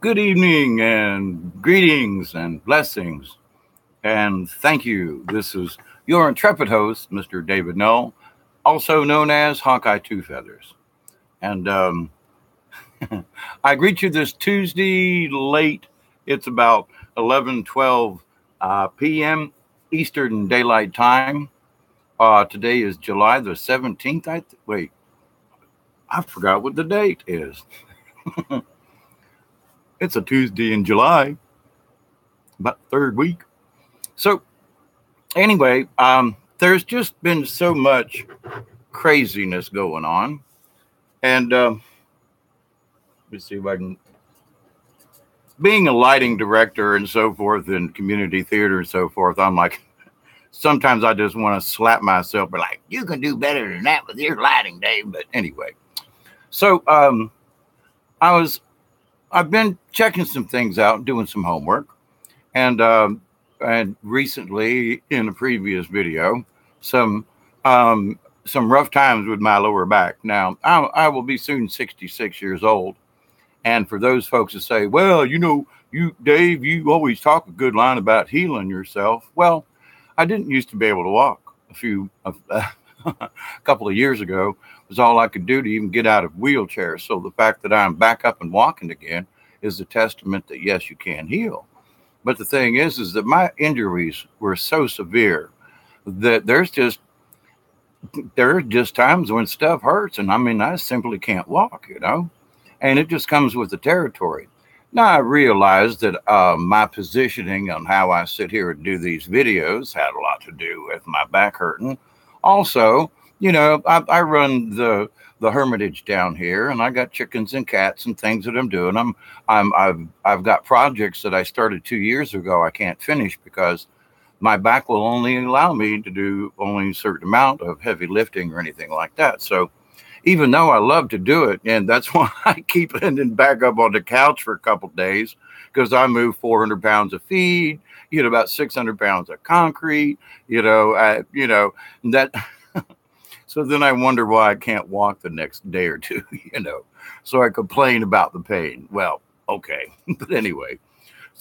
Good evening and greetings and blessings. And thank you. This is your intrepid host, Mr. David Null, also known as Hawkeye Two Feathers. And I greet you this Tuesday late. It's about 11:12 p.m. Eastern Daylight Time. Today is July the 17th. Wait, I forgot what the date is. It's a Tuesday in July, about third week. So anyway, there's just been so much craziness going on. And let me see if I can. Being a lighting director and so forth in community theater and so forth, I'm like, sometimes I just want to slap myself, but like, you can do better than that with your lighting, Dave. But anyway, so I've been checking some things out, doing some homework, and recently in a previous video, some rough times with my lower back. Now I will be soon 66 years old, and for those folks that say, well, you Dave, you always talk a good line about healing yourself. Well, I didn't used to be able to walk a couple of years ago. Was all I could do to even get out of wheelchair. So the fact that I'm back up and walking again is a testament that yes, you can heal. But the thing is that my injuries were so severe that there are just times when stuff hurts, and I simply can't walk, and it just comes with the territory. Now I realize that my positioning on how I sit here and do these videos had a lot to do with my back hurting. Also, I run the hermitage down here, and I got chickens and cats and things that I'm doing. I've got projects that I started 2 years ago. I can't finish because my back will only allow me to do only a certain amount of heavy lifting or anything like that. So even though I love to do it, and that's why I keep ending back up on the couch for a couple of days, because I move 400 pounds of feed, about 600 pounds of concrete, that. So then I wonder why I can't walk the next day or two, So I complain about the pain. Well, okay. But anyway,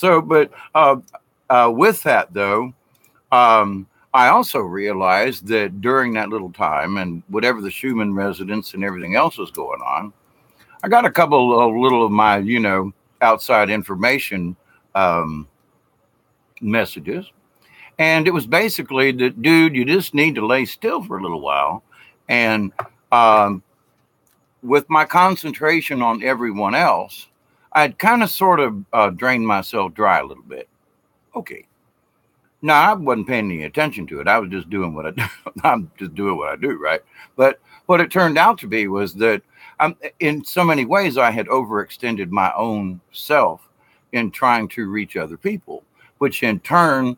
with that though, I also realized that during that little time and whatever the Schumann residence and everything else was going on, I got a couple of little of my, outside information messages. And it was basically that, dude, you just need to lay still for a little while. And with my concentration on everyone else, I'd kind of sort of drained myself dry a little bit. Okay. Now, I wasn't paying any attention to it. I was just doing what I do. I'm just doing what I do, right? But what it turned out to be was that in so many ways, I had overextended my own self in trying to reach other people, which in turn,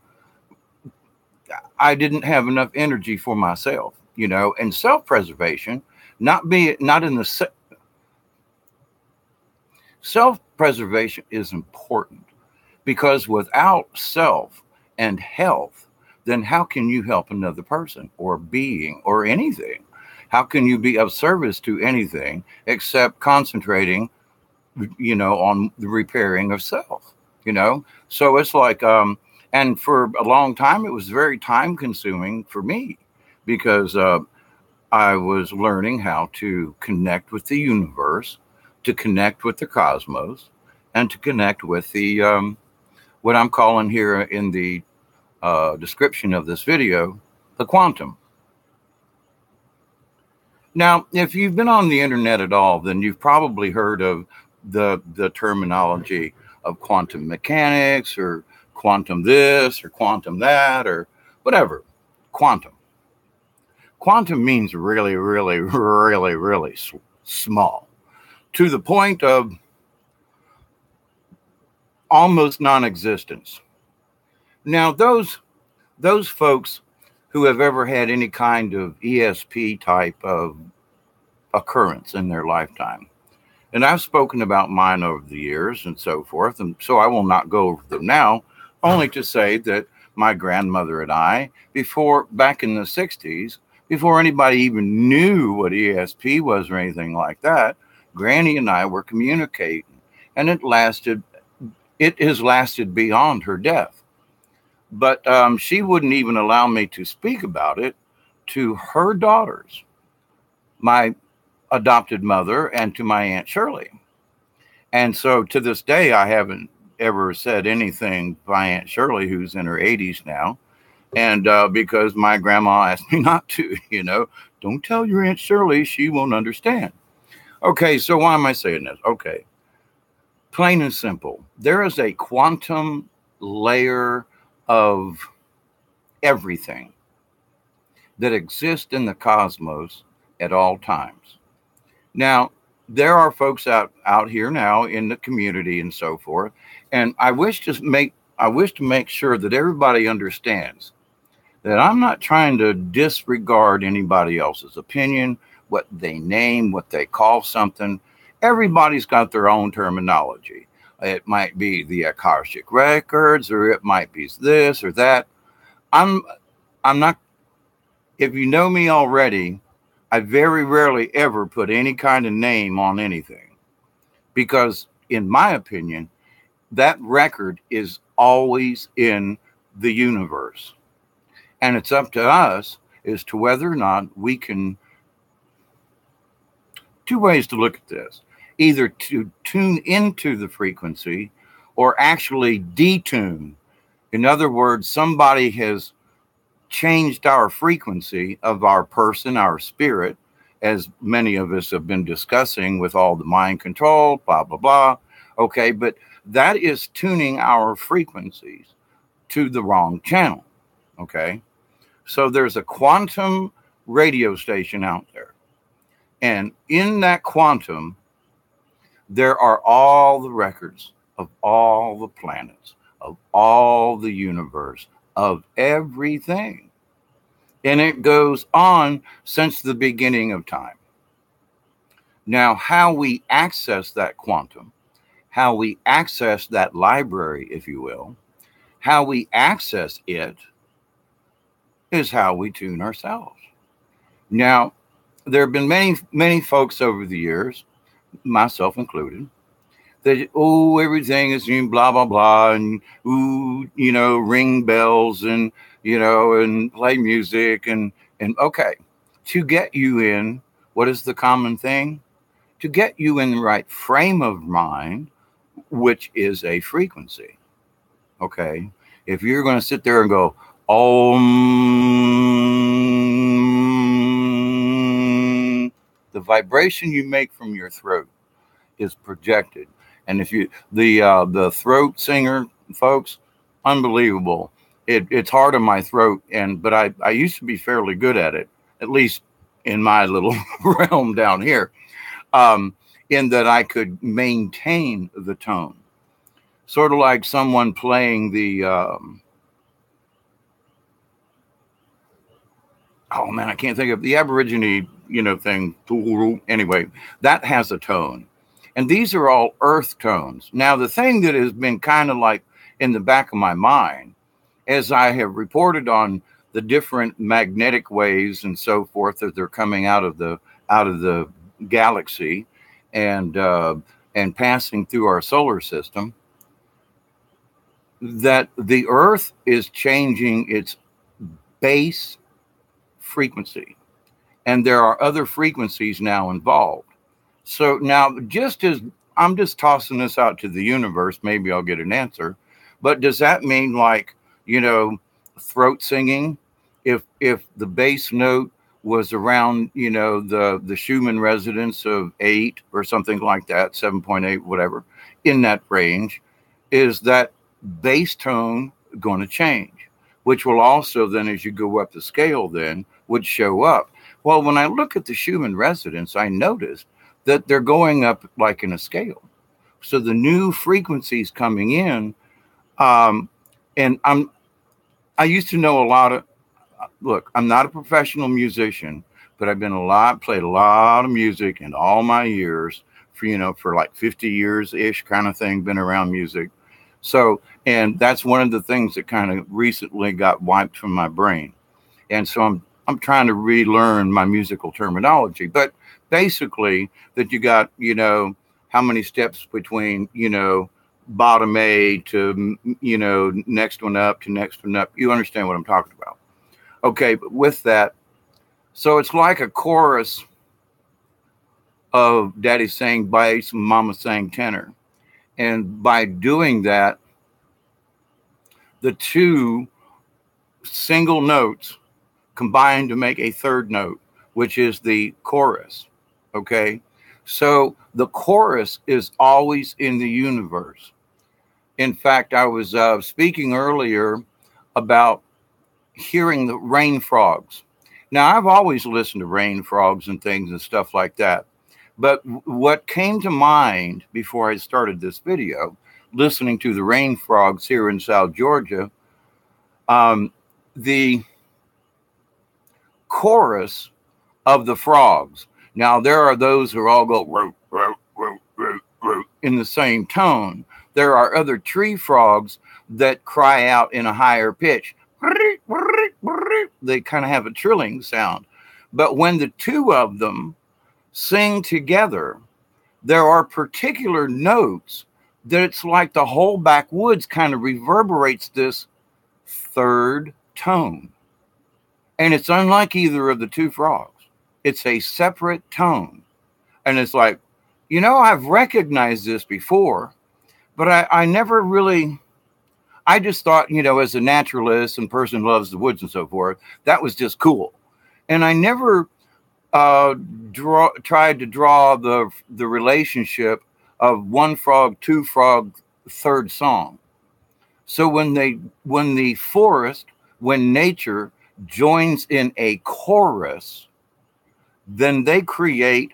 I didn't have enough energy for myself, and self-preservation, self-preservation is important, because without self and health, then how can you help another person or being or anything? How can you be of service to anything except concentrating, on the repairing of self, So it's like, and for a long time, it was very time consuming for me because I was learning how to connect with the universe, to connect with the cosmos, and to connect with the, what I'm calling here in the description of this video, the quantum. Now, if you've been on the internet at all, then you've probably heard of the terminology of quantum mechanics or quantum this or quantum that or whatever. Quantum. Quantum means really, really, really, really small, to the point of almost non-existence. Now, those folks who have ever had any kind of ESP type of occurrence in their lifetime, and I've spoken about mine over the years and so forth, and so I will not go over them now, only to say that my grandmother and I, back in the 60s, before anybody even knew what ESP was or anything like that, Granny and I were communicating and it has lasted beyond her death. But she wouldn't even allow me to speak about it to her daughters, my adopted mother, and to my Aunt Shirley. And so to this day, I haven't ever said anything by Aunt Shirley, who's in her 80s now. And because my grandma asked me not to, don't tell your Aunt Shirley, she won't understand. Okay, so why am I saying this? Okay, plain and simple. There is a quantum layer of everything that exists in the cosmos at all times. Now, there are folks out here now in the community and so forth, and I wish to make sure that everybody understands that I'm not trying to disregard anybody else's opinion, what they name, what they call something. Everybody's got their own terminology. It might be the Akashic records, or it might be this or that. I'm not, if you know me already, I very rarely ever put any kind of name on anything, because in my opinion, that record is always in the universe. And it's up to us as to whether or not we can, two ways to look at this, either to tune into the frequency or actually detune. In other words, somebody has changed our frequency of our person, our spirit, as many of us have been discussing with all the mind control, blah, blah, blah. Okay, but that is tuning our frequencies to the wrong channel. Okay, so there's a quantum radio station out there. And in that quantum, there are all the records of all the planets, of all the universe, of everything. And it goes on since the beginning of time. Now, how we access that quantum, how we access that library, if you will, how we access it is how we tune ourselves. Now, there have been many folks over the years, myself included, that, everything is blah, blah, blah, and, ring bells and, and play music and okay, to get you in, what is the common thing? To get you in the right frame of mind, which is a frequency. Okay. If you're going to sit there and go, the vibration you make from your throat is projected. And if you, the throat singer folks, unbelievable. It's hard on my throat, but I used to be fairly good at it, at least in my little realm down here, in that I could maintain the tone. Sort of like someone playing the, I can't think of the Aborigine, thing. Anyway, that has a tone. And these are all earth tones. Now, the thing that has been kind of like in the back of my mind, as I have reported on the different magnetic waves and so forth that they're coming out of the galaxy and passing through our solar system, that the earth is changing its base frequency, and there are other frequencies now involved. So now, just as I'm just tossing this out to the universe, maybe I'll get an answer, but does that mean, like, throat singing, if the bass note was around, the Schumann resonance of 8 or something like that, 7.8, whatever, in that range, is that bass tone going to change, which will also then, as you go up the scale, then would show up. Well, when I look at the Schumann resonance, I noticed that they're going up like in a scale. So the new frequencies coming in, and I used to know a lot of, look, I'm not a professional musician, but I've played a lot of music in all my years for like 50 years ish kind of thing, been around music. So, and that's one of the things that kind of recently got wiped from my brain. And so I'm trying to relearn my musical terminology, but basically that you got, how many steps between, bottom A to, next one up to next one up. You understand what I'm talking about. Okay, but with that, so it's like a chorus of daddy saying bass and mama saying tenor. And by doing that, the two single notes combine to make a third note, which is the chorus. Okay, so the chorus is always in the universe. In fact, I was speaking earlier about hearing the rain frogs. Now, I've always listened to rain frogs and things and stuff like that. But what came to mind before I started this video, listening to the rain frogs here in South Georgia, the chorus of the frogs. Now, there are those who all go root, root, root, root, root in the same tone. There are other tree frogs that cry out in a higher pitch. They kind of have a trilling sound. But when the two of them sing together, there are particular notes that it's like the whole backwoods kind of reverberates this third tone. And it's unlike either of the two frogs. It's a separate tone. And it's like, I've recognized this before, but I never really, I just thought, as a naturalist and person who loves the woods and so forth, that was just cool. And I never tried to draw the relationship of one frog, two frog, third song. So when the forest, when nature joins in a chorus, then they create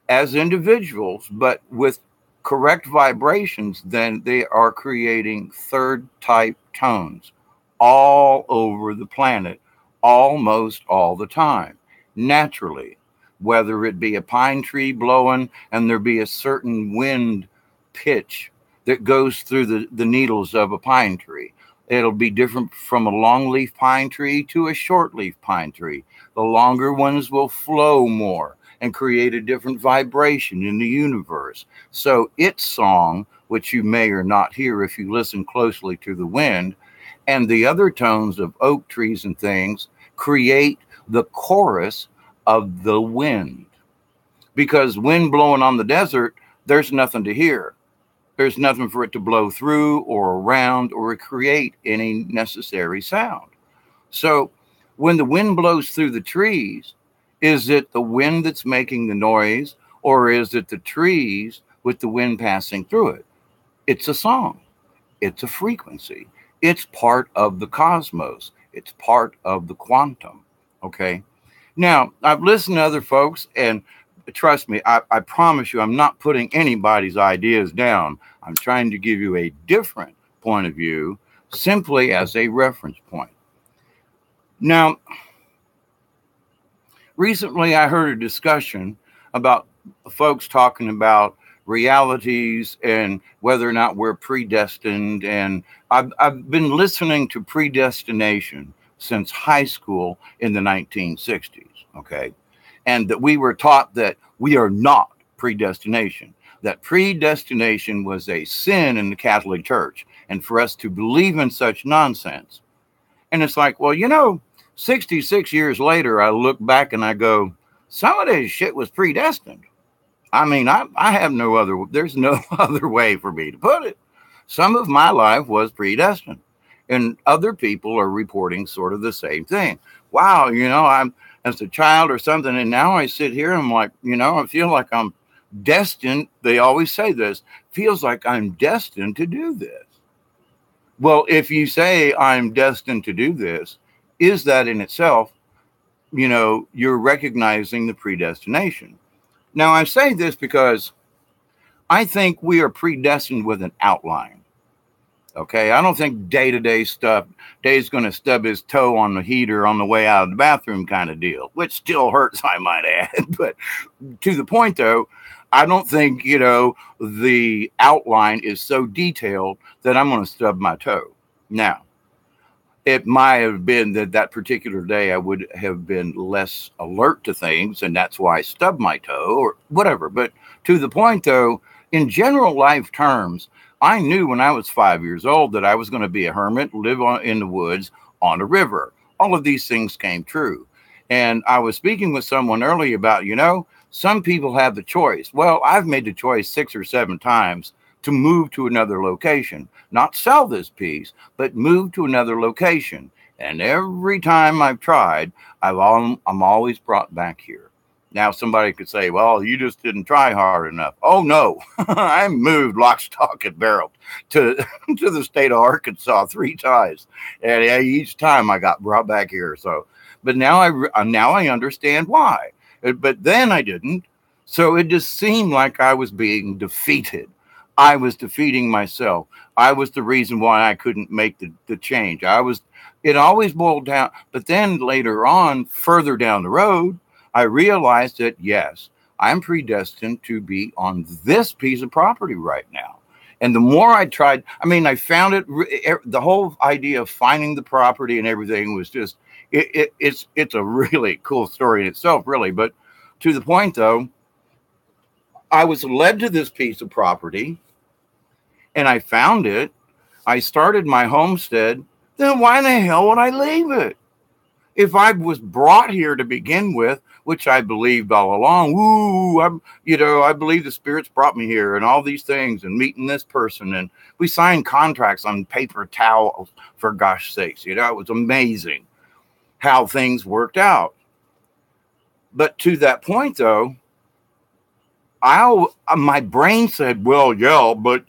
as individuals, but with correct vibrations, then they are creating third type tones all over the planet, almost all the time, naturally, whether it be a pine tree blowing and there be a certain wind pitch that goes through the needles of a pine tree. It'll be different from a longleaf pine tree to a shortleaf pine tree. The longer ones will flow more and create a different vibration in the universe. So its song, which you may or not hear if you listen closely to the wind, and the other tones of oak trees and things create the chorus of the wind. Because wind blowing on the desert, there's nothing to hear. There's nothing for it to blow through or around or create any necessary sound. So when the wind blows through the trees, is it the wind that's making the noise, or is it the trees with the wind passing through it? It's a song. It's a frequency. It's part of the cosmos. It's part of the quantum. Okay. Now, I've listened to other folks, and trust me, I promise you, I'm not putting anybody's ideas down. I'm trying to give you a different point of view simply as a reference point. Now, recently I heard a discussion about folks talking about realities and whether or not we're predestined. And I've been listening to Predestination since high school in the 1960s. Okay. And that we were taught that we are not predestination, that predestination was a sin in the Catholic Church, and for us to believe in such nonsense. And it's like, well, 66 years later, I look back and I go, some of this shit was predestined. I mean, I have there's no other way for me to put it. Some of my life was predestined, and other people are reporting sort of the same thing. Wow, I'm as a child or something, and now I sit here and I'm like, I feel like I'm destined. They always say this, feels like I'm destined to do this. Well, if you say I'm destined to do this, is that in itself, you're recognizing the predestination. Now, I say this because I think we are predestined with an outline. Okay, I don't think day-to-day stuff, Dave's going to stub his toe on the heater on the way out of the bathroom kind of deal, which still hurts, I might add. But to the point, though, I don't think, the outline is so detailed that I'm going to stub my toe. Now, It might have been that that particular day I would have been less alert to things, and that's why I stubbed my toe or whatever. But to the point, though, in general life terms, I knew when I was 5 years old that I was going to be a hermit, live in the woods on a river. All of these things came true. And I was speaking with someone earlier about, some people have the choice. Well, I've made the choice 6 or 7 times to move to another location, not sell this piece, but move to another location. And every time I've tried, I'm always brought back here. Now, somebody could say, well, you just didn't try hard enough. Oh, no, I moved lock, stock, and barrel to, to the state of Arkansas 3 times. And each time I got brought back here. So, but now I understand why. But then I didn't. So it just seemed like I was being defeated. I was defeating myself. I was the reason why I couldn't make the change. It always boiled down. But then later on, further down the road, I realized that, yes, I'm predestined to be on this piece of property right now. And the more I tried, I found it, the whole idea of finding the property and everything was just, it's a really cool story in itself, really. But to the point, though, I was led to this piece of property and I found it. I started my homestead. Then why in the hell would I leave it? If I was brought here to begin with, which I believed all along, I believe the spirits brought me here and all these things and meeting this person. And we signed contracts on paper towels, for gosh sakes. It was amazing how things worked out. But to that point, though, my brain said, well, yeah, but,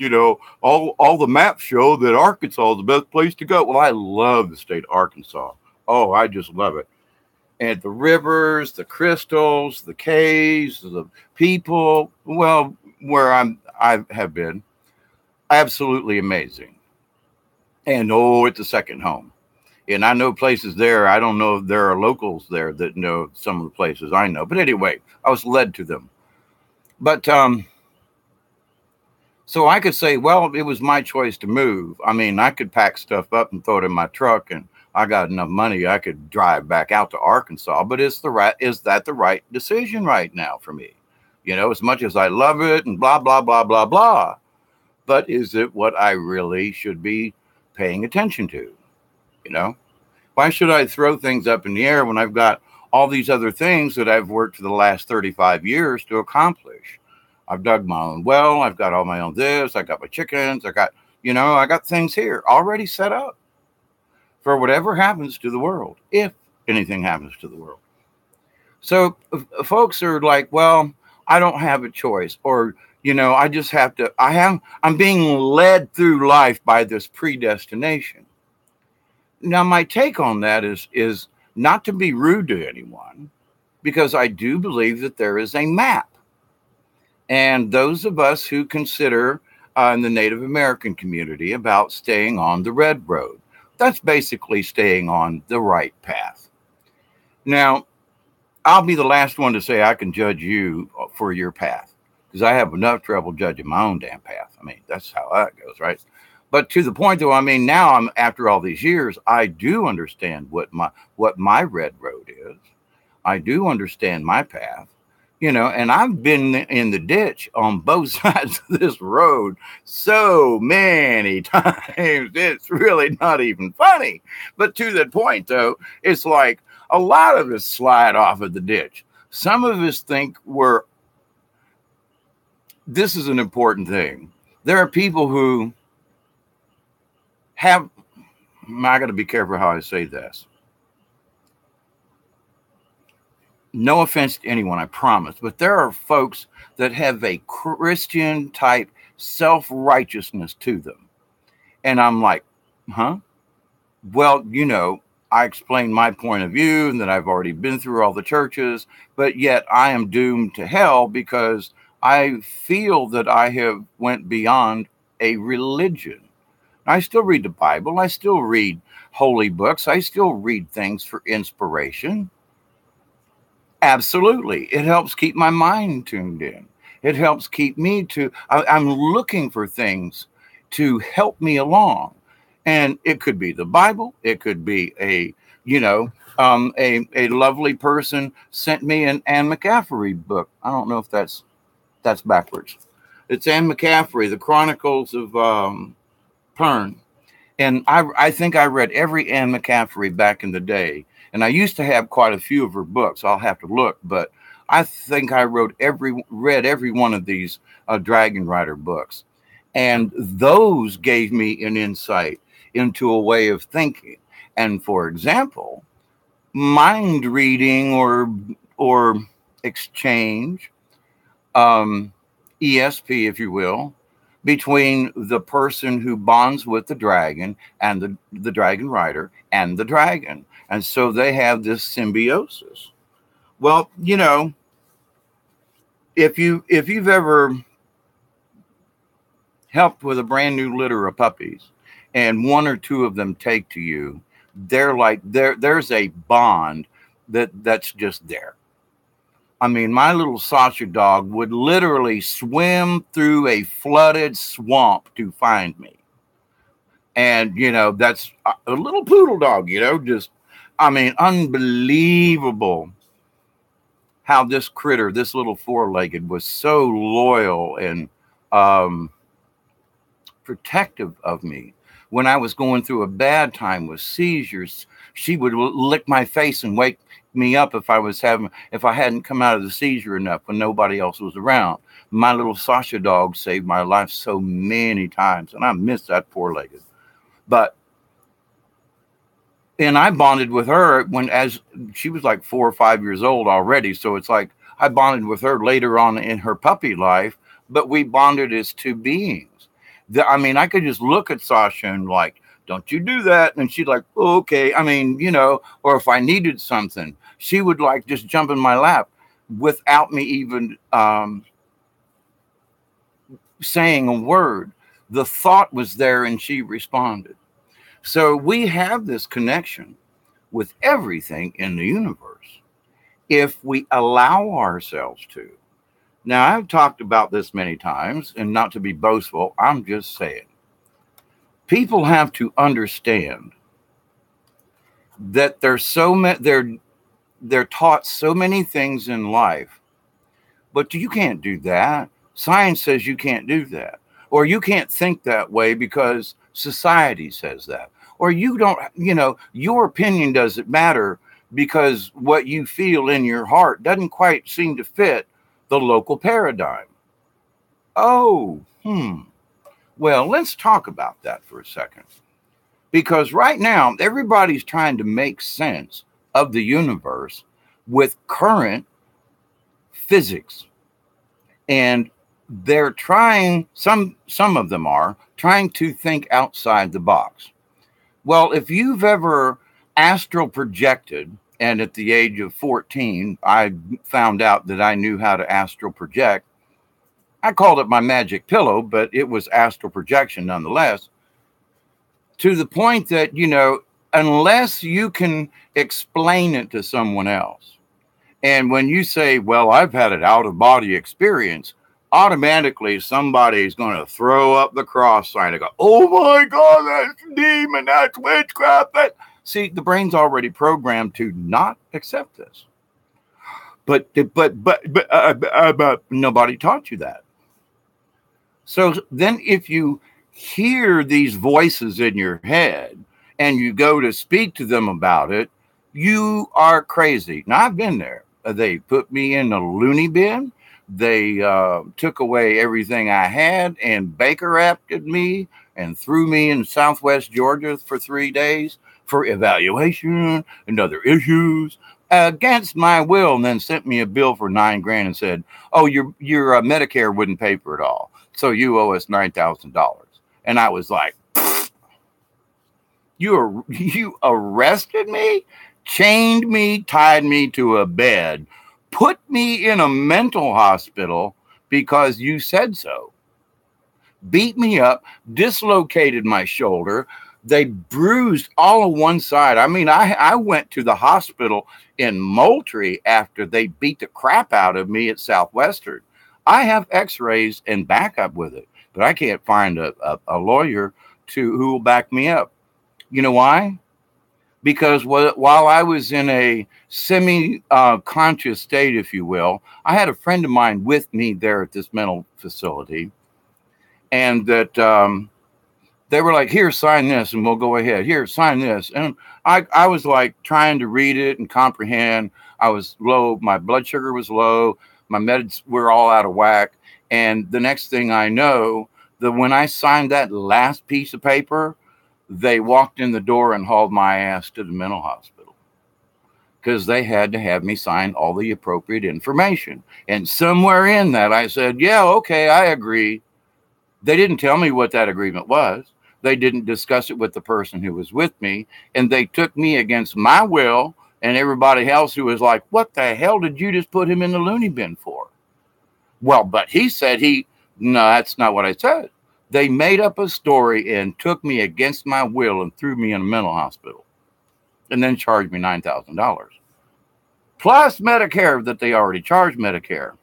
all the maps show that Arkansas is the best place to go. Well, I love the state of Arkansas. Oh, I just love it. And the rivers, the crystals, the caves, the people, well, where I have been, absolutely amazing. And it's a second home. And I know places there. I don't know if there are locals there that know some of the places I know. But anyway, I was led to them. But so I could say, well, it was my choice to move. I could pack stuff up and throw it in my truck, and I got enough money I could drive back out to Arkansas. But is that the right decision right now for me? As much as I love it and blah, blah, blah, blah, blah. But is it what I really should be paying attention to? Why should I throw things up in the air when I've got all these other things that I've worked for the last 35 years to accomplish? I've dug my own well. I've got all my own this. I got my chickens. I got things here already set up for whatever happens to the world, if anything happens to the world. So folks are like, well, I don't have a choice, or, I just have to, I'm being led through life by this predestination. Now, my take on that is not to be rude to anyone, because I do believe that there is a map. And those of us who consider in the Native American community about staying on the red road, that's basically staying on the right path. Now, I'll be the last one to say I can judge you for your path, because I have enough trouble judging my own damn path. That's how that goes, right? But to the point, though, now after all these years, I do understand what my red road is. I do understand my path, and I've been in the ditch on both sides of this road so many times. It's really not even funny. But to that point, though, it's like a lot of us slide off of the ditch. Some of us think this is an important thing. There are people who I got to be careful how I say this. No offense to anyone, I promise. But there are folks that have a Christian type self-righteousness to them. And I'm like, huh? Well, I explained my point of view and that I've already been through all the churches, but yet I am doomed to hell because I feel that I have went beyond a religion. I still read the Bible. I still read holy books. I still read things for inspiration. Absolutely. It helps keep my mind tuned in. It helps keep me I'm looking for things to help me along. And it could be the Bible. It could be a lovely person sent me an Anne McCaffrey book. I don't know if that's backwards. It's Anne McCaffrey, The Chronicles of Pern. And I think I read every Anne McCaffrey back in the day. And I used to have quite a few of her books. I'll have to look, but I think I read every one of these Dragon Rider books. And those gave me an insight into a way of thinking. And for example, mind reading or exchange, ESP, if you will, between the person who bonds with the dragon and the dragon rider and the dragon. And so they have this symbiosis. Well, if you've ever helped with a brand new litter of puppies and one or two of them take to you, there's a bond that's just there. I mean, my little Sasha dog would literally swim through a flooded swamp to find me. And, that's a little poodle dog, unbelievable how this critter, this little four-legged, was so loyal and protective of me. When I was going through a bad time with seizures, she would lick my face and wake me up if I hadn't come out of the seizure enough when nobody else was around. My little Sasha dog saved my life so many times, and I miss that four-legged. And I bonded with her as she was like 4 or 5 years old already. So it's like I bonded with her later on in her puppy life, but we bonded as two beings. I could just look at Sasha and like, don't you do that. And she'd like, oh, okay. Or if I needed something, she would like just jump in my lap without me even saying a word. The thought was there and she responded. So we have this connection with everything in the universe if we allow ourselves to. Now, I've talked about this many times, and not to be boastful, I'm just saying. People have to understand that they're taught so many things in life, but you can't do that. Science says you can't do that. Or you can't think that way because society says that. Or you don't, your opinion doesn't matter because what you feel in your heart doesn't quite seem to fit the local paradigm. Oh, Well, let's talk about that for a second. Because right now, everybody's trying to make sense of the universe with current physics. And they're trying, some of them are trying to think outside the box. Well, if you've ever astral projected, and at the age of 14, I found out that I knew how to astral project. I called it my magic pillow, but it was astral projection nonetheless. To the point that, unless you can explain it to someone else, and when you say, well, I've had an out-of-body experience, automatically somebody's going to throw up the cross sign and go, oh my God, that's demon, that's witchcraft. See, the brain's already programmed to not accept this. But nobody taught you that. So then if you hear these voices in your head and you go to speak to them about it, you are crazy. Now, I've been there. They put me in a loony bin. They took away everything I had and Baker-apped me and threw me in Southwest Georgia for 3 days for evaluation and other issues against my will, and then sent me a bill for $9,000 and said, oh, your Medicare wouldn't pay for it all, so you owe us $9,000. And I was like, you arrested me, chained me, tied me to a bed, put me in a mental hospital because you said so, beat me up, dislocated my shoulder. They bruised all of one side. I went to the hospital in Moultrie after they beat the crap out of me at Southwestern. I have x-rays and backup with it, but I can't find a lawyer who will back me up. You know why? Because while I was in a semi-conscious state, if you will, I had a friend of mine with me there at this mental facility, and that they were like, "Here, sign this, and we'll go ahead. Here, sign this." And I was like trying to read it and comprehend. I was low. My blood sugar was low. My meds were all out of whack. And the next thing I know, when I signed that last piece of paper, they walked in the door and hauled my ass to the mental hospital because they had to have me sign all the appropriate information. And somewhere in that, I said, "Yeah, okay, I agree." They didn't tell me what that agreement was. They didn't discuss it with the person who was with me. And they took me against my will and everybody else who was like, "What the hell did you just put him in the loony bin for?" Well, but he said no, that's not what I said. They made up a story and took me against my will and threw me in a mental hospital and then charged me $9,000 plus Medicare that they already charged Medicare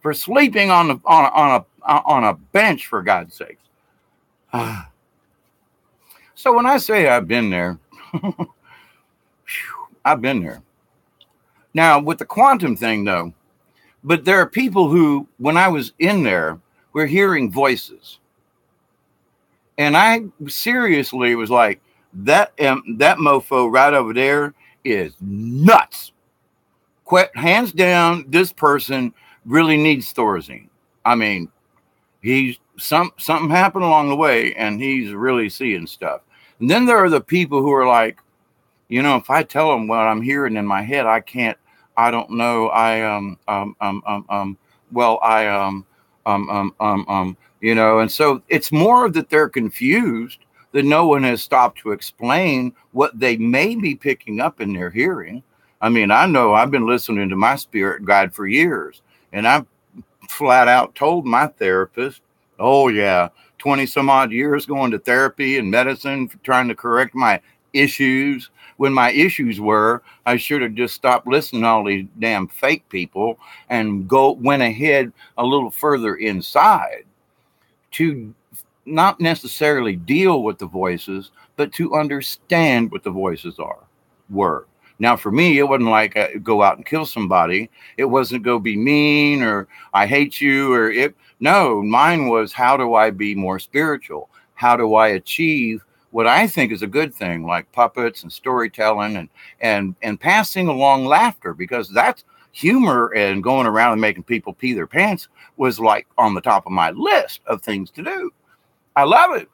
for sleeping on a bench, for God's sakes. So when I say I've been there, I've been there. Now with the quantum thing though, but there are people who, when I was in there, were hearing voices. And I seriously was like, that mofo right over there is nuts. Hands down, this person really needs Thorazine. I mean, something happened along the way, and he's really seeing stuff. And then there are the people who are like, if I tell them what I'm hearing in my head, I don't know. And so it's more that they're confused that no one has stopped to explain what they may be picking up in their hearing. I mean, I know I've been listening to my spirit guide for years, and I've flat out told my therapist, oh yeah, 20 some odd years going to therapy and medicine, trying to correct my issues. When my issues were, I should have just stopped listening to all these damn fake people and went ahead a little further inside to not necessarily deal with the voices, but to understand what the voices were. Now, for me, it wasn't like go out and kill somebody. It wasn't go be mean or I hate you no, mine was, how do I be more spiritual? How do I achieve what I think is a good thing, like puppets and storytelling and passing along laughter, because that's humor, and going around and making people pee their pants was like on the top of my list of things to do. I love it.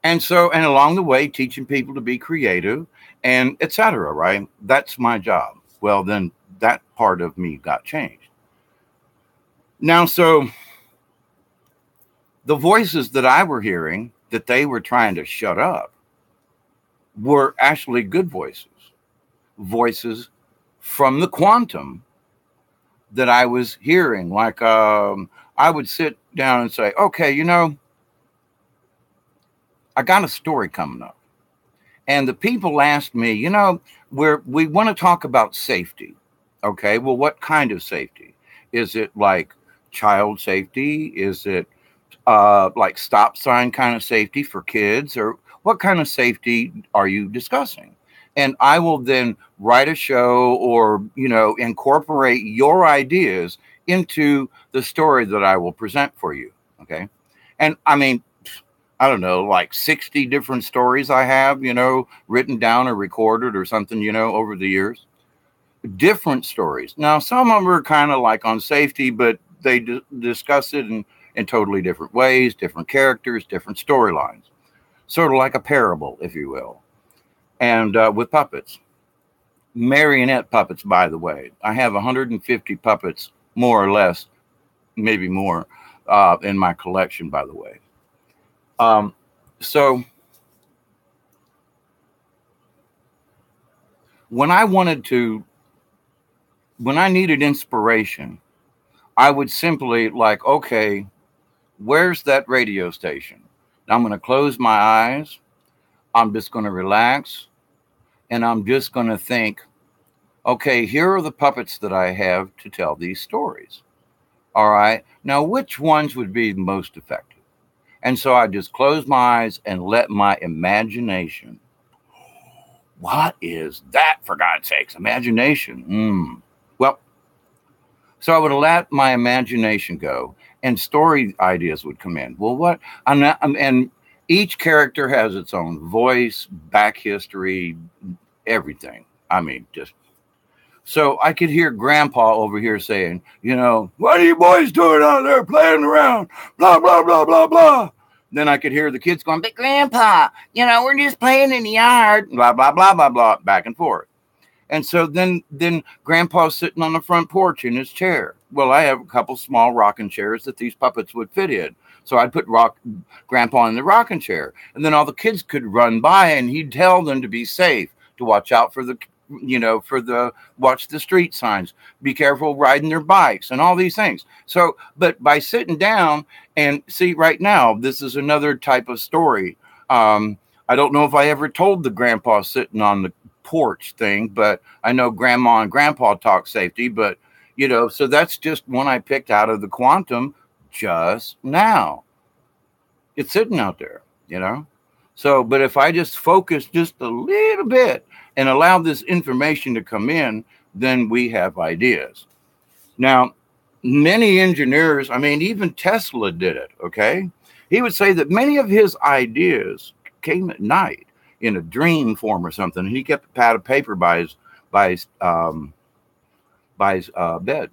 And along the way, teaching people to be creative and etc. Right? That's my job. Well, then that part of me got changed. Now, so the voices that I were hearing that they were trying to shut up were actually good voices from the quantum that I was hearing. Like I would sit down and say, okay, I got a story coming up. And the people asked me, we want to talk about safety. Okay, well, what kind of safety? Is it like child safety? Is it like stop sign kind of safety for kids? Or what kind of safety are you discussing? And I will then write a show or, incorporate your ideas into the story that I will present for you. Okay. And I mean, I don't know, like 60 different stories I have, written down or recorded or something, over the years. Different stories. Now, some of them are kind of like on safety, but they discuss it in totally different ways, different characters, different storylines. Sort of like a parable, if you will. And with puppets. Marionette puppets, by the way. I have 150 puppets, more or less, maybe more, in my collection, by the way. So when I needed inspiration, I would simply like, okay, where's that radio station? I'm going to close my eyes. I'm just going to relax. And I'm just going to think, okay, here are the puppets that I have to tell these stories. All right. Now, which ones would be most effective? And so I just closed my eyes and let my imagination What is that, for God's sakes? Imagination. Well, so I would let my imagination go, and story ideas would come in. Well, what? And each character has its own voice, back history, everything. I mean, just so I could hear Grandpa over here saying, what are you boys doing out there playing around? Blah, blah, blah, blah, blah. Then I could hear the kids going, but Grandpa, we're just playing in the yard. Blah, blah, blah, blah, blah, back and forth. And so then Grandpa's sitting on the front porch in his chair. Well, I have a couple small rocking chairs that these puppets would fit in. So I'd put Grandpa in the rocking chair. And then all the kids could run by, and he'd tell them to be safe, to watch out for watch the street signs, be careful riding their bikes and all these things. So, but by sitting down and see right now, this is another type of story. I don't know if I ever told the Grandpa sitting on the porch thing, but I know Grandma and Grandpa talk safety, but so that's just one I picked out of the quantum just now. It's sitting out there, So, but if I just focus just a little bit and allow this information to come in, then we have ideas. Now, many engineers, even Tesla did it, okay? He would say that many of his ideas came at night in a dream form or something. And he kept a pad of paper by his bed.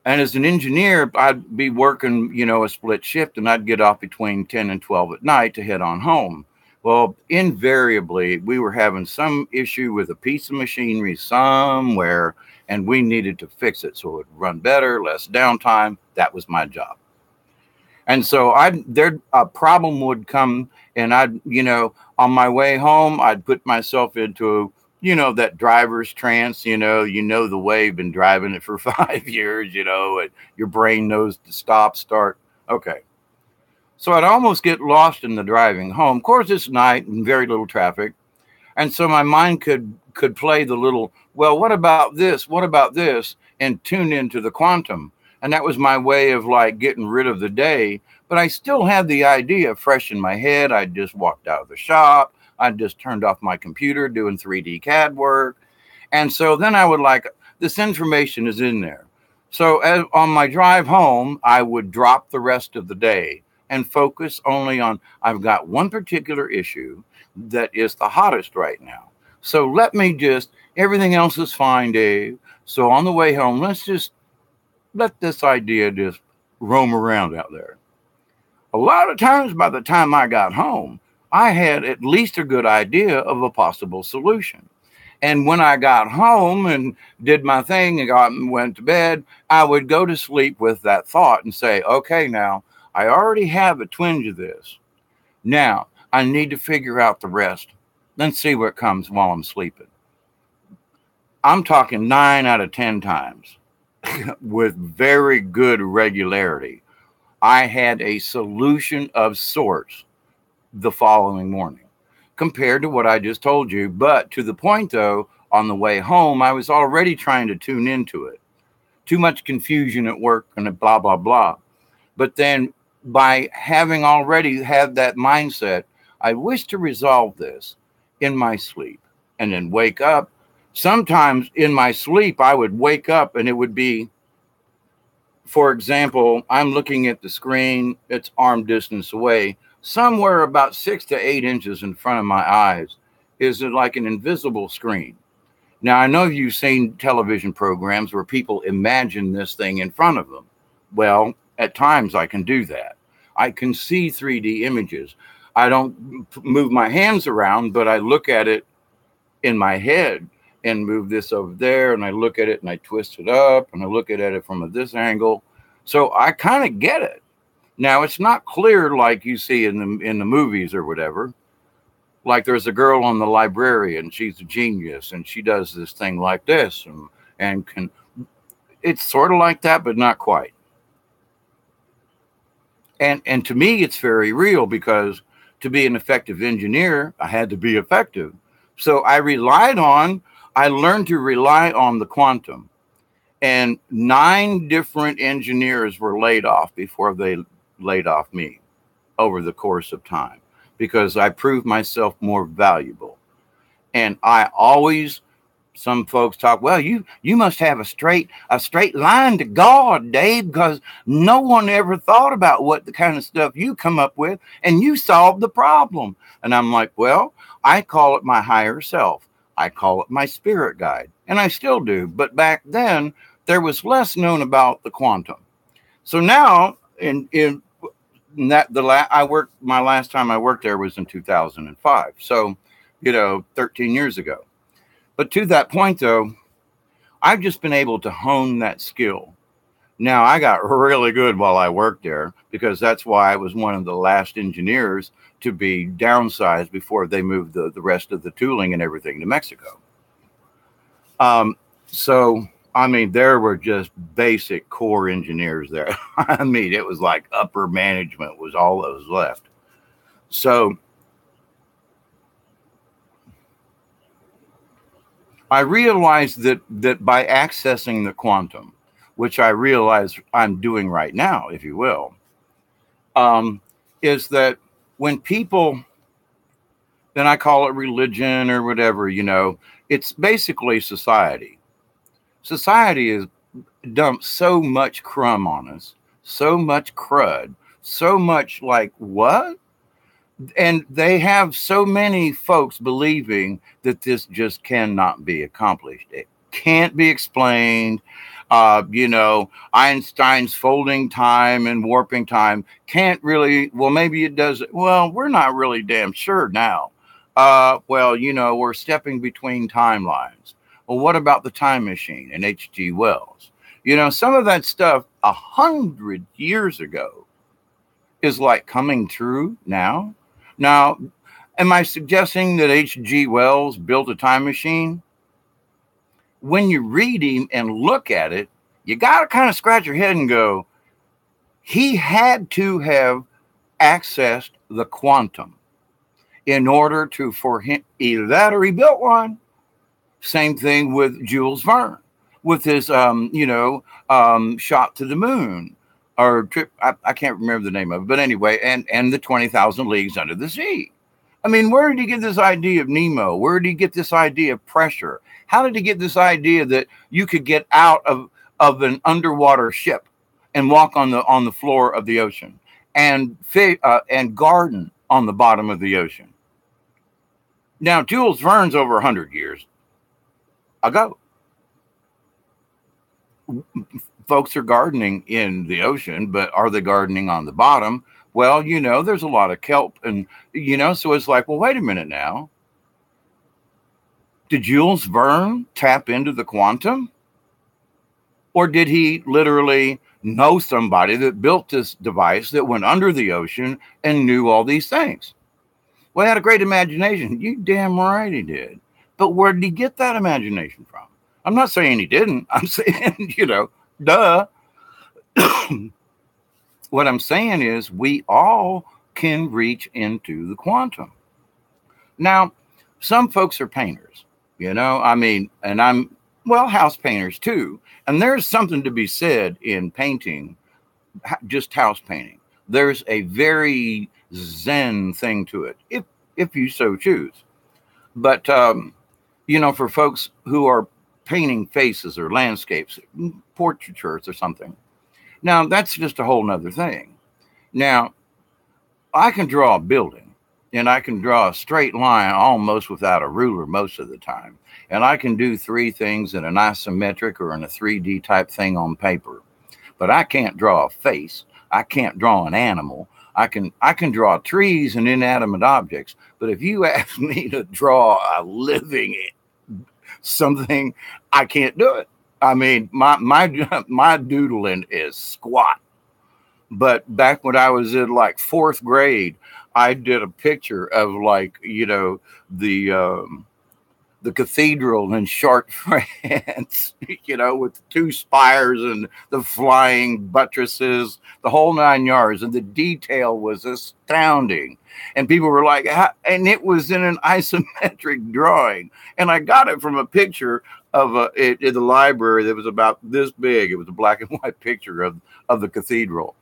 And as an engineer, I'd be working, a split shift, and I'd get off between 10 and 12 at night to head on home. Well, invariably, we were having some issue with a piece of machinery somewhere, and we needed to fix it so it would run better, less downtime. That was my job. And so a problem would come, and I'd, on my way home, I'd put myself into, that driver's trance, the way you've been driving it for 5 years, and your brain knows to stop, start. Okay. So I'd almost get lost in the driving home. Of course, it's night and very little traffic. And so my mind could play the little, well, what about this? What about this? And tune into the quantum. And that was my way of getting rid of the day. But I still had the idea fresh in my head. I just walked out of the shop. I just turned off my computer doing 3D CAD work. And so then I would this information is in there. So on my drive home, I would drop the rest of the day and focus only on, I've got one particular issue that is the hottest right now. So let me everything else is fine, Dave. So on the way home, let's just let this idea just roam around out there. A lot of times by the time I got home, I had at least a good idea of a possible solution. And when I got home and did my thing and went to bed, I would go to sleep with that thought and say, okay, now I already have a twinge of this. Now I need to figure out the rest. Then see what comes while I'm sleeping. I'm talking 9 out of 10 times with very good regularity. I had a solution of sorts the following morning compared to what I just told you. But to the point, though, on the way home, I was already trying to tune into it. Too much confusion at work and blah, blah, blah. But then by having already had that mindset, I wish to resolve this in my sleep and then wake up. Sometimes in my sleep, I would wake up and it would be, for example, I'm looking at the screen, it's arm distance away. Somewhere about 6 to 8 inches in front of my eyes is like an invisible screen. Now, I know you've seen television programs where people imagine this thing in front of them. Well, at times I can do that. I can see 3D images. I don't move my hands around, but I look at it in my head and move this over there, and I look at it and I twist it up, and I look at it from this angle. So I kind of get it. Now, it's not clear like you see in the movies or whatever. Like there's a girl on The Librarian, she's a genius, and she does this thing like this, and can. It's sort of like that, but not quite. And to me, it's very real, because to be an effective engineer, I had to be effective. So I learned to rely on the quantum. And 9 different engineers were laid off before they laid off me over the course of time, because I proved myself more valuable. And some folks talk, well, you must have a straight line to God, Dave, because no one ever thought about what the kind of stuff you come up with, and you solved the problem. And I'm like, well, I call it my higher self. I call it my spirit guide, and I still do. But back then, there was less known about the quantum. So now, in that my last time I worked there was in 2005. So, 13 years ago. But to that point, though, I've just been able to hone that skill. Now, I got really good while I worked there because that's why I was one of the last engineers to be downsized before they moved the rest of the tooling and everything to Mexico. So, I mean, there were just basic core engineers there. I mean, it was like upper management was all that was left. So I realized that by accessing the quantum, which I realize I'm doing right now, if you will, is that when people, then I call it religion or whatever, it's basically society. Society has dumped so much crumb on us, so much crud, so much like what? And they have so many folks believing that this just cannot be accomplished. It can't be explained. Einstein's folding time and warping time can't really, well, maybe it does. Well, we're not really damn sure now. We're stepping between timelines. Well, what about the time machine and H.G. Wells? Some of that stuff 100 years ago is like coming true now. Now, am I suggesting that H.G. Wells built a time machine? When you read him and look at it, you got to kind of scratch your head and go, he had to have accessed the quantum in order for him, either that or he built one. Same thing with Jules Verne, with his, shot to the moon, or trip. I can't remember the name of it, but anyway, and the 20,000 Leagues Under the Sea. I mean, where did he get this idea of Nemo? Where did he get this idea of pressure? How did he get this idea that you could get out of an underwater ship and walk on the floor of the ocean and garden on the bottom of the ocean? Now, Jules Verne's over 100 years ago. Folks are gardening in the ocean, but are they gardening on the bottom? Well, there's a lot of kelp and, so it's like, well, wait a minute now. Did Jules Verne tap into the quantum? Or did he literally know somebody that built this device that went under the ocean and knew all these things? Well, he had a great imagination. You damn right he did. But where did he get that imagination from? I'm not saying he didn't. I'm saying, duh. What I'm saying is we all can reach into the quantum. Now, some folks are painters, and house painters too. And there's something to be said in painting, just house painting. There's a very Zen thing to it, if you so choose. But, for folks who are painting faces or landscapes, portraitures or something, now that's just a whole nother thing. Now, I can draw a building and I can draw a straight line almost without a ruler most of the time. And I can do three things in an isometric or in a 3D type thing on paper. But I can't draw a face. I can't draw an animal. I can draw trees and inanimate objects. But if you ask me to draw a living something, I can't do it. I mean, my doodling is squat. But back when I was in like fourth grade, I did a picture of the cathedral in Chartres, France, with the two spires and the flying buttresses, the whole 9 yards. And the detail was astounding. And people were like, and it was in an isometric drawing. And I got it from a picture of in the library that was about this big. It was a black and white picture of the cathedral.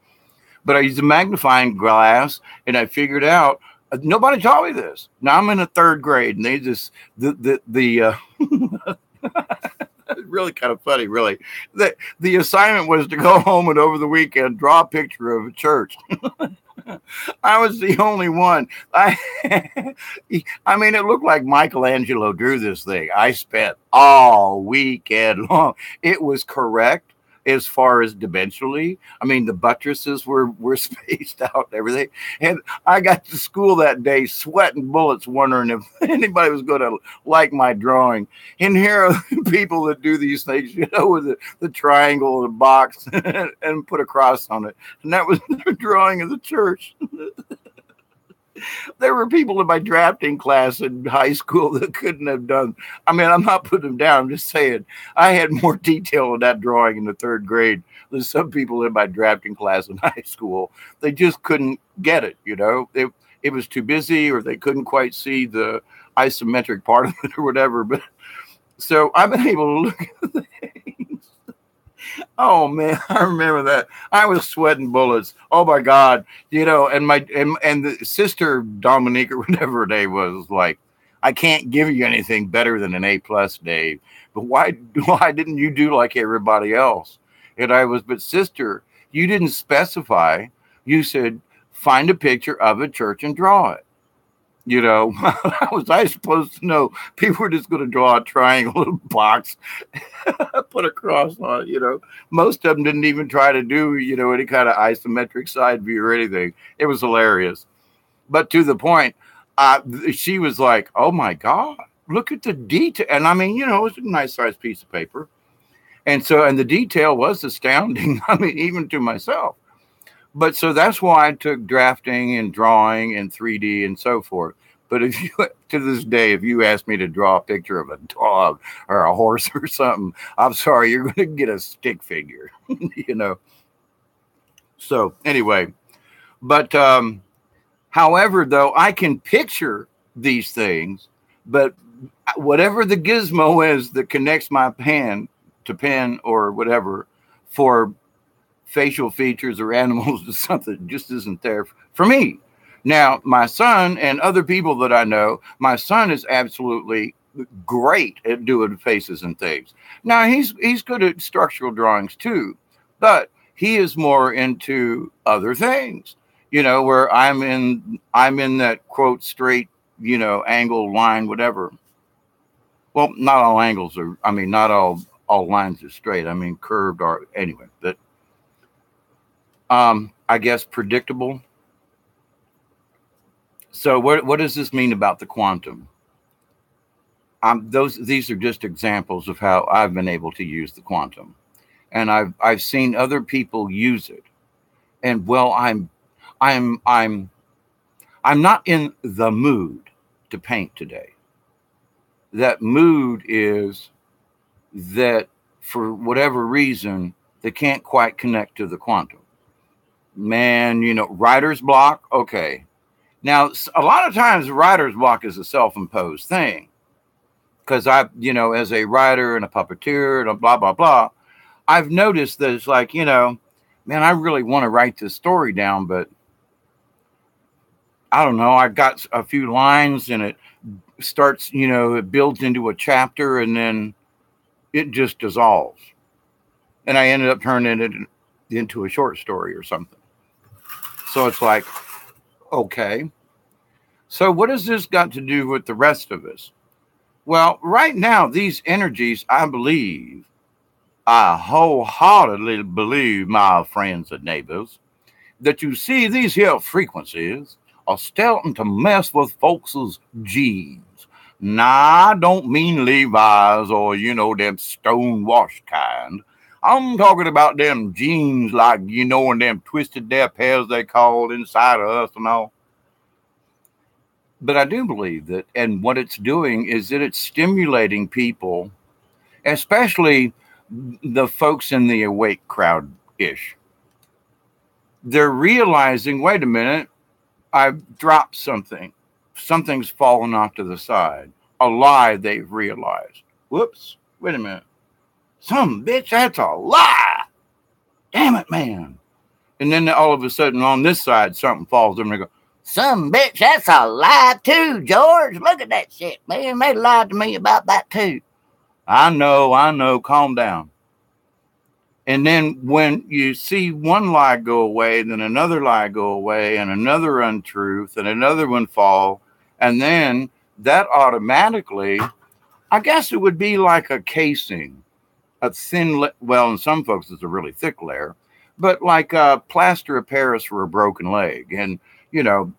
But I used a magnifying glass and I figured out Nobody taught me this. Now I'm in the third grade, and they just the really kind of funny, really. The assignment was to go home and over the weekend draw a picture of a church. I was the only one. I mean, it looked like Michelangelo drew this thing. I spent all weekend long. It was correct as far as dimensionally. I mean, the buttresses were spaced out and everything. And I got to school that day sweating bullets, wondering if anybody was going to like my drawing. And here are people that do these things, you know, with the triangle, the box, and put a cross on it. And that was their drawing of the church. There were people in my drafting class in high school that couldn't have done. I mean, I'm not putting them down. I'm just saying I had more detail in that drawing in the third grade than some people in my drafting class in high school. They just couldn't get it, you know. It was too busy, or they couldn't quite see the isometric part of it or whatever. But so I've been able to look at the things. Oh man, I remember that. I was sweating bullets. Oh my God, you know. And and the sister Dominique or whatever her name was like, I can't give you anything better than an A+, Dave. But why didn't you do like everybody else? And I was, but sister, you didn't specify. You said find a picture of a church and draw it. You know, how was I supposed to know? People were just going to draw a triangle, little box, put a cross on it, you know. Most of them didn't even try to do, you know, any kind of isometric side view or anything. It was hilarious. But to the point, she was like, oh, my God, look at the detail. And I mean, you know, it was a nice sized piece of paper. And the detail was astounding. I mean, even to myself. But so that's why I took drafting and drawing and 3D and so forth. But if you, to this day, if you ask me to draw a picture of a dog or a horse or something, I'm sorry, you're going to get a stick figure, you know. So anyway, but however, though, I can picture these things, but whatever the gizmo is that connects my hand to pen or whatever for facial features or animals or something just isn't there for me. Now, my son and other people that I know, my son is absolutely great at doing faces and things. Now, he's good at structural drawings too, but he is more into other things, you know, where I'm in that quote straight, you know, angle line, whatever. Well, not all angles are, I mean, not all lines are straight. I mean, curved or anyway, but I guess predictable. So what does this mean about the quantum? These are just examples of how I've been able to use the quantum, and I've seen other people use it. And well, I'm not in the mood to paint today. That mood is that for whatever reason they can't quite connect to the quantum. Man, you know, writer's block. Okay. Now, a lot of times writer's block is a self-imposed thing because you know, as a writer and a puppeteer and blah, blah, blah, I've noticed that it's like, you know, man, I really want to write this story down, but I don't know. I've got a few lines and it starts, you know, it builds into a chapter and then it just dissolves. And I ended up turning it into a short story or something. So it's like, okay, so what has this got to do with the rest of us? Well, right now, these energies, I wholeheartedly believe, my friends and neighbors, that you see these here frequencies are starting to mess with folks' genes. Nah, I don't mean Levi's or, you know, them stonewashed kind. I'm talking about them genes like, you know, and them twisted their pairs they call inside of us and all. But I do believe that, and what it's doing is that it's stimulating people, especially the folks in the awake crowd-ish. They're realizing, wait a minute, I've dropped something. Something's fallen off to the side. A lie they've realized. Whoops, wait a minute. Some bitch, that's a lie. Damn it, man. And then all of a sudden on this side, something falls and they go, Some bitch, that's a lie too, George. Look at that shit, man. They lied to me about that too. I know. Calm down. And then when you see one lie go away, then another lie go away, and another untruth, and another one fall, and then that automatically, I guess it would be like a casing, a thin, well, in some folks it's a really thick layer, but like a plaster of Paris for a broken leg. And, you know,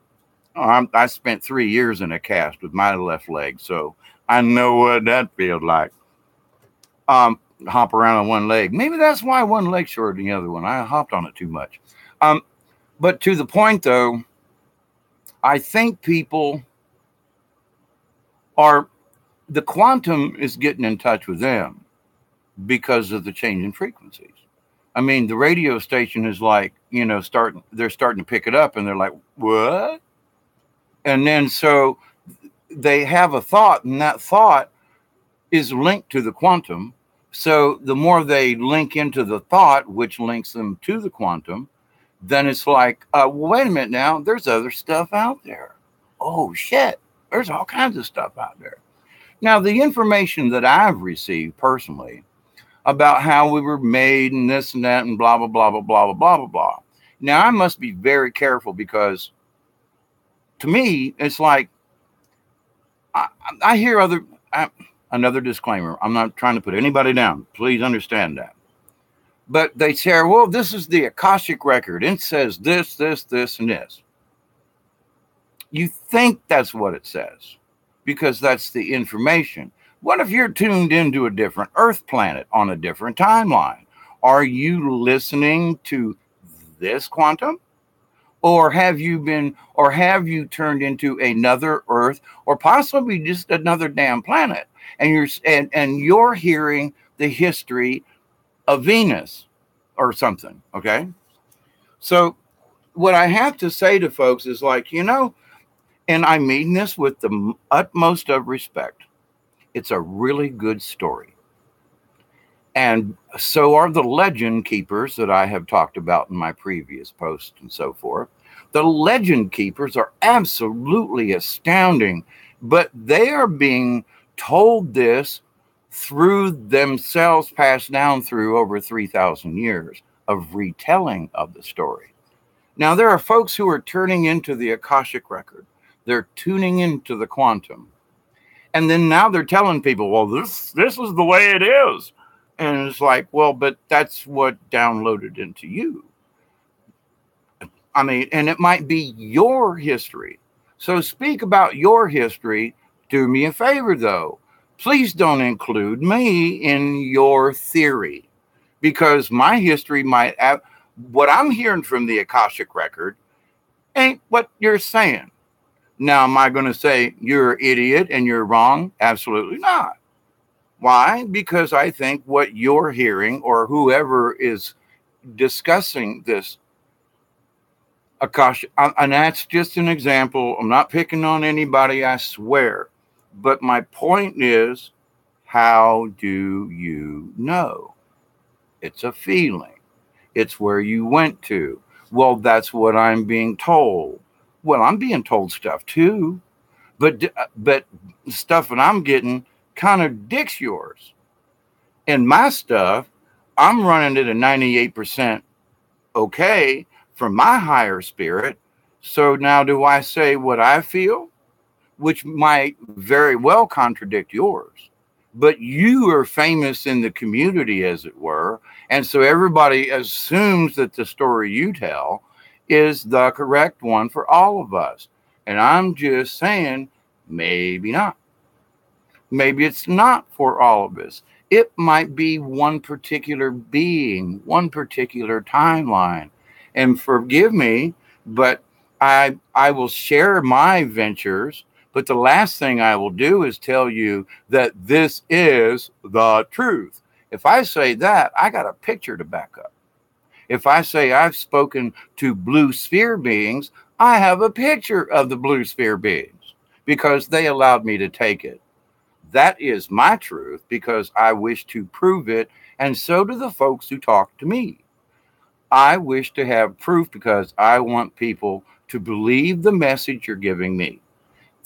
I spent 3 years in a cast with my left leg, so I know what that feels like. Hop around on one leg. Maybe that's why one leg's shorter than the other one. I hopped on it too much. But to the point, though, I think people the quantum is getting in touch with them because of the change in frequencies. I mean, the radio station is like, they're starting to pick it up and they're like, what? And then so they have a thought, and that thought is linked to the quantum. So the more they link into the thought, which links them to the quantum, then it's like, wait a minute now, there's other stuff out there. Oh, shit, there's all kinds of stuff out there. Now, the information that I've received personally about how we were made and this and that and blah, blah, blah, blah, blah, blah, blah, blah, blah. Now, I must be very careful because to me, it's like I hear another disclaimer. I'm not trying to put anybody down. Please understand that. But they say, well, this is the Akashic record. It says this, this, this, and this. You think that's what it says because that's the information. What if you're tuned into a different Earth planet on a different timeline? Are you listening to this quantum? Or have you turned into another Earth or possibly just another damn planet? And you're hearing the history of Venus or something, okay? So what I have to say to folks is like, and I mean this with the utmost of respect, it's a really good story. And so are the legend keepers that I have talked about in my previous posts and so forth. The legend keepers are absolutely astounding, but they are being told this through themselves, passed down through over 3,000 years of retelling of the story. Now, there are folks who are turning into the Akashic record. They're tuning into the quantum. And then now they're telling people, well, this is the way it is. And it's like, well, but that's what downloaded into you. I mean, and it might be your history. So speak about your history. Do me a favor, though. Please don't include me in your theory, because my history might have what I'm hearing from the Akashic record ain't what you're saying. Now, am I going to say you're an idiot and you're wrong? Absolutely not. Why? Because I think what you're hearing or whoever is discussing this Akasha, and that's just an example. I'm not picking on anybody, I swear. But my point is, how do you know? It's a feeling. It's where you went to. Well, that's what I'm being told. Well, I'm being told stuff too. But stuff that I'm getting contradicts yours. And my stuff, I'm running it at 98% okay from my higher spirit. So now do I say what I feel, which might very well contradict yours? But you are famous in the community, as it were. And so everybody assumes that the story you tell is the correct one for all of us. And I'm just saying, maybe not. Maybe it's not for all of us. It might be one particular being, one particular timeline. And forgive me, but I will share my ventures. But the last thing I will do is tell you that this is the truth. If I say that, I got a picture to back up. If I say I've spoken to blue sphere beings, I have a picture of the blue sphere beings because they allowed me to take it. That is my truth because I wish to prove it, and so do the folks who talk to me. I wish to have proof because I want people to believe the message you're giving me.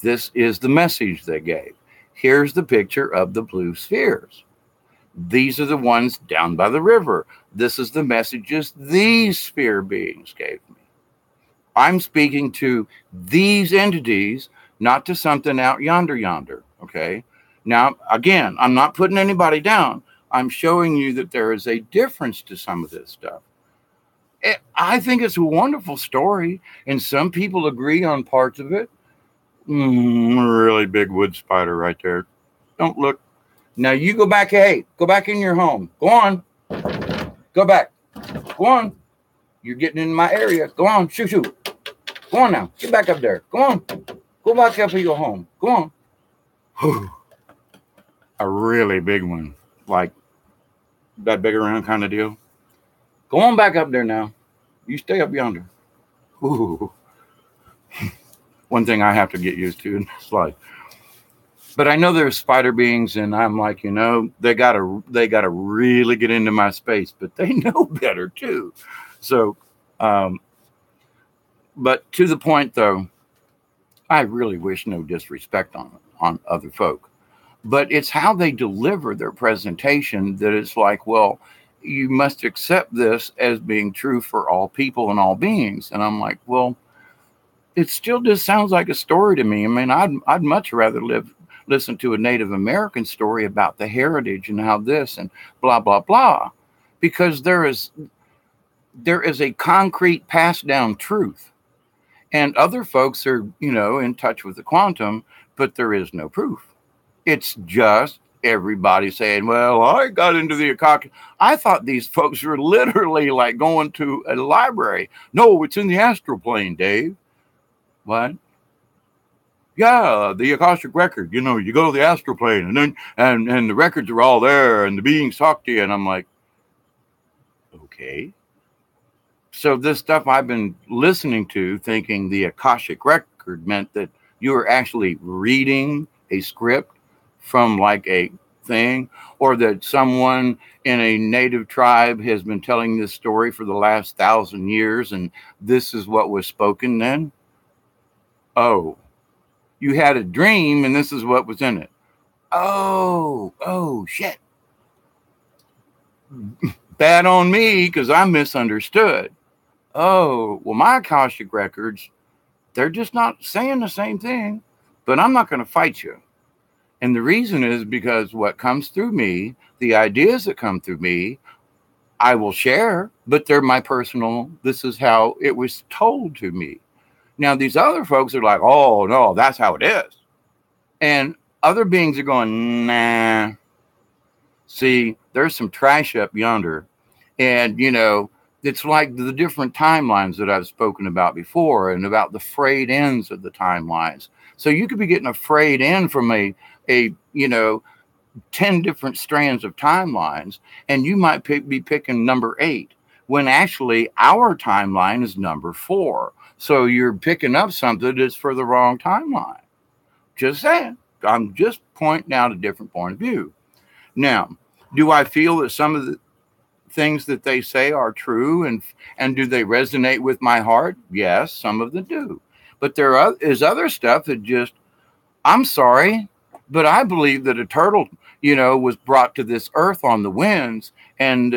This is the message they gave. Here's the picture of the blue spheres. These are the ones down by the river. This is the messages these sphere beings gave me. I'm speaking to these entities, not to something out yonder. Okay. Now, again, I'm not putting anybody down. I'm showing you that there is a difference to some of this stuff. I think it's a wonderful story, and some people agree on parts of it. Really big wood spider right there. Don't look. Now you go back. Hey, go back in your home. Go on. Go back. Go on. You're getting in my area. Go on. Shoo. Go on now. Get back up there. Go on. Go back up to your home. Go on. Whew. A really big one. Like that big around kind of deal. Go on back up there now. You stay up yonder. Ooh. One thing I have to get used to in this life. But I know there's spider beings, and I'm like, they gotta really get into my space, but they know better too. So, but to the point though, I really wish no disrespect on other folk, but it's how they deliver their presentation that it's like, well, you must accept this as being true for all people and all beings. And I'm like, well, it still just sounds like a story to me. I mean, I'd much rather listen to a Native American story about the heritage and how this and blah, blah, blah, because there is a concrete passed down truth, and other folks are, in touch with the quantum, but there is no proof. It's just everybody saying, well, I got into the Akashic. I thought these folks were literally like going to a library. No, it's in the astral plane, Dave. What? Yeah, the Akashic record. You go to the astral plane, and then and the records are all there, and the beings talk to you, and I'm like, okay. So this stuff I've been listening to, thinking the Akashic record meant that you were actually reading a script from like a thing, or that someone in a native tribe has been telling this story for the last 1,000 years, and this is what was spoken then. Oh, you had a dream, and this is what was in it. Oh, shit. Bad on me, because I misunderstood. Oh, well, my Akashic records, they're just not saying the same thing, but I'm not going to fight you. And the reason is because what comes through me, the ideas that come through me, I will share, but they're my personal, this is how it was told to me. Now, these other folks are like, oh, no, that's how it is. And other beings are going, nah. See, there's some trash up yonder. And, it's like the different timelines that I've spoken about before, and about the frayed ends of the timelines. So you could be getting a frayed end from a 10 different strands of timelines, and you might be picking number 8, when actually our timeline is number 4. So you're picking up something that's for the wrong timeline. Just saying. I'm just pointing out a different point of view. Now, do I feel that some of the things that they say are true, and do they resonate with my heart? Yes, some of them do. But there is other stuff that just, I'm sorry, but I believe that a turtle, was brought to this earth on the winds, and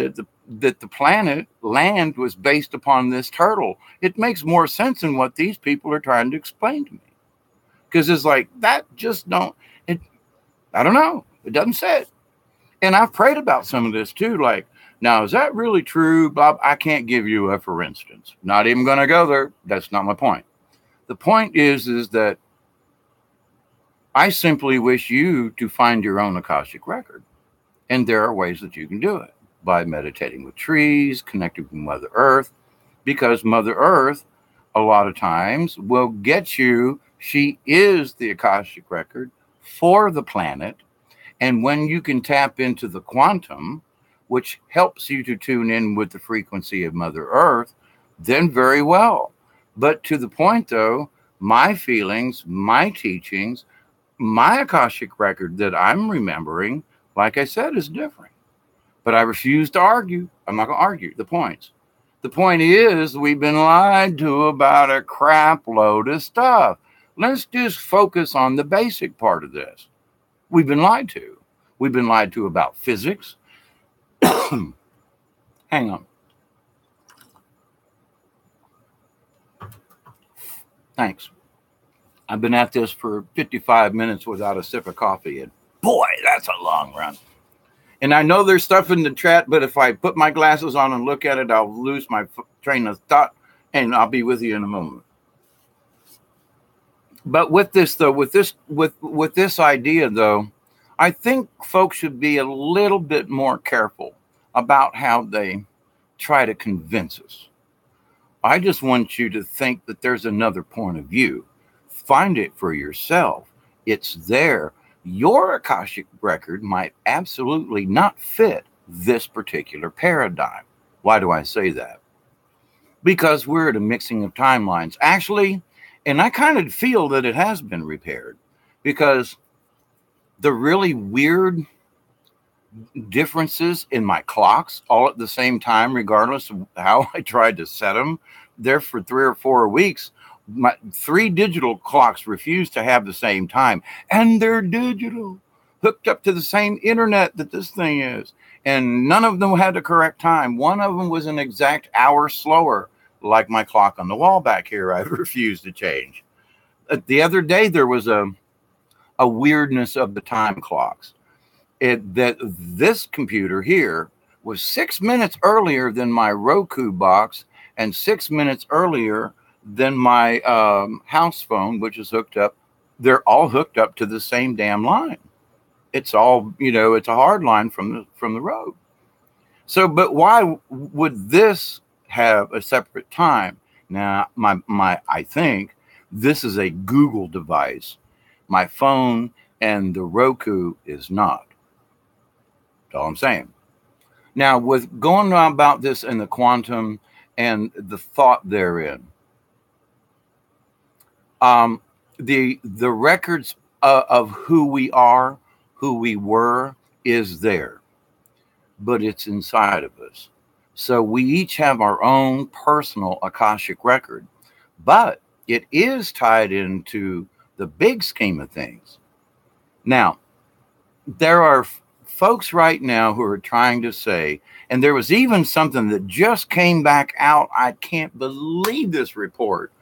that the planet land was based upon this turtle. It makes more sense than what these people are trying to explain to me. Because it's like, that just I don't know. It doesn't say it. And I've prayed about some of this too. Like, now, is that really true, Bob? I can't give you a for instance. Not even going to go there. That's not my point. The point is that I simply wish you to find your own Akashic record. And there are ways that you can do it. By meditating with trees, connecting with Mother Earth. Because Mother Earth, a lot of times, will get you. She is the Akashic record for the planet. And when you can tap into the quantum, which helps you to tune in with the frequency of Mother Earth, then very well. But to the point, though, my feelings, my teachings, my Akashic record that I'm remembering, like I said, is different. But I refuse to argue. I'm not going to argue the points. The point is, we've been lied to about a crap load of stuff. Let's just focus on the basic part of this. We've been lied to. We've been lied to about physics. Hang on. Thanks. I've been at this for 55 minutes without a sip of coffee. And boy, that's a long run. And I know there's stuff in the chat, but if I put my glasses on and look at it, I'll lose my train of thought, and I'll be with you in a moment. But with this, though, with this idea, though, I think folks should be a little bit more careful about how they try to convince us. I just want you to think that there's another point of view. Find it for yourself. It's there. Your Akashic record might absolutely not fit this particular paradigm. Why do I say that? Because we're at a mixing of timelines. Actually, and I kind of feel that it has been repaired, because the really weird differences in my clocks all at the same time, regardless of how I tried to set them, there for 3 or 4 weeks, my 3 digital clocks refuse to have the same time, and they're digital, hooked up to the same internet that this thing is, and none of them had the correct time. One of them was an exact hour slower, like my clock on the wall back here. I refused to change. The other day there was a weirdness of the time clocks. That this computer here was 6 minutes earlier than my Roku box and 6 minutes earlier than my house phone, which is hooked up. They're all hooked up to the same damn line. It's all, it's a hard line from the road. So, but why would this have a separate time? Now, I think this is a Google device. My phone and the Roku is not. That's all I'm saying. Now, with going on about this in the quantum and the thought therein, the records of who we are, who we were, is there, but it's inside of us. So we each have our own personal Akashic record, but it is tied into the big scheme of things. Now, there are folks right now who are trying to say, and there was even something that just came back out. I can't believe this report.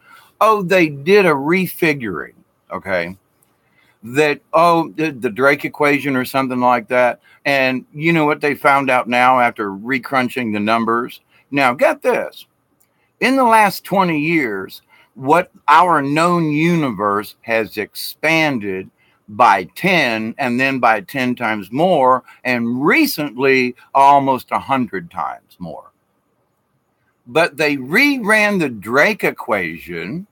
Oh, they did a refiguring, okay? That, the Drake equation or something like that. And you know what they found out now after recrunching the numbers? Now, get this. In the last 20 years, what our known universe has expanded by 10, and then by 10 times more, and recently almost 100 times more. But they reran the Drake equation,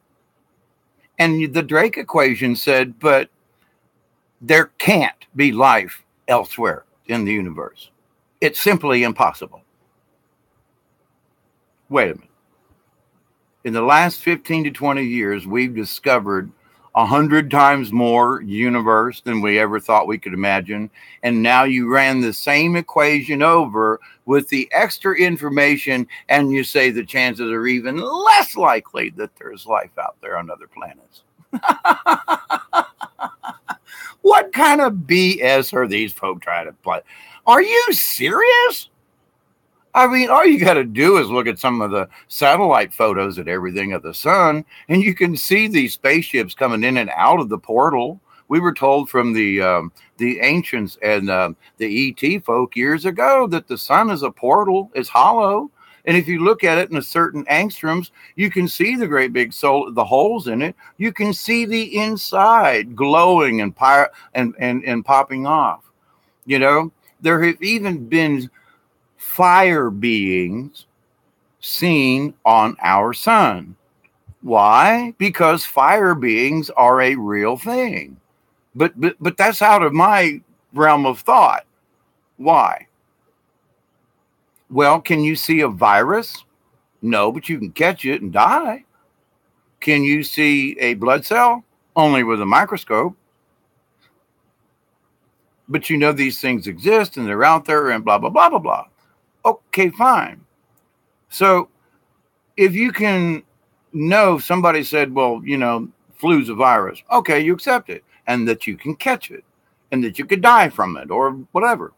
and the Drake equation said, but there can't be life elsewhere in the universe. It's simply impossible. Wait a minute. In the last 15 to 20 years, we've discovered 100 times more universe than we ever thought we could imagine. And now you ran the same equation over with the extra information, and you say the chances are even less likely that there's life out there on other planets. What kind of BS are these folks trying to play? Are you serious? I mean, all you got to do is look at some of the satellite photos and everything of the sun, and you can see these spaceships coming in and out of the portal. We were told from the ancients and the ET folk years ago that the sun is a portal, it's hollow. And if you look at it in a certain angstroms, you can see the great big the holes in it. You can see the inside glowing and popping off. There have even been fire beings seen on our sun. Why? Because fire beings are a real thing. But that's out of my realm of thought. Why? Well, can you see a virus? No, but you can catch it and die. Can you see a blood cell? Only with a microscope. But these things exist and they're out there and blah, blah, blah, blah, blah. Okay, fine. So if you can know somebody said, well, flu's a virus, okay, you accept it and that you can catch it and that you could die from it or whatever.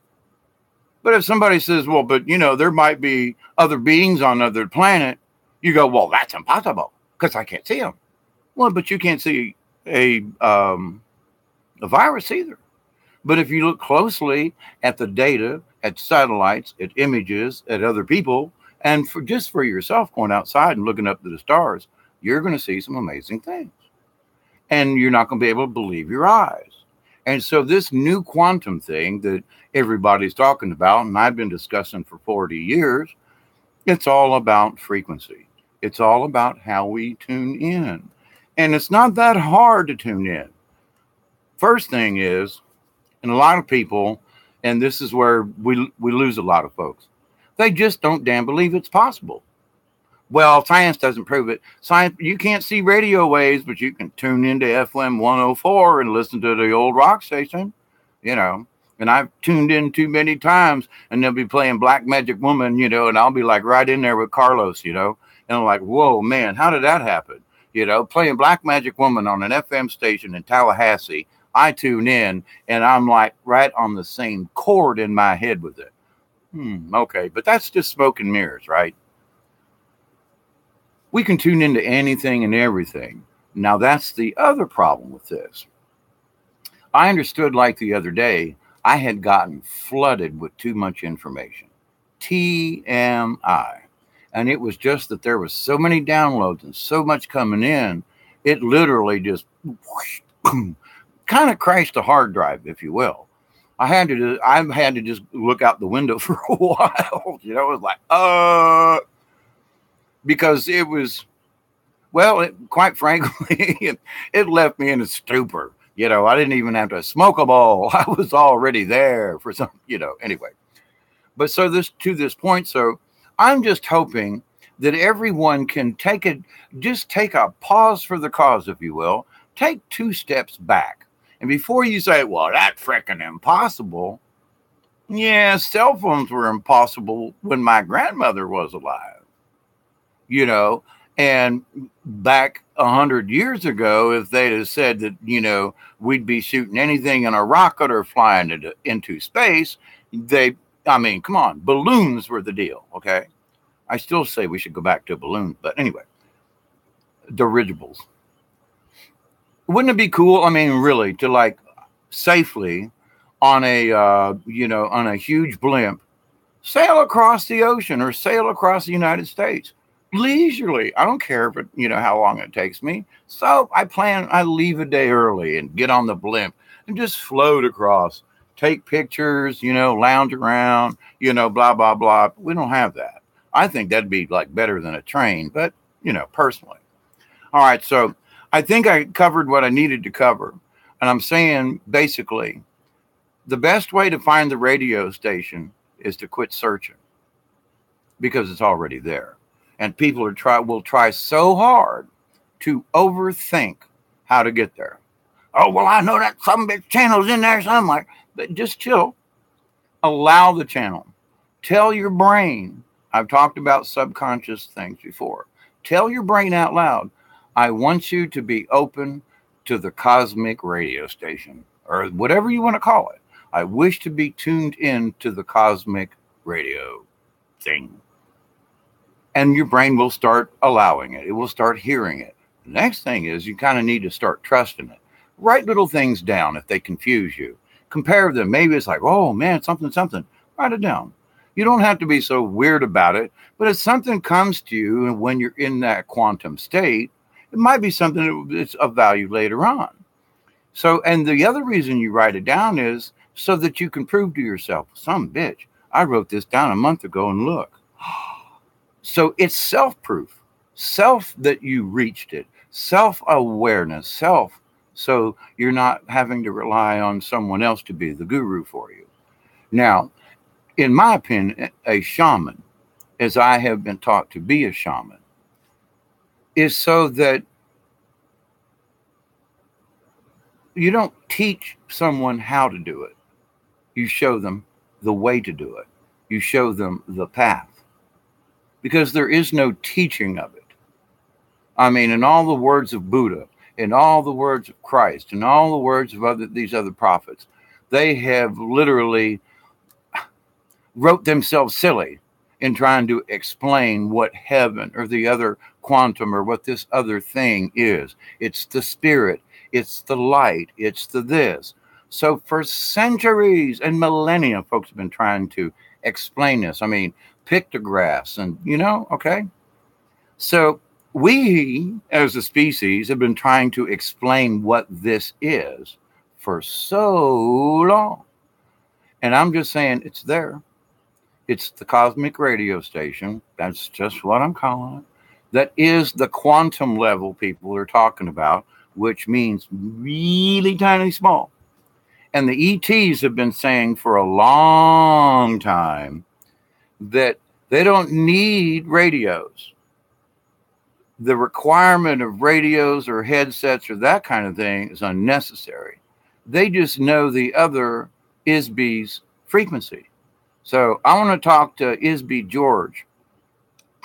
But if somebody says, well, but there might be other beings on another planet, you go, well, that's impossible because I can't see them. Well, but you can't see a virus either. But if you look closely at the data, at satellites, at images, at other people, and just for yourself going outside and looking up to the stars, you're going to see some amazing things. And you're not going to be able to believe your eyes. And so this new quantum thing that everybody's talking about, and I've been discussing for 40 years, it's all about frequency. It's all about how we tune in. And it's not that hard to tune in. First thing is, and a lot of people, and this is where we lose a lot of folks, they just don't damn believe it's possible. Well, science doesn't prove it. Science, you can't see radio waves, but you can tune into FM 104 and listen to the old rock station, And I've tuned in too many times, and they'll be playing Black Magic Woman, and I'll be like right in there with Carlos, and I'm like, whoa, man, how did that happen? Playing Black Magic Woman on an FM station in Tallahassee. I tune in, and I'm like right on the same chord in my head with it. Okay, but that's just smoke and mirrors, right? We can tune into anything and everything. Now, that's the other problem with this. I understood, like the other day, I had gotten flooded with too much information. TMI. And it was just that there was so many downloads and so much coming in, it literally just kind of crashed the hard drive, if you will. I had to just look out the window for a while. It was like, because it was, well, quite frankly, it left me in a stupor. I didn't even have to smoke a bowl. I was already there for some, anyway. But so to this point, so I'm just hoping that everyone can take a pause for the cause, if you will, take 2 steps back. And before you say, well, that's freaking impossible. Yeah, cell phones were impossible when my grandmother was alive. And back 100 years ago, if they'd have said that, we'd be shooting anything in a rocket or flying into space, come on, balloons were the deal, okay? I still say we should go back to balloons, but anyway, dirigibles. Wouldn't it be cool? Really, to safely on a huge blimp, sail across the ocean or sail across the United States leisurely. I don't care if how long it takes me. So I leave a day early and get on the blimp and just float across, take pictures, lounge around, blah, blah, blah. We don't have that. I think that'd be better than a train, but personally. All right. So I think I covered what I needed to cover. And I'm saying basically the best way to find the radio station is to quit searching because it's already there. And people will try so hard to overthink how to get there. Oh, well, I know that some big channel's in there somewhere, but just chill. Allow the channel. Tell your brain. I've talked about subconscious things before. Tell your brain out loud, I want you to be open to the cosmic radio station or whatever you want to call it. I wish to be tuned in to the cosmic radio thing. And your brain will start allowing it. It will start hearing it. The next thing is you kind of need to start trusting it. Write little things down if they confuse you. Compare them. Maybe it's like, oh, man, something. Write it down. You don't have to be so weird about it. But if something comes to you and when you're in that quantum state, it might be something that's of value later on. So, and the other reason you write it down is so that you can prove to yourself, some bitch, I wrote this down a month ago and look. So it's self-proof, self that you reached it, self-awareness, so you're not having to rely on someone else to be the guru for you. Now, in my opinion, a shaman, as I have been taught to be a shaman, is so that you don't teach someone how to do it. You show them the way to do it. You show them the path. because there is no teaching of it. I mean, in all the words of Buddha, in all the words of Christ, in all the words of these other prophets, they have literally wrote themselves silly in trying to explain what heaven or the other quantum or what this other thing is. It's the spirit, it's the light, it's the this. So for centuries and millennia, folks have been trying to explain this. I mean, pictographs and, okay. So we as a species have been trying to explain what this is for so long. And I'm just saying it's there. It's the cosmic radio station. That's just what I'm calling it. That is the quantum level people are talking about, which means really tiny small. And the ETs have been saying for a long time that they don't need radios. The requirement of radios or headsets or that kind of thing is unnecessary. They just know the other ISB's frequency. So I want to talk to Isby George.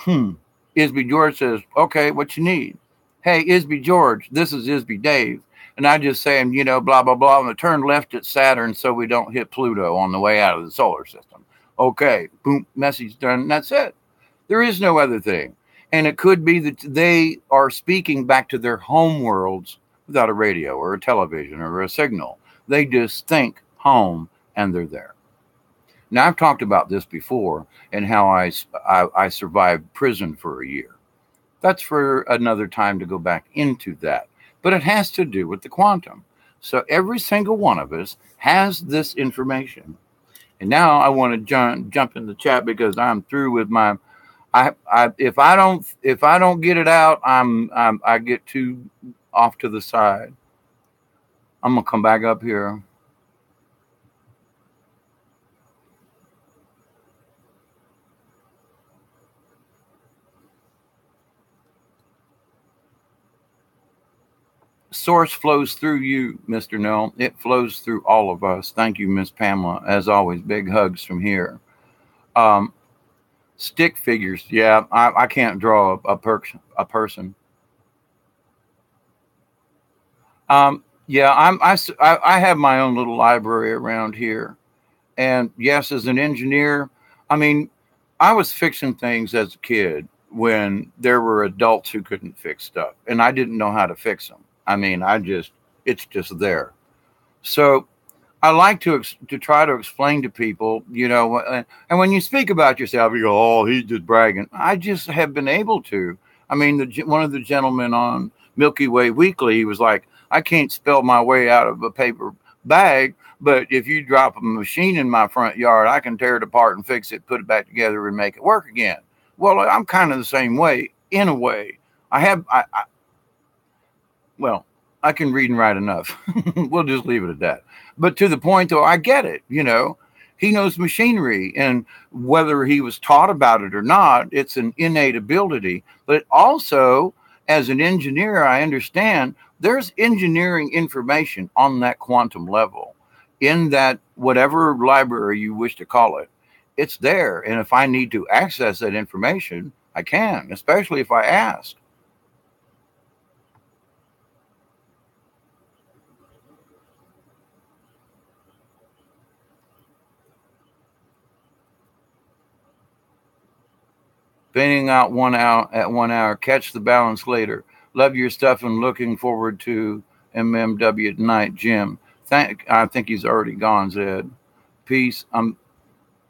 Isby George says, okay, what you need? Hey, Isby George, this is Isby Dave. And I just say, blah, blah, blah. I'm going to turn left at Saturn so we don't hit Pluto on the way out of the solar system. Okay, boom, message done. That's it. There is no other thing. And it could be that they are speaking back to their home worlds without a radio or a television or a signal. They just think home and they're there. Now, I've talked about this before and how I survived prison for a year. That's for another time to go back into that. But it has to do with the quantum. So every single one of us has this information. And now I want to jump in the chat because I'm through with my. If I don't get it out, I get too off to the side. I'm gonna come back up here. Source flows through you, Mr. Nell. It flows through all of us. Thank you, Miss Pamela. As always, big hugs from here. Stick figures. Yeah, I can't draw a person. Yeah, I have my own little library around here. And yes, as an engineer, I mean, I was fixing things as a kid when there were adults who couldn't fix stuff. And I didn't know how to fix them. I mean, it's just there. So I like to try to explain to people, and when you speak about yourself, you go, oh, he's just bragging. I just have been able to. I mean, one of the gentlemen on Milky Way Weekly, he was like, I can't spell my way out of a paper bag, but if you drop a machine in my front yard, I can tear it apart and fix it, put it back together and make it work again. Well, I'm kind of the same way, in a way. Well, I can read and write enough. We'll just leave it at that. But to the point, though, I get it. He knows machinery, and whether he was taught about it or not, it's an innate ability. But also, as an engineer, I understand there's engineering information on that quantum level in that whatever library you wish to call it. It's there. And if I need to access that information, I can, especially if I ask. Spinning out 1 hour at 1 hour. Catch the balance later. Love your stuff and looking forward to MMW tonight, Jim. I think he's already gone, Zed. Peace. I'm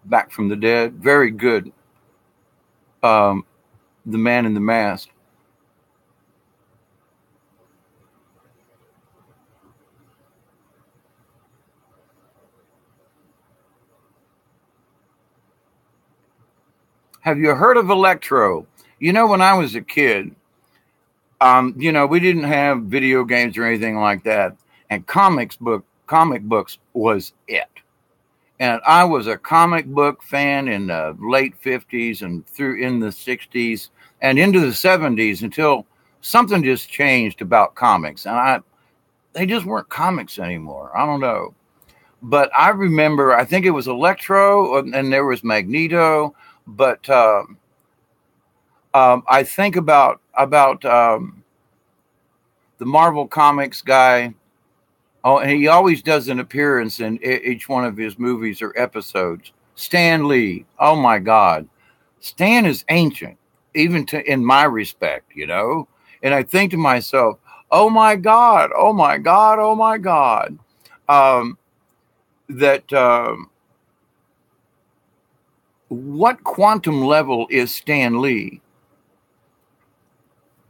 back from the dead. Very good. The man in the mask. Have you heard of Electro? When I was a kid, we didn't have video games or anything like that. And comic books was it. And I was a comic book fan in the late 50s and through in the 60s and into the 70s until something just changed about comics. And they just weren't comics anymore. I don't know. But I remember, I think it was Electro and there was Magneto. But I think about the Marvel Comics guy. Oh, and he always does an appearance in each one of his movies or episodes. Stan Lee. Oh my God, Stan is ancient, even in my respect, you know. And I think to myself, oh my God, oh my God, oh my God, um, that what quantum level is Stan Lee?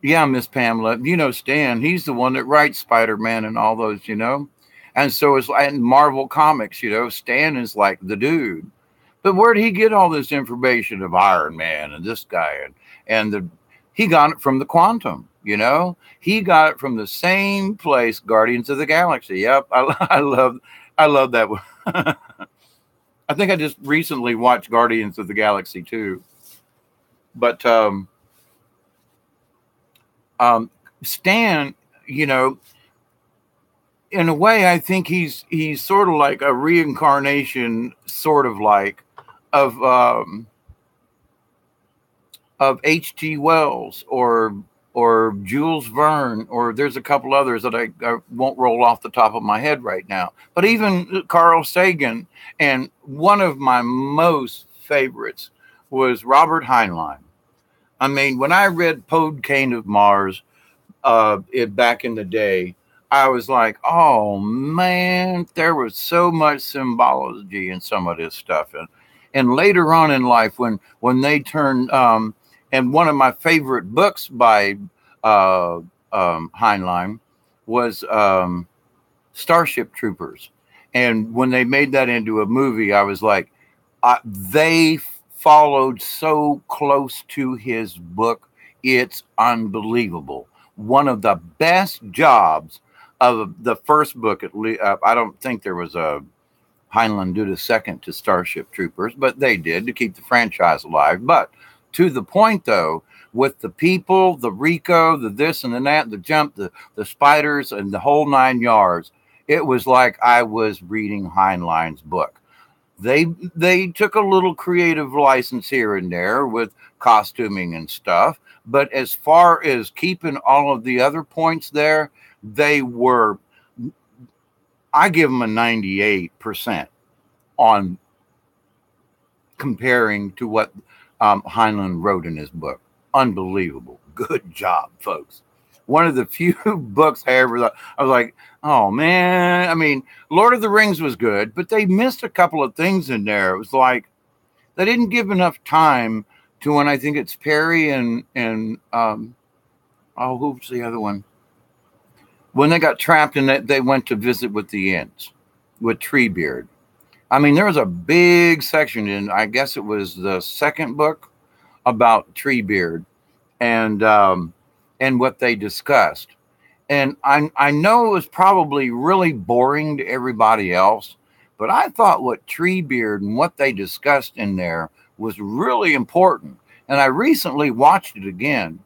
Yeah, Miss Pamela. You know Stan. He's the one that writes Spider-Man and all those, you know. And so it's like in Marvel Comics, you know, Stan is like the dude. But where did he get all this information of Iron Man and this guy and the he got it from the quantum, you know? He got it from the same place, Guardians of the Galaxy. Yep, I love that one. I think I just recently watched Guardians of the Galaxy too. But um Stan, you know, in a way, I think he's sort of like a reincarnation, sort of like of H.G. Wells or Jules Verne, or there's a couple others that I won't roll off the top of my head right now. But even Carl Sagan, and one of my most favorites was Robert Heinlein. I mean, when I read Podkayne of Mars, back in the day, I was like, oh man, there was so much symbology in some of this stuff. And later on in life, when they turned, and one of my favorite books by uh, Heinlein was Starship Troopers. And when they made that into a movie, I was like, they followed so close to his book. It's unbelievable. One of the best jobs of the first book, at least. I don't think there was a Heinlein did a second to Starship Troopers, but they did to keep the franchise alive. But to the point, though, with the people, the Rico, the this and the that, the jump, the spiders, and the whole 9 yards, it was like I was reading Heinlein's book. They took a little creative license here and there with costuming and stuff, but as far as keeping all of the other points there, they were. I give them a 98% on comparing to what Heinlein wrote in his book. Unbelievable. Good job, folks. One of the few books I ever thought, I was like, oh man. I mean, Lord of the Rings was good, but they missed a couple of things in there. It was like they didn't give enough time to when I think it's Perry and oh, who's the other one? When they got trapped and they went to visit with the Ents, with Treebeard. I mean, there was a big section in, I guess it was the second book about Treebeard and what they discussed. And I know it was probably really boring to everybody else, but I thought what Treebeard and what they discussed in there was really important. And I recently watched it again,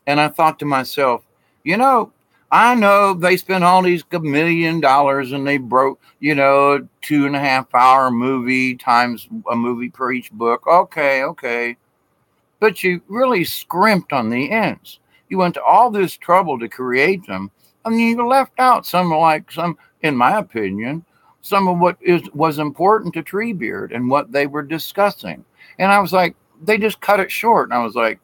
and I thought to myself, you know, I know they spent all these $1 million and they broke, you know, a 2.5 hour movie times a movie per each book. Okay, okay. But you really scrimped on the ends. You went to all this trouble to create them, and you left out some, in my opinion, some of what was important to Treebeard and what they were discussing. And I was like, they just cut it short. And I was like,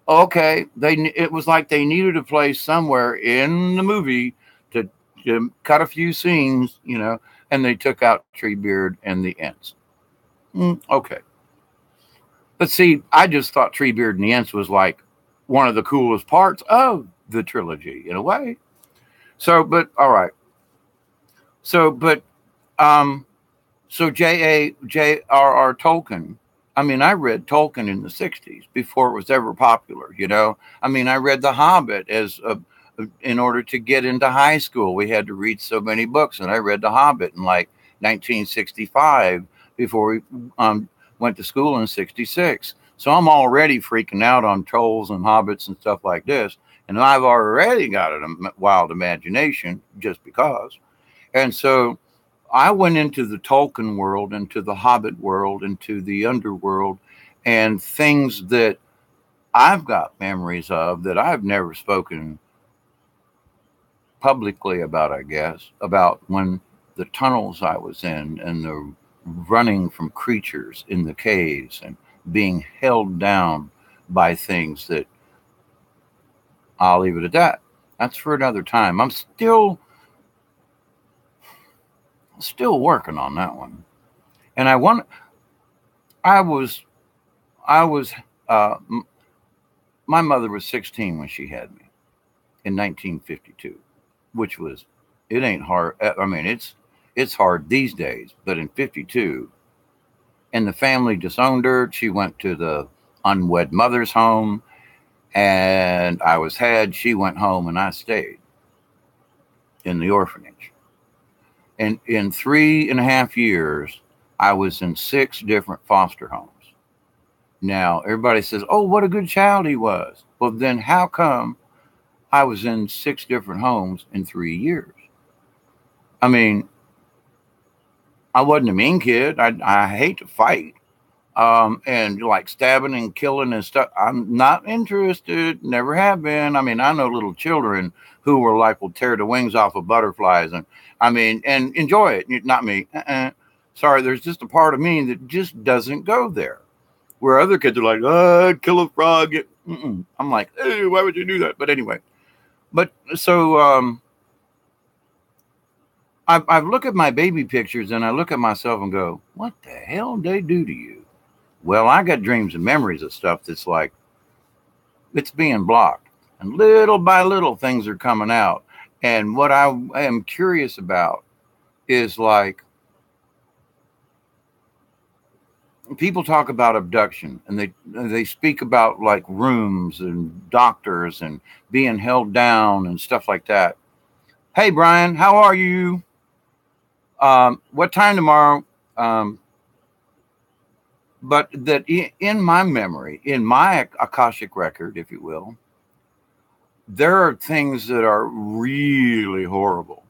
okay, it was like they needed a place somewhere in the movie to cut a few scenes, you know, and they took out Treebeard and the Ents. Okay. But see, I just thought Treebeard and the Ents was like one of the coolest parts of the trilogy in a way. So, but all right. So, but so J.R.R. Tolkien. I mean, I read Tolkien in the 60s before it was ever popular, you know. I mean, I read The Hobbit in order to get into high school. We had to read so many books, and I read The Hobbit in like 1965 before we went to school in 66. So I'm already freaking out on trolls and hobbits and stuff like this. And I've already got a wild imagination just because. And so I went into the Tolkien world, into the Hobbit world, into the underworld, and things that I've got memories of that I've never spoken publicly about, I guess, about when the tunnels I was in and the running from creatures in the caves and being held down by things that I'll leave it at that. That's for another time. I'm still working on that one. And I was, I was, my mother was 16 when she had me in 1952, which was, it ain't hard. I mean, it's hard these days, but in 52, and the family disowned her. She went to the unwed mother's home, and she went home, and I stayed in the orphanage. And in 3.5 years, I was in 6 different foster homes. Now, everybody says, oh, what a good child he was. Well, then how come I was in 6 different homes in 3 years? I mean, I wasn't a mean kid. I hate to fight. And like stabbing and killing and stuff. I'm not interested. Never have been. I mean, I know little children who were like, will tear the wings off of butterflies and enjoy it. Not me. Sorry. There's just a part of me that just doesn't go there, where other kids are like, oh, I'd kill a frog. I'm like, hey, why would you do that? But anyway, so, I look at my baby pictures and I look at myself and go, what the hell did they do to you? Well, I got dreams and memories of stuff that's like, it's being blocked. And little by little, things are coming out. And what I am curious about is like, people talk about abduction and they speak about like rooms and doctors and being held down and stuff like that. Hey, Brian, how are you? What time tomorrow? But that in my memory, in my Akashic record, if you will, there are things that are really horrible.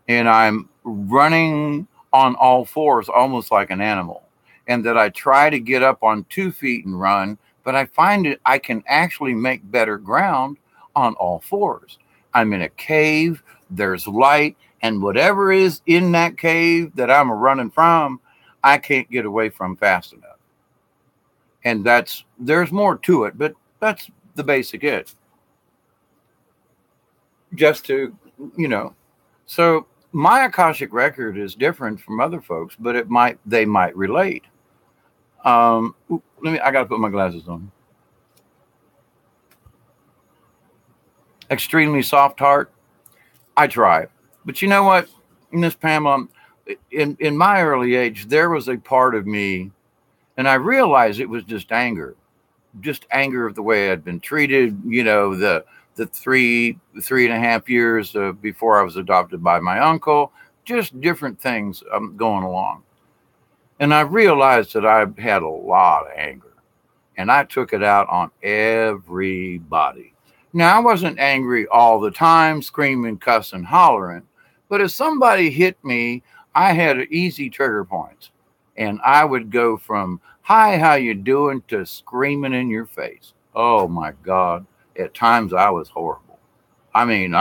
And I'm running on all fours, almost like an animal. And that I try to get up on 2 feet and run, but I find it, I can actually make better ground on all fours. I'm in a cave, there's light, and whatever is in that cave that I'm running from, I can't get away from fast enough. And there's more to it, but that's the basic it. Just to, so my Akashic record is different from other folks, but they might relate. I got to put my glasses on. Extremely soft heart. I try. But you know what, Miss Pamela, in my early age, there was a part of me, and I realized it was just anger of the way I'd been treated, the 3.5 years before I was adopted by my uncle, just different things going along. And I realized that I had a lot of anger, and I took it out on everybody. Now, I wasn't angry all the time, screaming, cussing, hollering, but if somebody hit me, I had easy trigger points, and I would go from, hi, how you doing, to screaming in your face. Oh, my God. At times, I was horrible. I mean,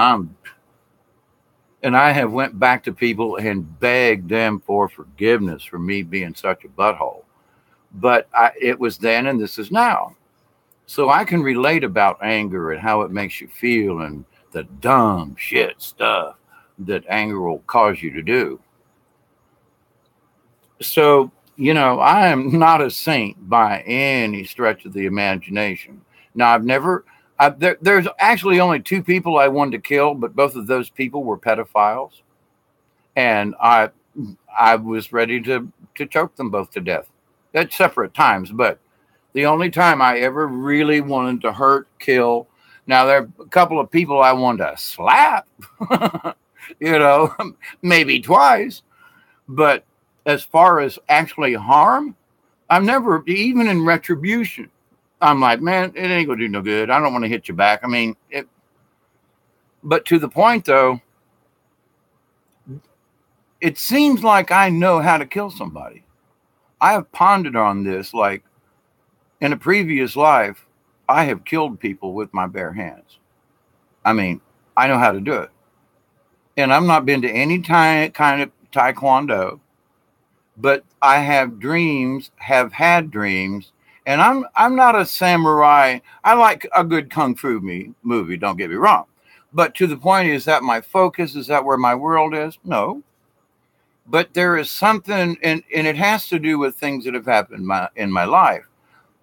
and I have went back to people and begged them for forgiveness for me being such a butthole. But it was then, and this is now. So I can relate about anger and how it makes you feel and the dumb shit stuff that anger will cause you to do. So, I am not a saint by any stretch of the imagination. Now, there's actually only 2 people I wanted to kill, but both of those people were pedophiles. And I was ready to choke them both to death at separate times. But the only time I ever really wanted to hurt, kill, now there are a couple of people I wanted to slap, maybe twice. But as far as actually harm, I've never, even in retribution, I'm like, man, it ain't gonna do no good. I don't want to hit you back. I mean, but to the point though, it seems like I know how to kill somebody. I have pondered on this, like in a previous life, I have killed people with my bare hands. I mean, I know how to do it. And I've not been to any kind of taekwondo, but I have had dreams, and I'm not a samurai. I like a good kung fu movie, don't get me wrong. But to the point, is that my focus? Is that where my world is? No. But there is something, and it has to do with things that have happened in my life,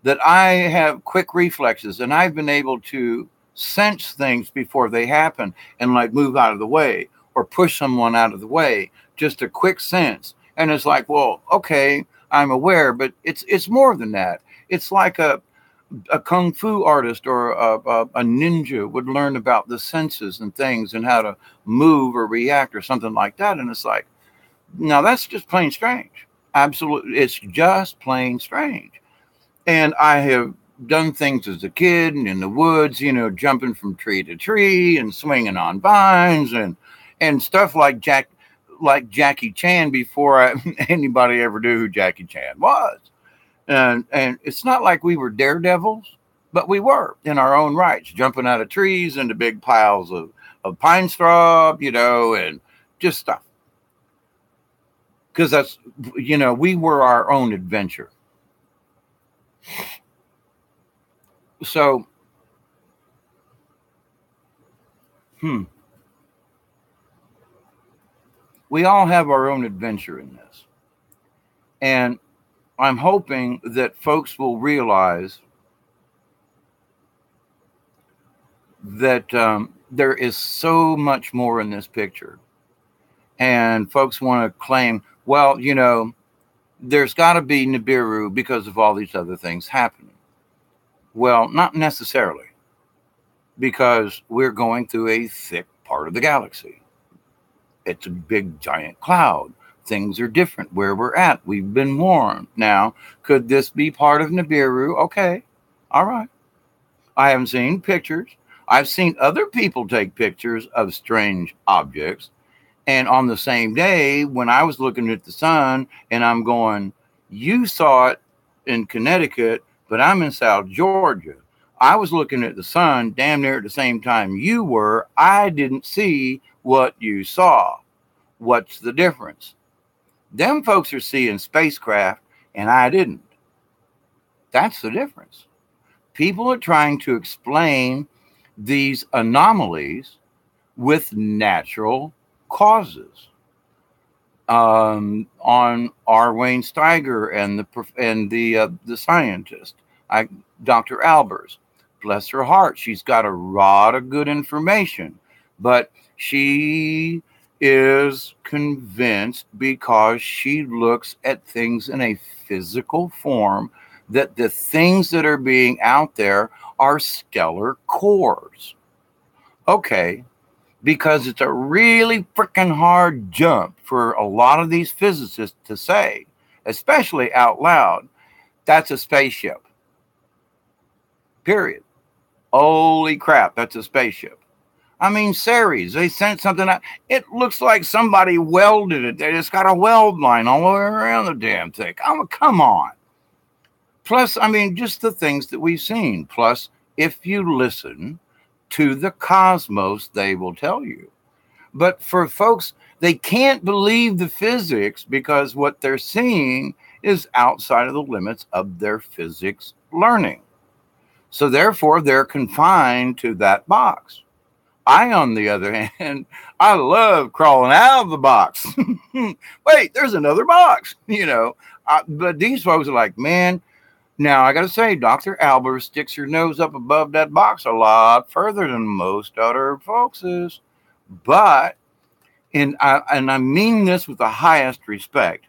that I have quick reflexes, and I've been able to sense things before they happen and like move out of the way or push someone out of the way. Just a quick sense. And it's like, well, okay, I'm aware, but it's more than that. It's like a kung fu artist or a ninja would learn about the senses and things and how to move or react or something like that. And it's like, now that's just plain strange. Absolutely. It's just plain strange. And I have done things as a kid and in the woods, jumping from tree to tree and swinging on vines and stuff like Jackie Chan before anybody ever knew who Jackie Chan was. And it's not like we were daredevils, but we were in our own rights, jumping out of trees into big piles of pine straw, and just stuff. Because that's, we were our own adventure. So, we all have our own adventure in this. And I'm hoping that folks will realize that there is so much more in this picture. And folks want to claim, well, there's got to be Nibiru because of all these other things happening. Well, not necessarily, because we're going through a thick part of the galaxy. It's a big, giant cloud. Things are different where we're at. We've been warned. Now, could this be part of Nibiru? Okay. All right. I haven't seen pictures. I've seen other people take pictures of strange objects. And on the same day, when I was looking at the sun and I'm going, you saw it in Connecticut, but I'm in South Georgia. I was looking at the sun damn near at the same time you were. I didn't see what you saw. What's the difference? Them folks are seeing spacecraft and I didn't. That's the difference. People are trying to explain these anomalies with natural causes. On R. Wayne Steiger and the scientist, Dr. Albers, bless her heart, she's got a lot of good information, but she is convinced because she looks at things in a physical form that the things that are being out there are stellar cores. Okay. Because it's a really freaking hard jump for a lot of these physicists to say, especially out loud, that's a spaceship. Period. Holy crap, that's a spaceship. I mean, Ceres, they sent something out. It looks like somebody welded it. They just got a weld line all the way around the damn thing. Come on. Plus, I mean, just the things that we've seen. Plus, if you listen to the cosmos, they will tell you. But for folks, they can't believe the physics because what they're seeing is outside of the limits of their physics learning. So therefore, they're confined to that box. I, on the other hand, I love crawling out of the box. Wait, there's another box, but these folks are like, man, now, I got to say, Dr. Albers sticks her nose up above that box a lot further than most other folks is. But, and I mean this with the highest respect,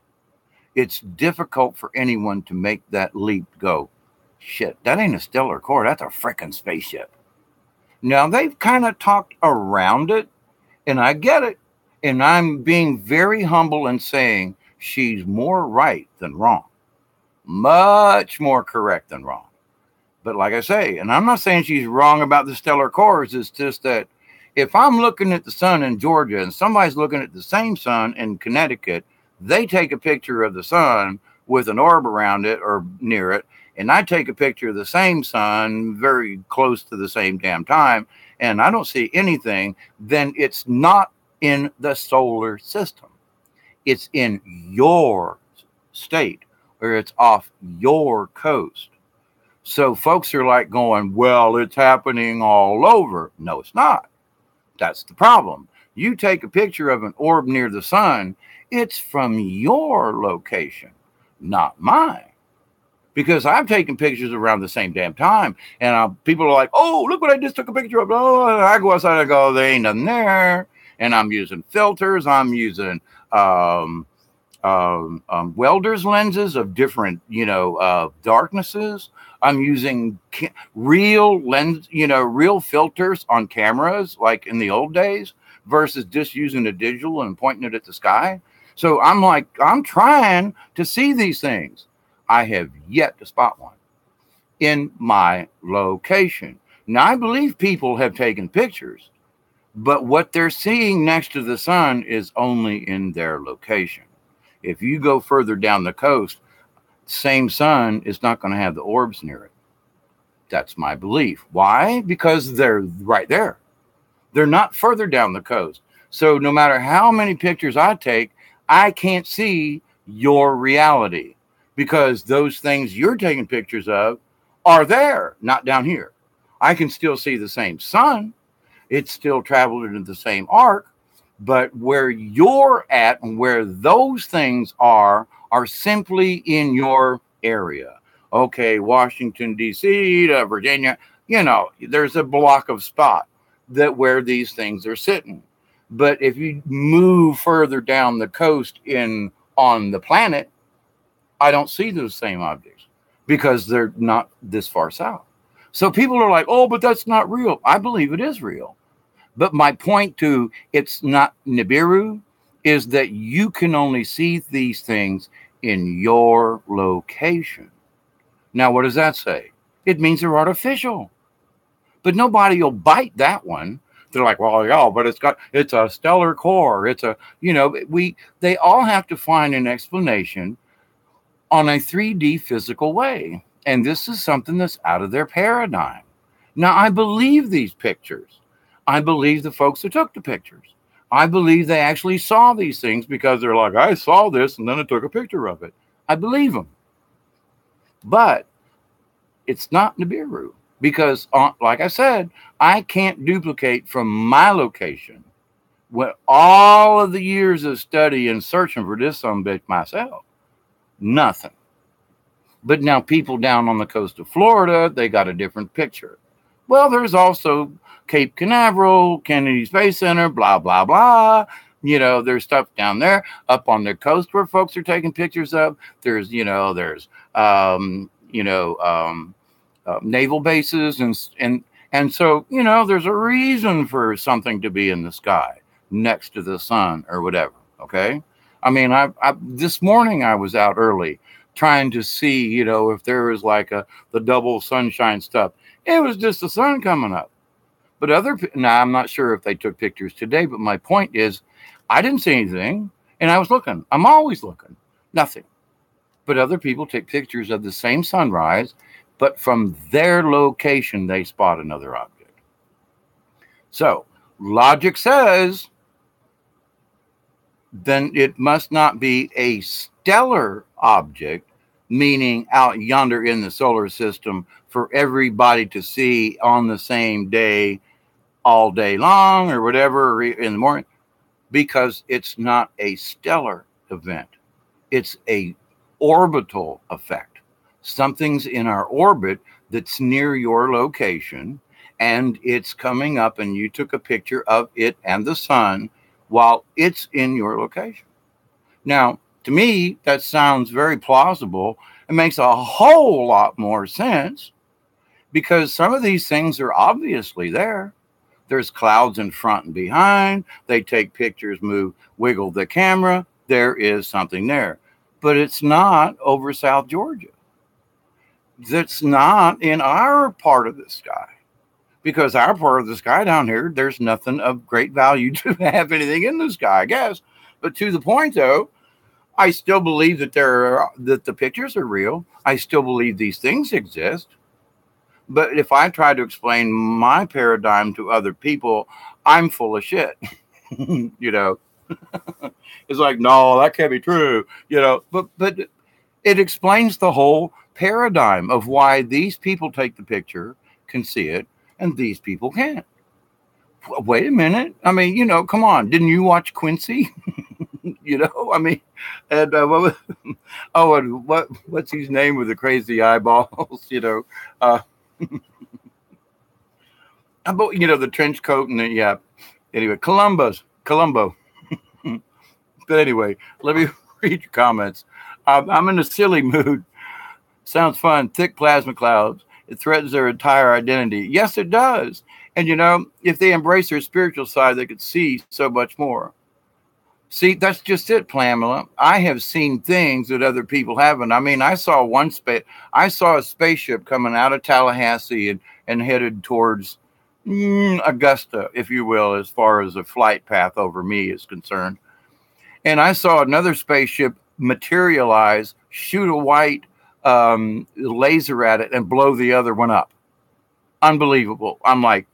it's difficult for anyone to make that leap go, shit, that ain't a stellar core, that's a frickin' spaceship. Now, they've kind of talked around it, and I get it. And I'm being very humble and saying she's more right than wrong. Much more correct than wrong. But like I say, and I'm not saying she's wrong about the stellar cores, it's just that if I'm looking at the sun in Georgia and somebody's looking at the same sun in Connecticut, they take a picture of the sun with an orb around it or near it, and I take a picture of the same sun very close to the same damn time, and I don't see anything, then it's not in the solar system. It's in your state, or it's off your coast. So folks are like going, well, it's happening all over. No, it's not. That's the problem. You take a picture of an orb near the sun, it's from your location, not mine. Because I've taken pictures around the same damn time, and people are like, oh, look what I just took a picture of. Oh, and I go outside and I go, there ain't nothing there. And I'm using filters. I'm using welder's lenses of different, darknesses. I'm using real lens, real filters on cameras like in the old days versus just using a digital and pointing it at the sky. So I'm trying to see these things. I have yet to spot one in my location. Now, I believe people have taken pictures, but what they're seeing next to the sun is only in their location. If you go further down the coast, same sun is not going to have the orbs near it. That's my belief. Why? Because they're right there. They're not further down the coast. So no matter how many pictures I take, I can't see your reality because those things you're taking pictures of are there, not down here. I can still see the same sun. It's still traveled in the same arc, but where you're at and where those things are simply in your area. Okay, Washington, D.C. to Virginia, there's a block of spot that where these things are sitting. But if you move further down the coast on the planet, I don't see those same objects because they're not this far south. So people are like, oh, but that's not real. I believe it is real. But my point to it's not Nibiru is that you can only see these things in your location. Now, what does that say? It means they're artificial. But nobody will bite that one. They're like, well, yeah, but it's a stellar core. They all have to find an explanation on a 3D physical way. And this is something that's out of their paradigm. Now, I believe these pictures. I believe the folks who took the pictures. I believe they actually saw these things because they're like, I saw this and then I took a picture of it. I believe them. But it's not Nibiru because, like I said, I can't duplicate from my location with all of the years of study and searching for this bitch myself. Nothing. But now people down on the coast of Florida, they got a different picture. Well, there's also Cape Canaveral, Kennedy Space Center, blah, blah, blah. There's stuff down there up on the coast where folks are taking pictures of. There's naval bases. And so, there's a reason for something to be in the sky next to the sun or whatever. Okay. I mean, I this morning I was out early trying to see, if there was like the double sunshine stuff. It was just the sun coming up. But now I'm not sure if they took pictures today, but my point is I didn't see anything and I was looking. I'm always looking. Nothing. But other people take pictures of the same sunrise, but from their location, they spot another object. So logic says then it must not be a stellar object, meaning out yonder in the solar system for everybody to see on the same day, all day long or whatever in the morning, because it's not a stellar event. It's a orbital effect. Something's in our orbit that's near your location and it's coming up and you took a picture of it and the sun while it's in your location. Now, to me, that sounds very plausible. It makes a whole lot more sense because some of these things are obviously there. There's clouds in front and behind. They take pictures, wiggle the camera. There is something there. But it's not over South Georgia. That's not in our part of the sky. Because our part of the sky down here, there's nothing of great value to have anything in the sky, I guess. But to the point, though, I still believe that that the pictures are real. I still believe these things exist. But if I try to explain my paradigm to other people, I'm full of shit. You know, it's like, no, that can't be true. You know, but it explains the whole paradigm of why these people take the picture, can see it, and these people can't. Wait a minute. I mean, you know, come on. Didn't you watch Quincy? You know, I mean, and oh, and what's his name with the crazy eyeballs? You know, uh, about, you know, the trench coat and the, yeah. Anyway, Columbo. But anyway, let me read your comments. I'm in a silly mood. Sounds fun. Thick plasma clouds. It threatens their entire identity. Yes, it does. And you know, if they embrace their spiritual side, they could see so much more. See, that's just it, Pamela. I have seen things that other people haven't. I mean, I saw a spaceship coming out of Tallahassee and headed towards Augusta, if you will, as far as a flight path over me is concerned. And I saw another spaceship materialize, shoot a white laser at it, and blow the other one up. Unbelievable. I'm like,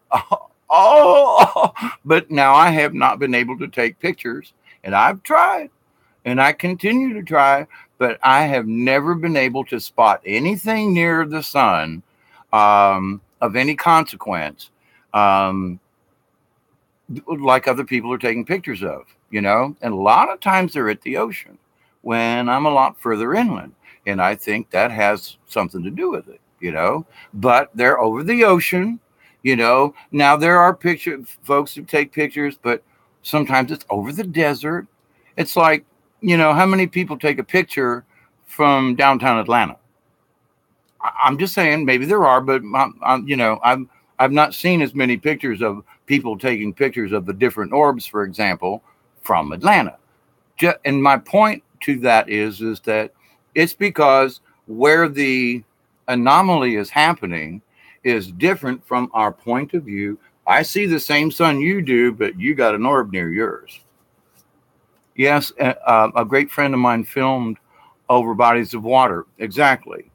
oh, but now I have not been able to take pictures, and I've tried, and I continue to try, but I have never been able to spot anything near the sun of any consequence, like other people are taking pictures of, you know, and a lot of times they're at the ocean when I'm a lot further inland. And I think that has something to do with it, you know, but they're over the ocean, you know. Now there are folks who take pictures, but sometimes it's over the desert. It's like, you know, how many people take a picture from downtown Atlanta? I'm just saying, maybe there are, but you know, I've not seen as many pictures of people taking pictures of the different orbs, for example, from Atlanta. And my point to that is that it's because where the anomaly is happening is different from our point of view. I see the same sun you do, but you got an orb near yours. Yes, a great friend of mine filmed over bodies of water. Exactly.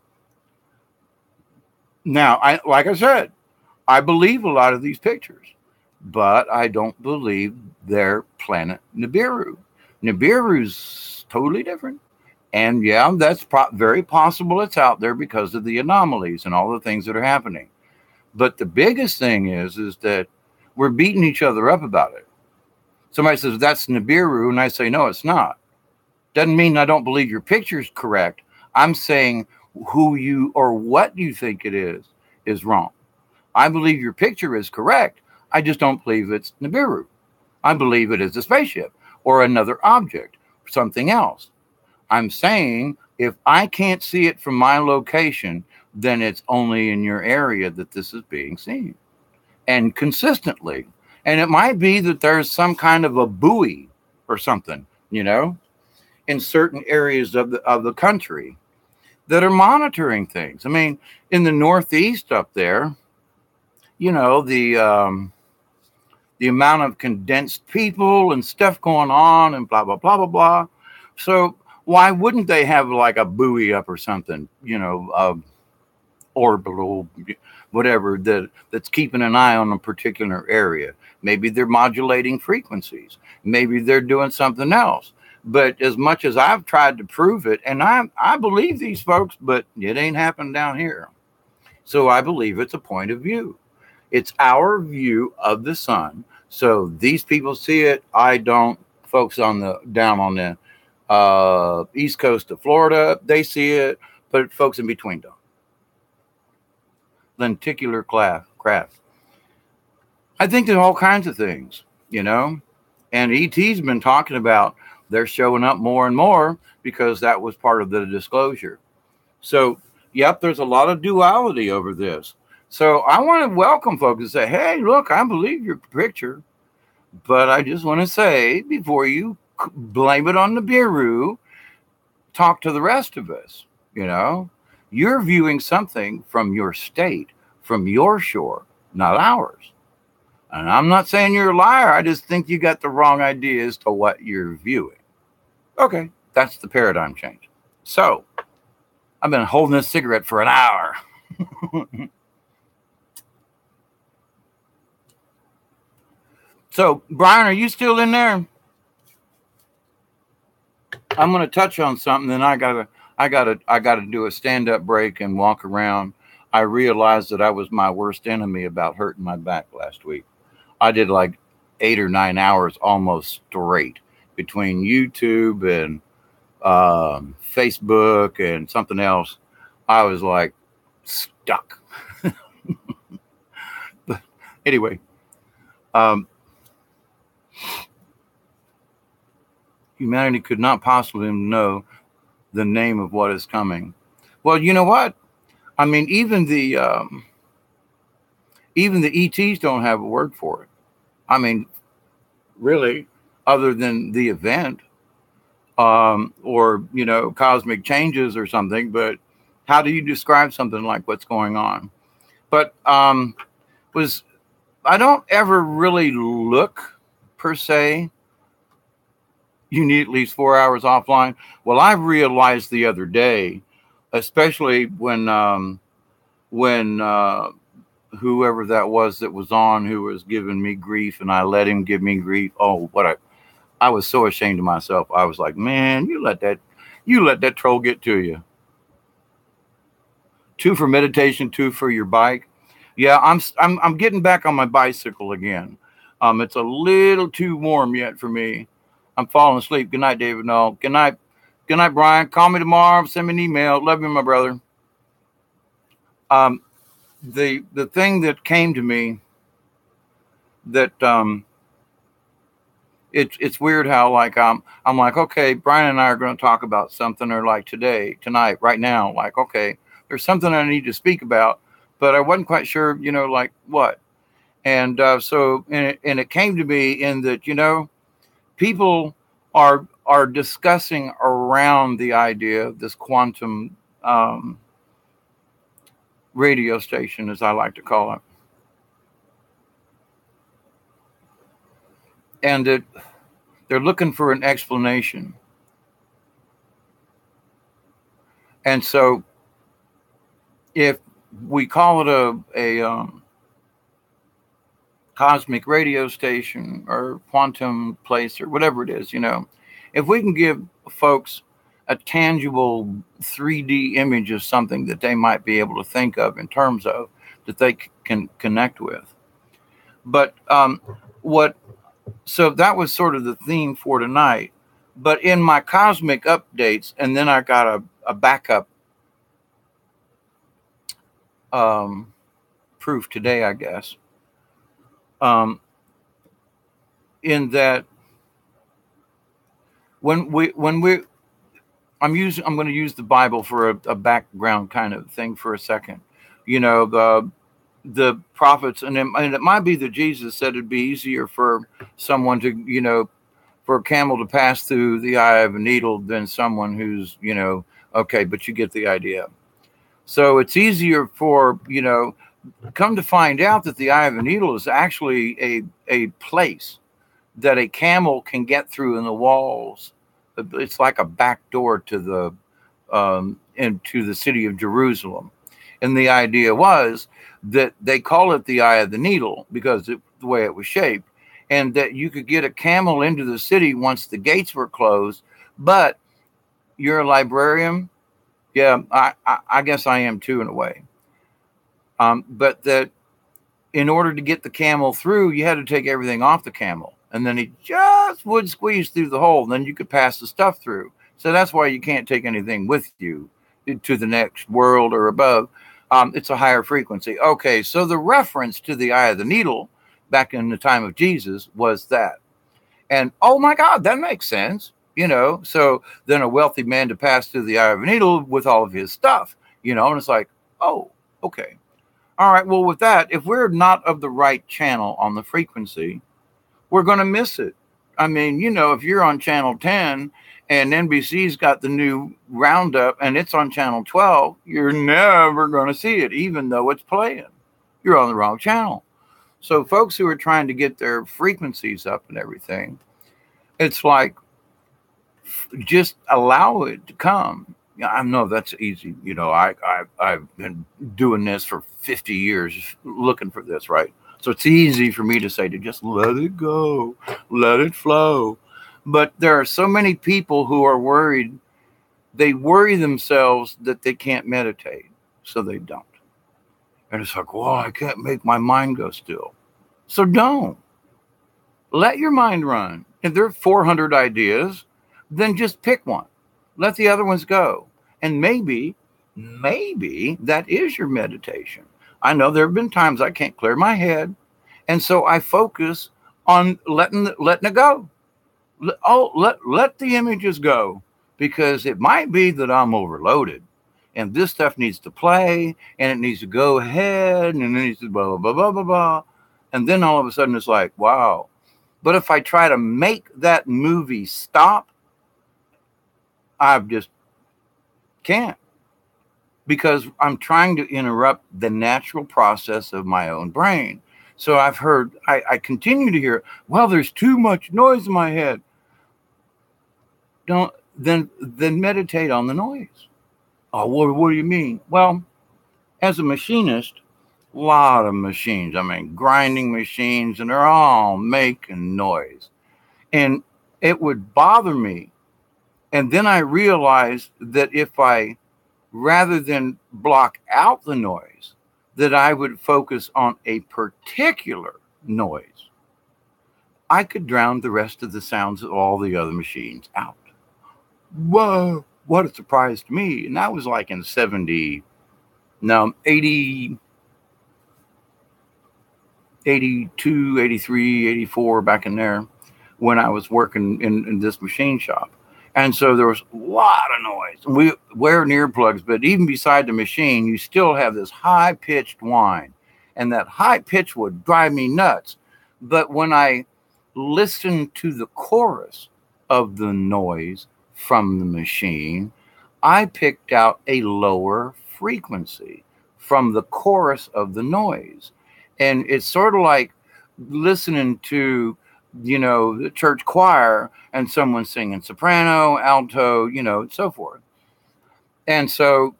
Now, like I said, I believe a lot of these pictures, but I don't believe they're planet Nibiru. Nibiru's totally different. And yeah, that's very possible it's out there because of the anomalies and all the things that are happening. But the biggest thing is that we're beating each other up about it. Somebody says, that's Nibiru, and I say, no, it's not. Doesn't mean I don't believe your picture's correct. I'm saying who you or what you think it is wrong. I believe your picture is correct. I just don't believe it's Nibiru. I believe it is a spaceship or another object, something else. I'm saying if I can't see it from my location, then it's only in your area that this is being seen, and consistently. And it might be that there's some kind of a buoy or something, you know, in certain areas of the country that are monitoring things. I mean, in the Northeast up there, you know, the amount of condensed people and stuff going on and blah, blah, blah, blah, blah. So why wouldn't they have like a buoy up or something, you know, orbital, whatever, that's keeping an eye on a particular area? Maybe they're modulating frequencies. Maybe they're doing something else. But as much as I've tried to prove it, and I believe these folks, but it ain't happened down here. So I believe it's a point of view. It's our view of the sun. So these people see it. I don't. Folks down on the east coast of Florida, they see it, but folks in between don't. Lenticular craft. I think there's all kinds of things, you know. And ET's been talking about they're showing up more and more because that was part of the disclosure. So, yep, there's a lot of duality over this. So I want to welcome folks and say, hey, look, I believe your picture, but I just want to say, before you blame it on the Nibiru, talk to the rest of us. You know, you're viewing something from your state, from your shore, not ours. And I'm not saying you're a liar. I just think you got the wrong idea as to what you're viewing. Okay, That's the paradigm change. So I've been holding this cigarette for an hour. So, Brian, are you still in there? I'm going to touch on something, then I gotta do a stand-up break and walk around. I realized that I was my worst enemy about hurting my back last week. I did like 8 or 9 hours almost straight between YouTube and Facebook and something else. I was like stuck. But anyway, humanity could not possibly know the name of what is coming. Well, you know what? I mean, even the ETs don't have a word for it. I mean, really, other than the event, or cosmic changes or something. But how do you describe something like what's going on? But I don't ever really look per se. You need at least 4 hours offline. Well, I realized the other day, especially when whoever that was on, who was giving me grief, and I let him give me grief. Oh, I was so ashamed of myself. I was like, man, you let that troll get to you. 2 for meditation, 2 for your bike. Yeah, I'm getting back on my bicycle again. It's a little too warm yet for me. I'm falling asleep. Good night, David. No. Good night, Brian. Call me tomorrow. Send me an email. Love you, my brother. The thing that came to me that it's weird how like I'm like, okay, Brian and I are going to talk about something, or like tonight, right now, like, okay, there's something I need to speak about, but I wasn't quite sure, like what. And so it came to me in that, people are discussing around the idea of this quantum radio station, as I like to call it. And they're looking for an explanation. And so if we call it a cosmic radio station or quantum place or whatever it is, if we can give folks a tangible 3D image of something that they might be able to think of in terms of that they can connect with. But so that was sort of the theme for tonight. But in my cosmic updates, and then I got a backup proof today, I guess. In that I'm going to use the Bible for a background kind of thing for a second. The prophets, and it might be that Jesus said it'd be easier for someone to, for a camel to pass through the eye of a needle than someone who's, okay, but you get the idea. So it's easier for, come to find out that the eye of a needle is actually a place that a camel can get through in the walls. It's like a back door to into the city of Jerusalem. And the idea was that they call it the eye of the needle because the way it was shaped, and that you could get a camel into the city once the gates were closed. But you're a librarian. Yeah, I guess I am too in a way. But that in order to get the camel through, you had to take everything off the camel. And then he just would squeeze through the hole. And then you could pass the stuff through. So that's why you can't take anything with you to the next world or above. It's a higher frequency. Okay, so the reference to the eye of the needle back in the time of Jesus was that. And, oh, my God, that makes sense. So then a wealthy man to pass through the eye of a needle with all of his stuff, and it's like, oh, okay. All right, well, with that, if we're not of the right channel on the frequency, we're going to miss it. I mean, if you're on channel 10 and NBC's got the new roundup and it's on channel 12, you're never going to see it, even though it's playing. You're on the wrong channel. So folks who are trying to get their frequencies up and everything, it's like Just allow it to come. Yeah, I know that's easy. I've been doing this for 50 years, looking for this, right? So it's easy for me to say to just let it go, let it flow. But there are so many people who are worried. They worry themselves that they can't meditate, so they don't. And it's like, well, I can't make my mind go still. So don't. Let your mind run. If there are 400 ideas, then just pick one. Let the other ones go. And maybe that is your meditation. I know there have been times I can't clear my head. And so I focus on letting it go. Let the images go, because it might be that I'm overloaded and this stuff needs to play and it needs to go ahead and it needs to blah, blah, blah, blah, blah, blah. And then all of a sudden it's like, wow. But if I try to make that movie stop, I just can't, because I'm trying to interrupt the natural process of my own brain. So I continue to hear, well, there's too much noise in my head. Don't, then meditate on the noise. Oh, what do you mean? Well, as a machinist, a lot of machines, I mean, grinding machines, and they're all making noise. And it would bother me. And then I realized that if I, rather than block out the noise, that I would focus on a particular noise, I could drown the rest of the sounds of all the other machines out. Whoa, what a surprise to me. And that was like in 80, 82, 83, 84, back in there, when I was working in this machine shop. And so there was a lot of noise. And we wear earplugs, but even beside the machine, you still have this high-pitched whine. And that high pitch would drive me nuts. But when I listened to the chorus of the noise from the machine, I picked out a lower frequency from the chorus of the noise. And it's sort of like listening to, the church choir and someone singing soprano, alto, and so forth. And so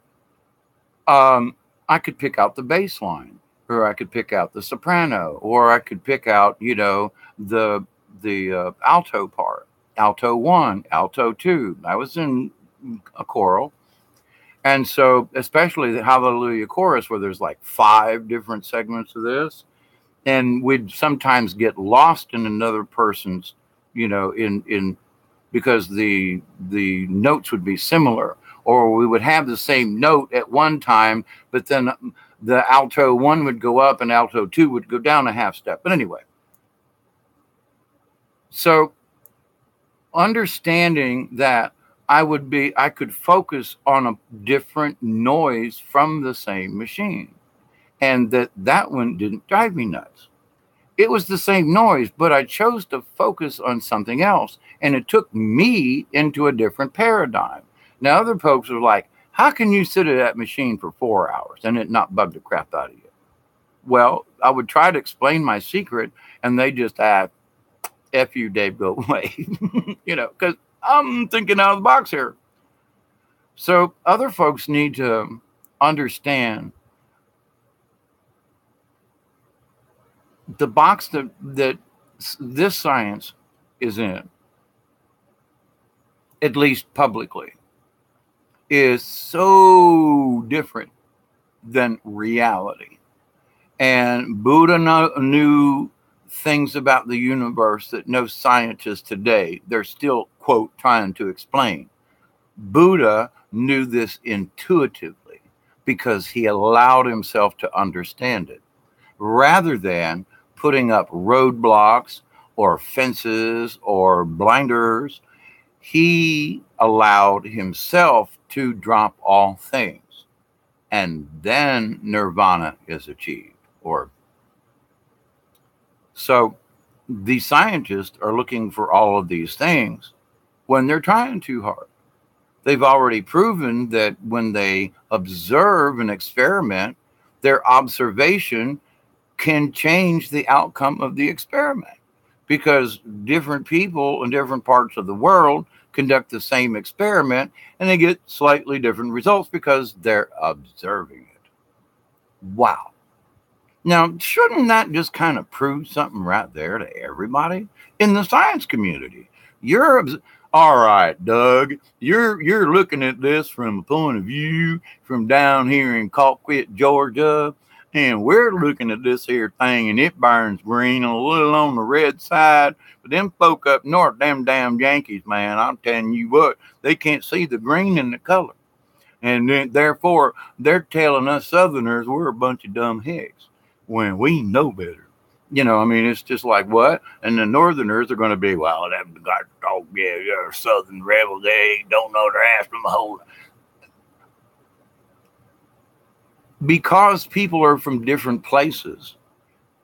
I could pick out the bass line, or I could pick out the soprano, or I could pick out, the alto part, alto 1, alto 2. I was in a choral. And so, especially the Hallelujah chorus, where there's like 5 different segments of this, and we'd sometimes get lost in another person's, in because the notes would be similar, or we would have the same note at one time, but then the alto 1 would go up and alto 2 would go down a half step. But anyway, so understanding that I could focus on a different noise from the same machine, and that one didn't drive me nuts. It was the same noise, but I chose to focus on something else, and it took me into a different paradigm. Now, other folks are like, how can you sit at that machine for 4 hours and it not bug the crap out of you? Well, I would try to explain my secret, and they just F you, Dave, go away, because I'm thinking out of the box here. So other folks need to understand the box that this science is in, at least publicly, is so different than reality. And Buddha knew things about the universe that no scientist today, they're still, quote, trying to explain. Buddha knew this intuitively because he allowed himself to understand it, rather than putting up roadblocks or fences or blinders. He allowed himself to drop all things, and then nirvana is achieved. So the scientists are looking for all of these things when they're trying too hard. They've already proven that when they observe an experiment, their observation can change the outcome of the experiment. because different people in different parts of the world conduct the same experiment and they get slightly different results because they're observing it. Wow. Now, shouldn't that just kind of prove something right there to everybody in the science community? All right, Doug. You're looking at this from a point of view from down here in Colquitt, Georgia, and we're looking at this here thing, and it burns green a little on the red side. But them folk up north, them damn Yankees, man, I'm telling you what, they can't see the green in the color, and then, therefore they're telling us Southerners we're a bunch of dumb hicks when we know better. I mean, it's just like what? And the Northerners are going to be, well, them got dog, yeah, you're Southern rebels. They don't know their ass from a hole. Because people are from different places,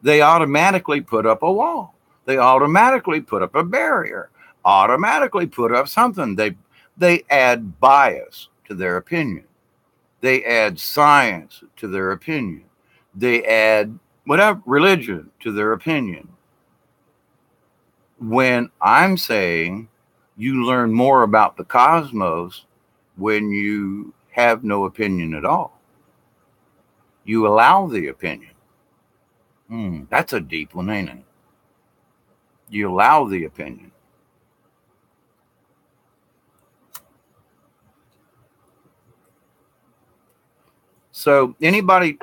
they automatically put up a wall. They automatically put up a barrier. Automatically put up something. They add bias to their opinion. They add science to their opinion. They add whatever religion to their opinion. When I'm saying you learn more about the cosmos when you have no opinion at all, you allow the opinion. That's a deep one, ain't it? You allow the opinion. So anybody,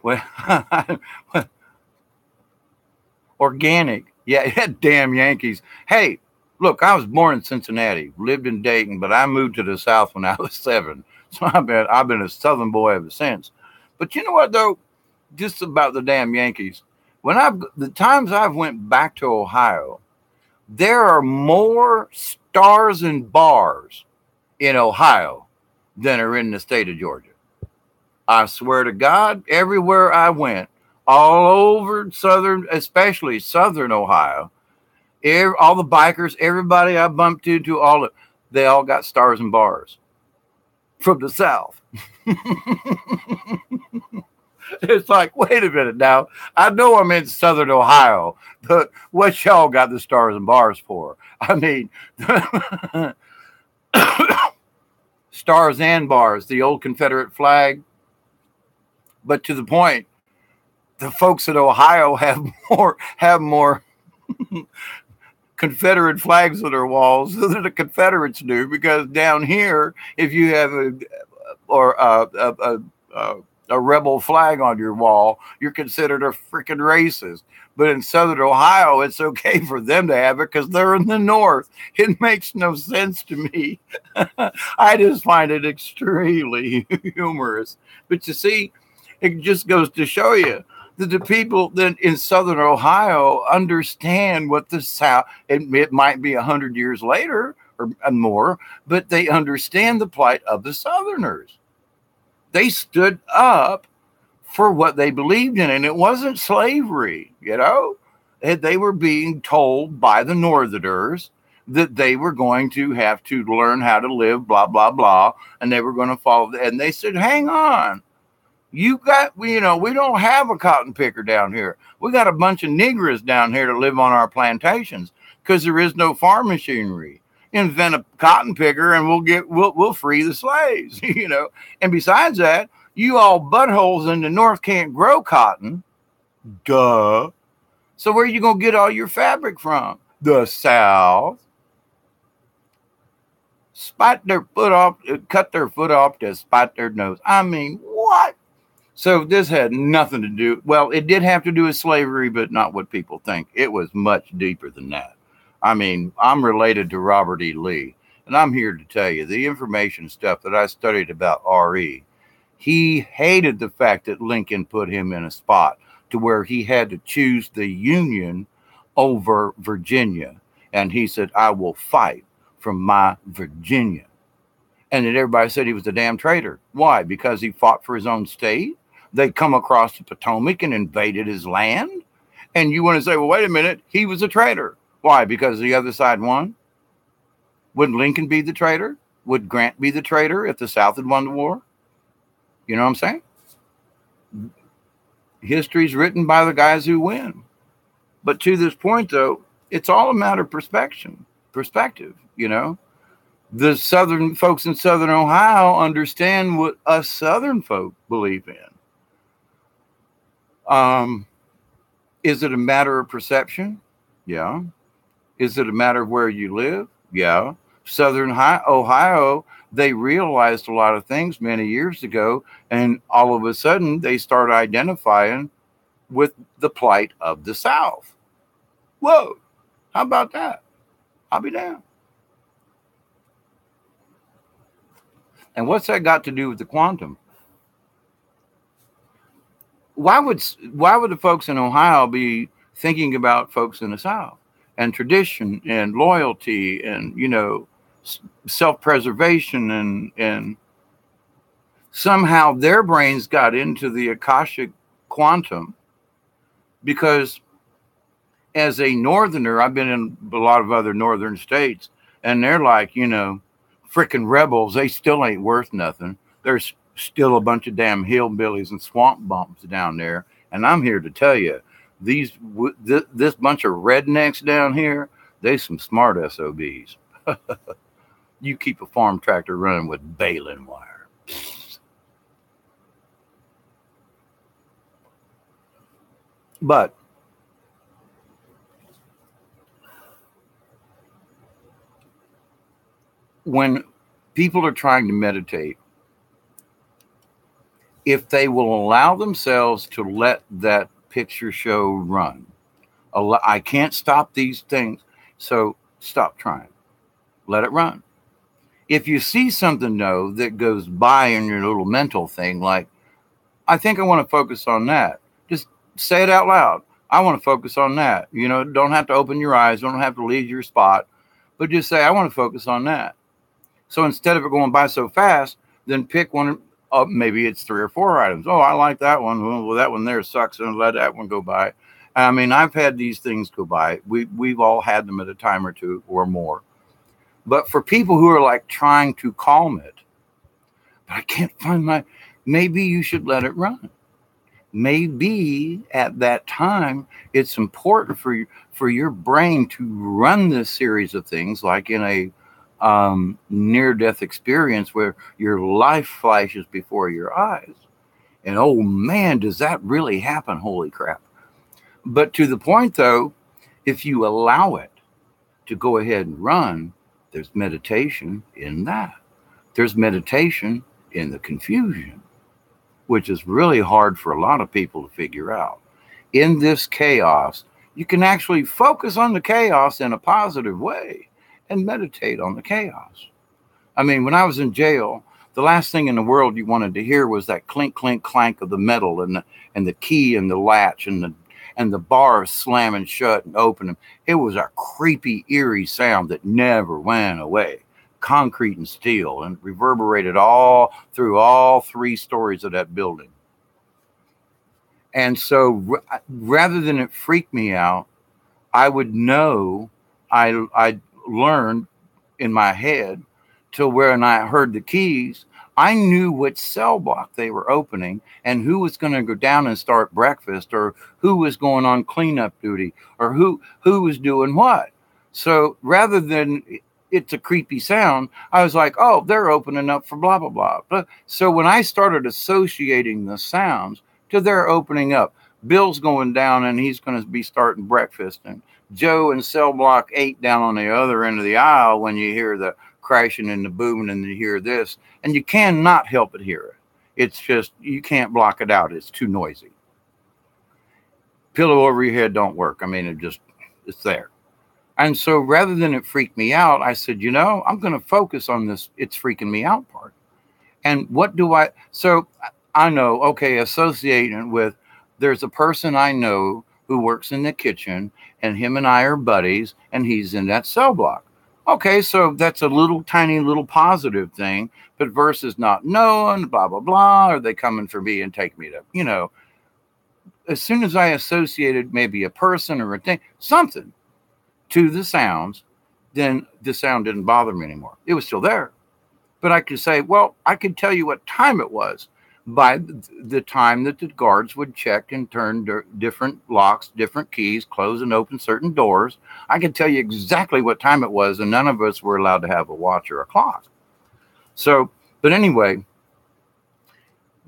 well, organic, yeah, damn Yankees. Hey, look, I was born in Cincinnati, lived in Dayton, but I moved to the South when I was 7. So I've been a Southern boy ever since. But you know what though? Just about the damn Yankees. The times I've went back to Ohio, there are more stars and bars in Ohio than are in the state of Georgia. I swear to God, everywhere I went, all over southern, especially southern Ohio, all the bikers, everybody I bumped into, they all got stars and bars from the South. It's like, wait a minute now. I know I'm in southern Ohio, but what y'all got the stars and bars for? I mean, stars and bars, the old Confederate flag. But to the point, the folks in Ohio have more Confederate flags on their walls than the Confederates do, because down here, if you have a rebel flag on your wall, you're considered a freaking racist. But in Southern Ohio, it's okay for them to have it because they're in the North. It makes no sense to me. I just find it extremely humorous. But you see, it just goes to show you that the people that in Southern Ohio understand what the South, it might be 100 years later or more, but they understand the plight of the Southerners. They stood up for what they believed in, and it wasn't slavery, They were being told by the Northerners that they were going to have to learn how to live, blah, blah, blah, and they were going to follow. And they said, hang on. We don't have a cotton picker down here. We got a bunch of niggers down here to live on our plantations because there is no farm machinery. Invent a cotton picker and we'll free the slaves, And besides that, you all buttholes in the North can't grow cotton. Duh. So where are you going to get all your fabric from? The South. Cut their foot off to spite their nose. I mean, what? So this had nothing to do, well, it did have to do with slavery, but not what people think. It was much deeper than that. I mean, I'm related to Robert E. Lee, and I'm here to tell you the information stuff that I studied about R.E. He hated the fact that Lincoln put him in a spot to where he had to choose the Union over Virginia. And he said, I will fight for my Virginia. And then everybody said he was a damn traitor. Why? Because he fought for his own state? They come across the Potomac and invaded his land? And you want to say, well, wait a minute, he was a traitor. Why? Because the other side won? Would Lincoln be the traitor? Would Grant be the traitor if the South had won the war? You know what I'm saying? History's written by the guys who win. But to this point, though, it's all a matter of perspective, you know. The southern folks in southern Ohio understand what us southern folk believe in. Is it a matter of perception? Yeah. Is it a matter of where you live? Yeah. Southern Ohio, they realized a lot of things many years ago, and all of a sudden they start identifying with the plight of the South. Whoa, how about that? I'll be damned. And what's that got to do with the quantum? Why would the folks in Ohio be thinking about folks in the South and tradition and loyalty and, you know, self-preservation and somehow their brains got into the Akashic quantum? Because as a northerner, I've been in a lot of other northern states, and they're like, you know, freaking rebels. They still ain't worth nothing. There's still a bunch of damn hillbillies and swamp bumps down there. And I'm here to tell you, this bunch of rednecks down here, they some smart SOBs. You keep a farm tractor running with baling wire. But when people are trying to meditate, if they will allow themselves to let that picture show run, I can't stop these things, so stop trying. Let it run. If you see something, though, that goes by in your little mental thing, like, I think I want to focus on that, just say it out loud. I want to focus on that. You know, don't have to open your eyes, don't have to leave your spot, but just say, I want to focus on that. So instead of it going by so fast, then pick one. Maybe it's 3 or 4 items. Oh, I like that one. Well, that one there sucks, and let that one go by. I mean, I've had these things go by. We've all had them at a time or two or more. But for people who are like trying to calm it, but I can't find maybe you should let it run. Maybe at that time, it's important for your brain to run this series of things, like in a near-death experience where your life flashes before your eyes. And oh man, does that really happen? Holy crap. But to the point, though, if you allow it to go ahead and run, there's meditation in that. There's meditation in the confusion, which is really hard for a lot of people to figure out. In this chaos, you can actually focus on the chaos in a positive way and meditate on the chaos. I mean, when I was in jail, the last thing in the world you wanted to hear was that clink, clink, clank of the metal and the key and the latch and the bars slamming shut and opening. It was a creepy, eerie sound that never went away. Concrete and steel, and reverberated all through all 3 stories of that building. And so rather than it freak me out, I would know, I learned in my head till when I heard the keys, I knew which cell block they were opening and who was going to go down and start breakfast, or who was going on cleanup duty, or who was doing what. So rather than it's a creepy sound, I was like, oh, they're opening up for blah, blah, blah. So when I started associating the sounds to their opening up, Bill's going down and he's going to be starting breakfast, and Joe in cell block 8 down on the other end of the aisle, when you hear the crashing and the booming and you hear this, and you cannot help but hear it. It's just, you can't block it out. It's too noisy. Pillow over your head don't work. I mean, it's there. And so rather than it freak me out, I said, you know, I'm going to focus on this it's freaking me out part. And what do so I know, okay, associating with, there's a person I know who works in the kitchen, and him and I are buddies, and he's in that cell block. Okay, so that's a little tiny little positive thing, but versus not knowing, blah, blah, blah, are they coming for me and take me to, you know, as soon as I associated maybe a person or a thing, something to the sounds, then the sound didn't bother me anymore. It was still there. But I could say, well, I could tell you what time it was. by the time that the guards would check and turn different locks, different keys, close and open certain doors. I could tell you exactly what time it was, and none of us were allowed to have a watch or a clock. So, but anyway,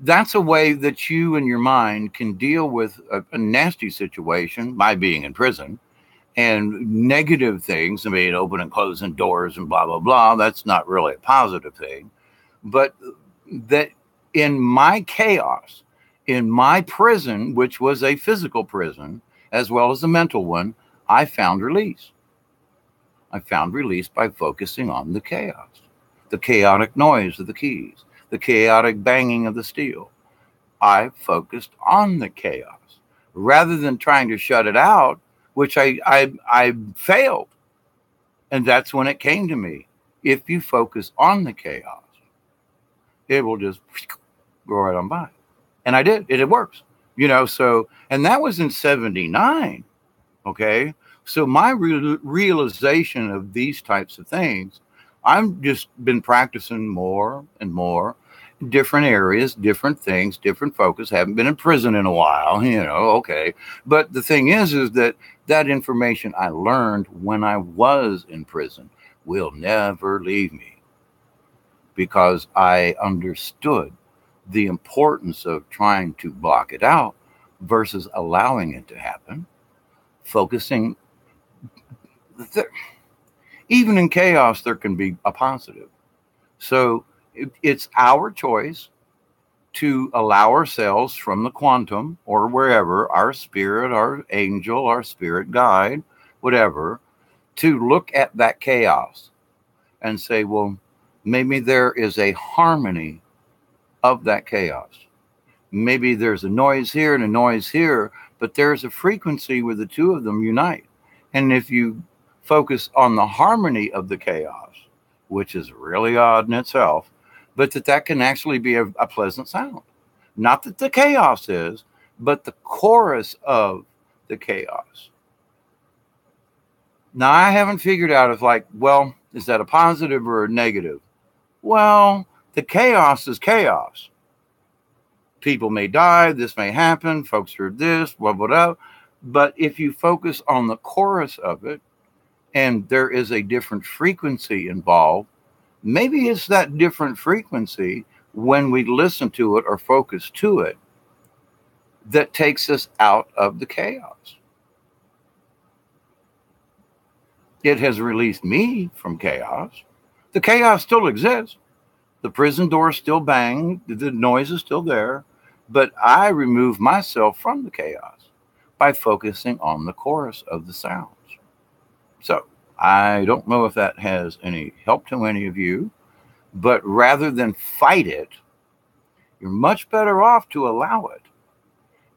that's a way that you and your mind can deal with a nasty situation by being in prison and negative things. I mean, open and closing doors and blah, blah, blah. That's not really a positive thing. But that in my chaos, in my prison, which was a physical prison as well as a mental one, I found release. I found release by focusing on the chaos, the chaotic noise of the keys, the chaotic banging of the steel. I focused on the chaos rather than trying to shut it out, which I failed. And that's when it came to me. If you focus on the chaos, it will just go right on by. And I did. It works. So, and that was in 79. Okay. So my realization of these types of things, I've just been practicing more and more, different areas, different things, different focus. Haven't been in prison in a while, okay. But the thing is that information I learned when I was in prison will never leave me, because I understood the importance of trying to block it out versus allowing it to happen, focusing. Even in chaos, there can be a positive. So it's our choice to allow ourselves from the quantum or wherever, our spirit, our angel, our spirit guide, whatever, to look at that chaos and say, well, maybe there is a harmony of that chaos. Maybe there's a noise here and a noise here, but there's a frequency where the two of them unite. And if you focus on the harmony of the chaos, which is really odd in itself, but that can actually be a pleasant sound. Not that the chaos is, but the chorus of the chaos. Now, I haven't figured out if well, is that a positive or a negative? Well, the chaos is chaos. People may die, this may happen, folks are this, blah, blah, blah. But if you focus on the chorus of it, and there is a different frequency involved, maybe it's that different frequency when we listen to it or focus to it that takes us out of the chaos. It has released me from chaos. The chaos still exists. The prison doors still bang. The noise is still there. But I remove myself from the chaos by focusing on the chorus of the sounds. So I don't know if that has any help to any of you, but rather than fight it, you're much better off to allow it.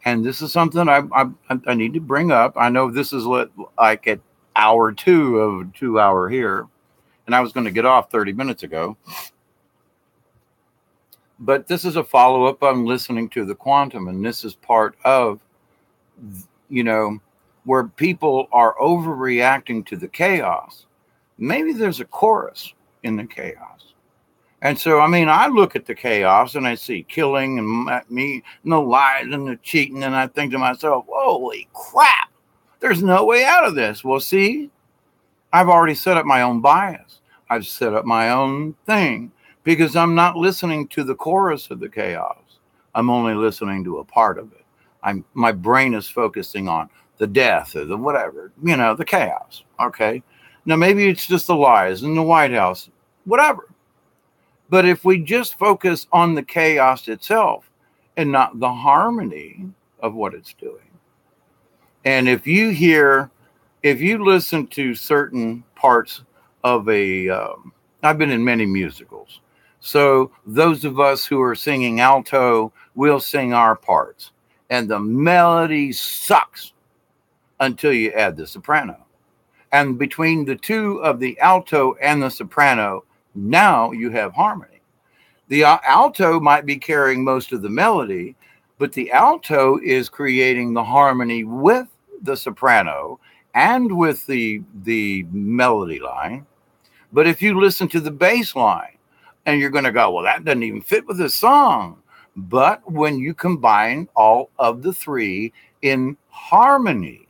And this is something I need to bring up. I know this is like at hour 2 of 2 hour here, and I was going to get off 30 minutes ago. But this is a follow-up on listening to the quantum, and this is part of, where people are overreacting to the chaos. Maybe there's a chorus in the chaos. And so, I look at the chaos and I see killing and me and the lies and the cheating, and I think to myself, holy crap, there's no way out of this. Well, see, I've already set up my own bias. I've set up my own thing because I'm not listening to the chorus of the chaos. I'm only listening to a part of it. My brain is focusing on the death or the whatever, the chaos. Okay. Now, maybe it's just the lies in the White House, whatever. But if we just focus on the chaos itself and not the harmony of what it's doing. And if you listen to certain parts of I've been in many musicals. So those of us who are singing alto, we'll sing our parts. And the melody sucks until you add the soprano. And between the two of the alto and the soprano, now you have harmony. The alto might be carrying most of the melody, but the alto is creating the harmony with the soprano and with the melody line. But if you listen to the bass line and you're going to go, well, that doesn't even fit with this song. But when you combine all of the three in harmony,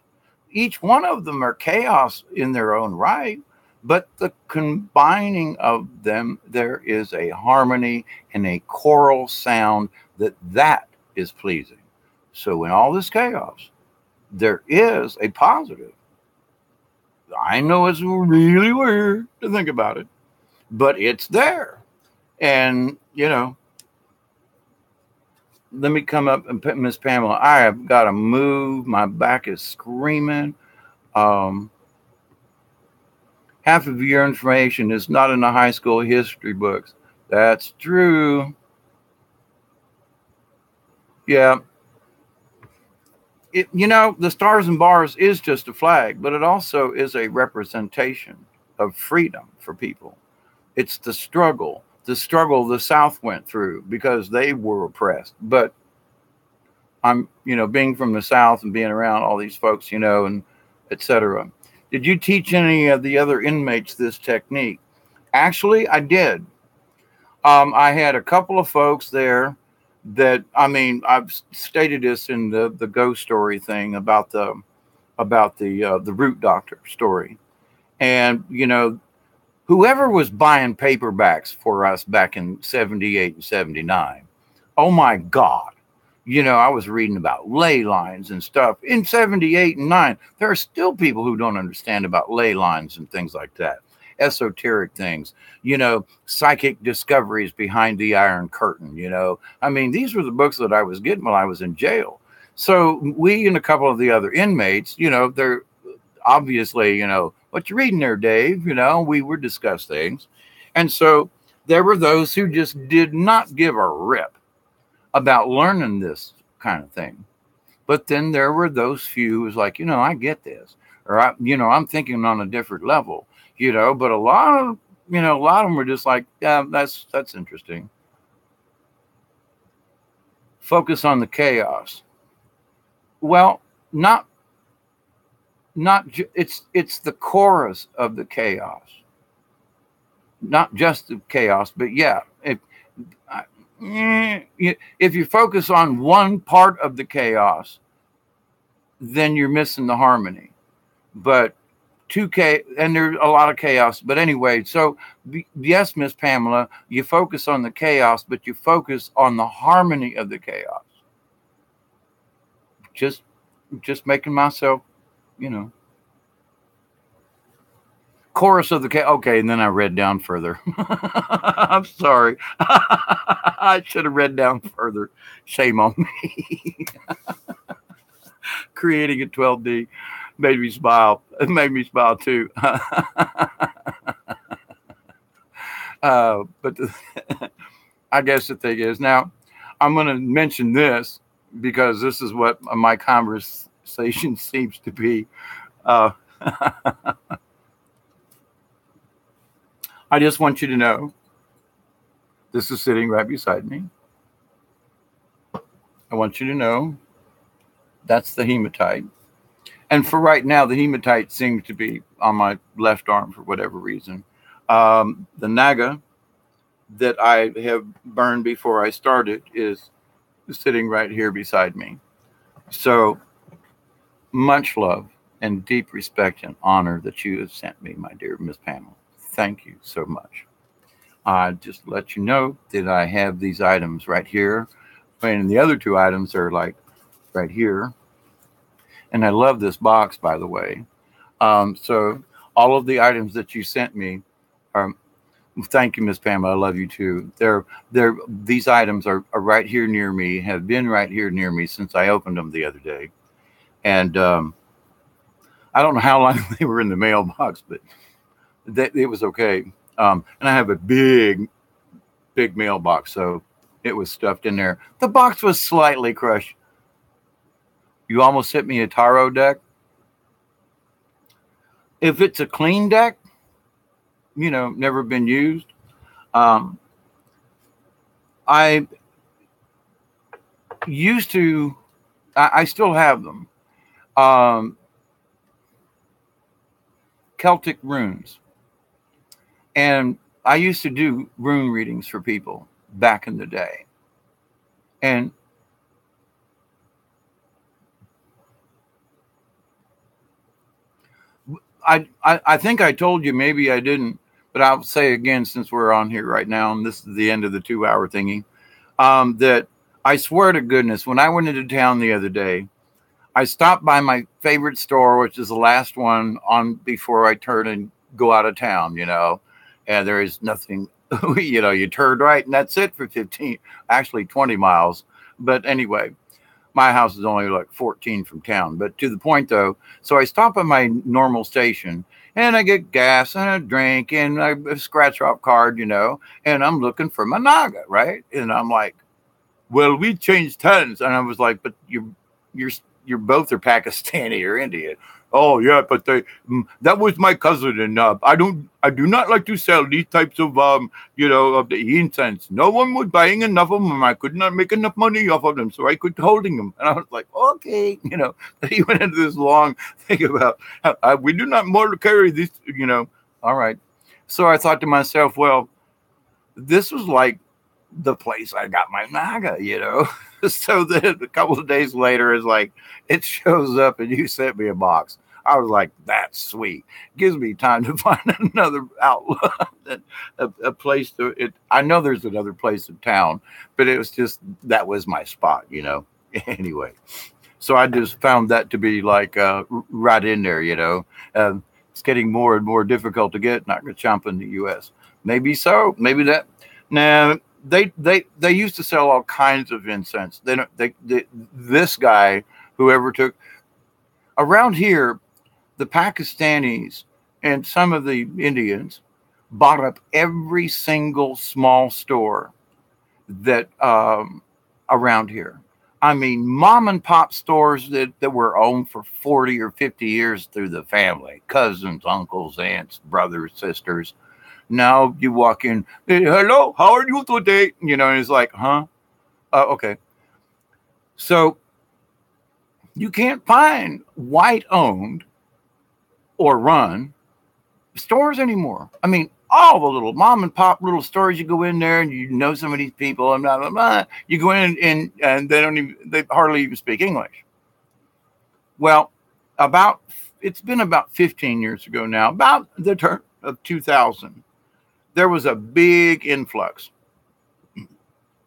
each one of them are chaos in their own right, but the combining of them, there is a harmony and a choral sound that is pleasing. So in all this chaos, there is a positive. I know it's really weird to think about it, but it's there. And, let me come up and put Miss Pamela. I have got to move. My back is screaming. Um, Half of your information is not in the high school history books. That's true. Yeah. The stars and bars is just a flag, but it also is a representation of freedom for people. It's the struggle the South went through because they were oppressed. But I'm, being from the South and being around all these folks, and etc. Did you teach any of the other inmates this technique? Actually, I did. I had a couple of folks there that, I've stated this in the ghost story thing about the root doctor story. And, whoever was buying paperbacks for us back in 78 and 79, oh my God. I was reading about ley lines and stuff in 78 and 9. There are still people who don't understand about ley lines and things like that. Esoteric things, psychic discoveries behind the Iron Curtain, These were the books that I was getting while I was in jail. So we and a couple of the other inmates, they're obviously, what you reading there, Dave? We would discuss things. And so there were those who just did not give a rip about learning this kind of thing. But then there were those few who was like, I get this, or I'm thinking on a different level, but a lot of them were just like, yeah, that's interesting. Focus on the chaos. Well, it's the chorus of the chaos, not just the chaos, but yeah, if you focus on one part of the chaos, then you're missing the harmony. But and there's a lot of chaos. But anyway, so yes, Miss Pamela, you focus on the chaos, but you focus on the harmony of the chaos. Just making myself, chorus of the chaos. Okay, and then I read down further. I'm sorry. I should have read down further. Shame on me. Creating a 12D made me smile. It made me smile too. But I guess the thing is, now I'm going to mention this because this is what my conversation seems to be. I just want you to know this is sitting right beside me. I want you to know that's the hematite. And for right now, the hematite seems to be on my left arm for whatever reason. The naga that I have burned before I started is sitting right here beside me. So much love and deep respect and honor that you have sent me, my dear Miss Pamela. Thank you so much. I just let you know that I have these items right here. And the other two items are like right here. And I love this box, by the way. So all of the items that you sent me are, thank you, Miss Pamela. I love you too. These items are right here near me, have been right here near me since I opened them the other day. And I don't know how long they were in the mailbox, but it was okay. And I have a big mailbox, so it was stuffed in there. The box was slightly crushed. You almost hit me a tarot deck. If it's a clean deck, never been used. I used to, I still have them. Celtic runes. And I used to do rune readings for people back in the day. And I think I told you, maybe I didn't, but I'll say again since we're on here right now, and this is the end of the 2 hour thingy, that I swear to goodness, when I went into town the other day, I stopped by my favorite store, which is the last one on before I turn and go out of town, and there is nothing, you turn right and that's it for 15, actually 20 miles. But anyway, my house is only like 14 from town, but to the point though. So I stop at my normal station and I get gas and a drink and a scratch off card, and I'm looking for my Naga, right? And I'm like, well, we changed tons. And I was like, but you're both are Pakistani or Indian. Oh yeah, but that was my cousin, and I do not like to sell these types of of the incense. No one was buying enough of them, and I could not make enough money off of them, so I quit holding them. And I was like, okay, He went into this long thing about how, we do not more carry this, All right, so I thought to myself, well, this was like the place I got my Naga, So then a couple of days later, it's like it shows up and you sent me a box. I was like, that's sweet. Gives me time to find another outlet, a place to it. I know there's another place in town, but it was just that was my spot, Anyway, so I just found that to be like right in there, It's getting more and more difficult to get Naga Champa in the U.S. Maybe so. Maybe that. Now they used to sell all kinds of incense. This guy, whoever took around here, the Pakistanis and some of the Indians bought up every single small store that around here. I mean, mom and pop stores that were owned for 40 or 50 years through the family, cousins, uncles, aunts, brothers, sisters. Now you walk in, hey, hello, how are you today? And it's like, huh? Okay. So you can't find white owned or run stores anymore. I mean, all the little mom and pop little stores, you go in there and you know some of these people and blah, blah, blah. You go in and they hardly even speak English. Well, it's been about 15 years ago now, about the turn of 2000. There was a big influx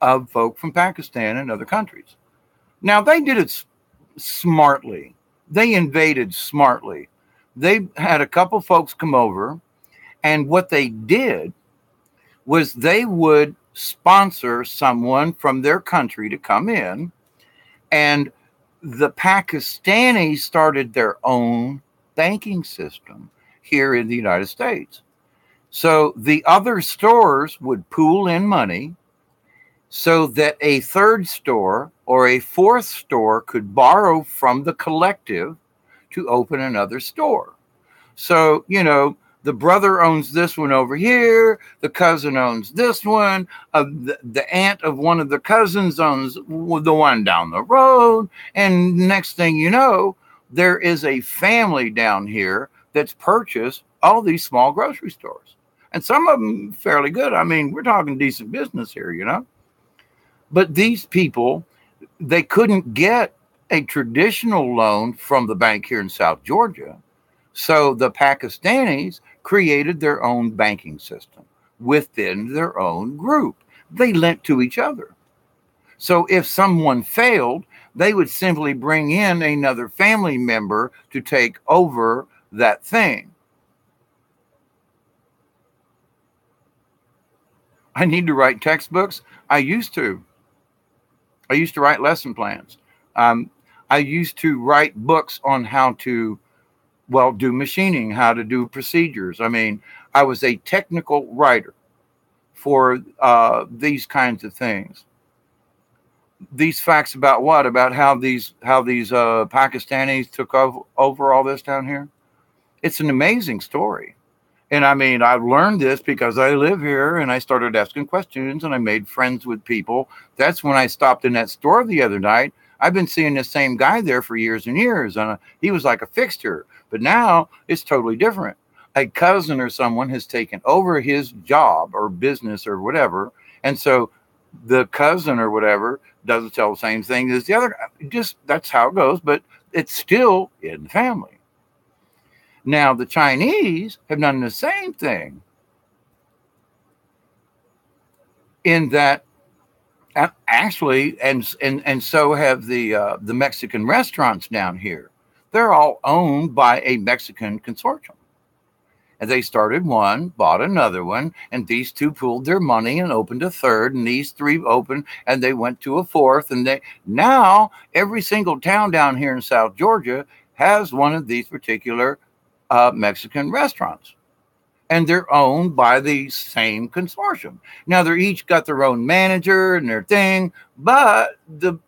of folk from Pakistan and other countries. Now, they did it smartly. They invaded smartly. They had a couple folks come over, and what they did was they would sponsor someone from their country to come in, and the Pakistanis started their own banking system here in the United States. So the other stores would pool in money so that a third store or a fourth store could borrow from the collective to open another store. So, the brother owns this one over here. The cousin owns this one. The aunt of one of the cousins owns the one down the road. And next thing you know, there is a family down here that's purchased all these small grocery stores. And some of them fairly good. I mean, we're talking decent business here, But these people, they couldn't get a traditional loan from the bank here in South Georgia. So the Pakistanis created their own banking system within their own group. They lent to each other. So if someone failed, they would simply bring in another family member to take over that thing. I need to write textbooks. I used to write lesson plans. I used to write books on how to, do machining, how to do procedures. I mean, I was a technical writer for these kinds of things. These facts about what? About how these Pakistanis took over all this down here. It's an amazing story. And I mean, I learned this because I live here and I started asking questions and I made friends with people. That's when I stopped in that store the other night. I've been seeing the same guy there for years and years. And he was like a fixture. But now it's totally different. A cousin or someone has taken over his job or business or whatever. And so the cousin or whatever doesn't tell the same thing as the other. Just that's how it goes, but it's still in the family. Now, the Chinese have done the same thing in that actually, and so have the Mexican restaurants down here. They're all owned by a Mexican consortium. And they started one, bought another one, and these two pooled their money and opened a third, and these three opened, and they went to a fourth, and they now every single town down here in South Georgia has one of these particular Mexican restaurants, and they're owned by the same consortium. Now they're each got their own manager and their thing, but the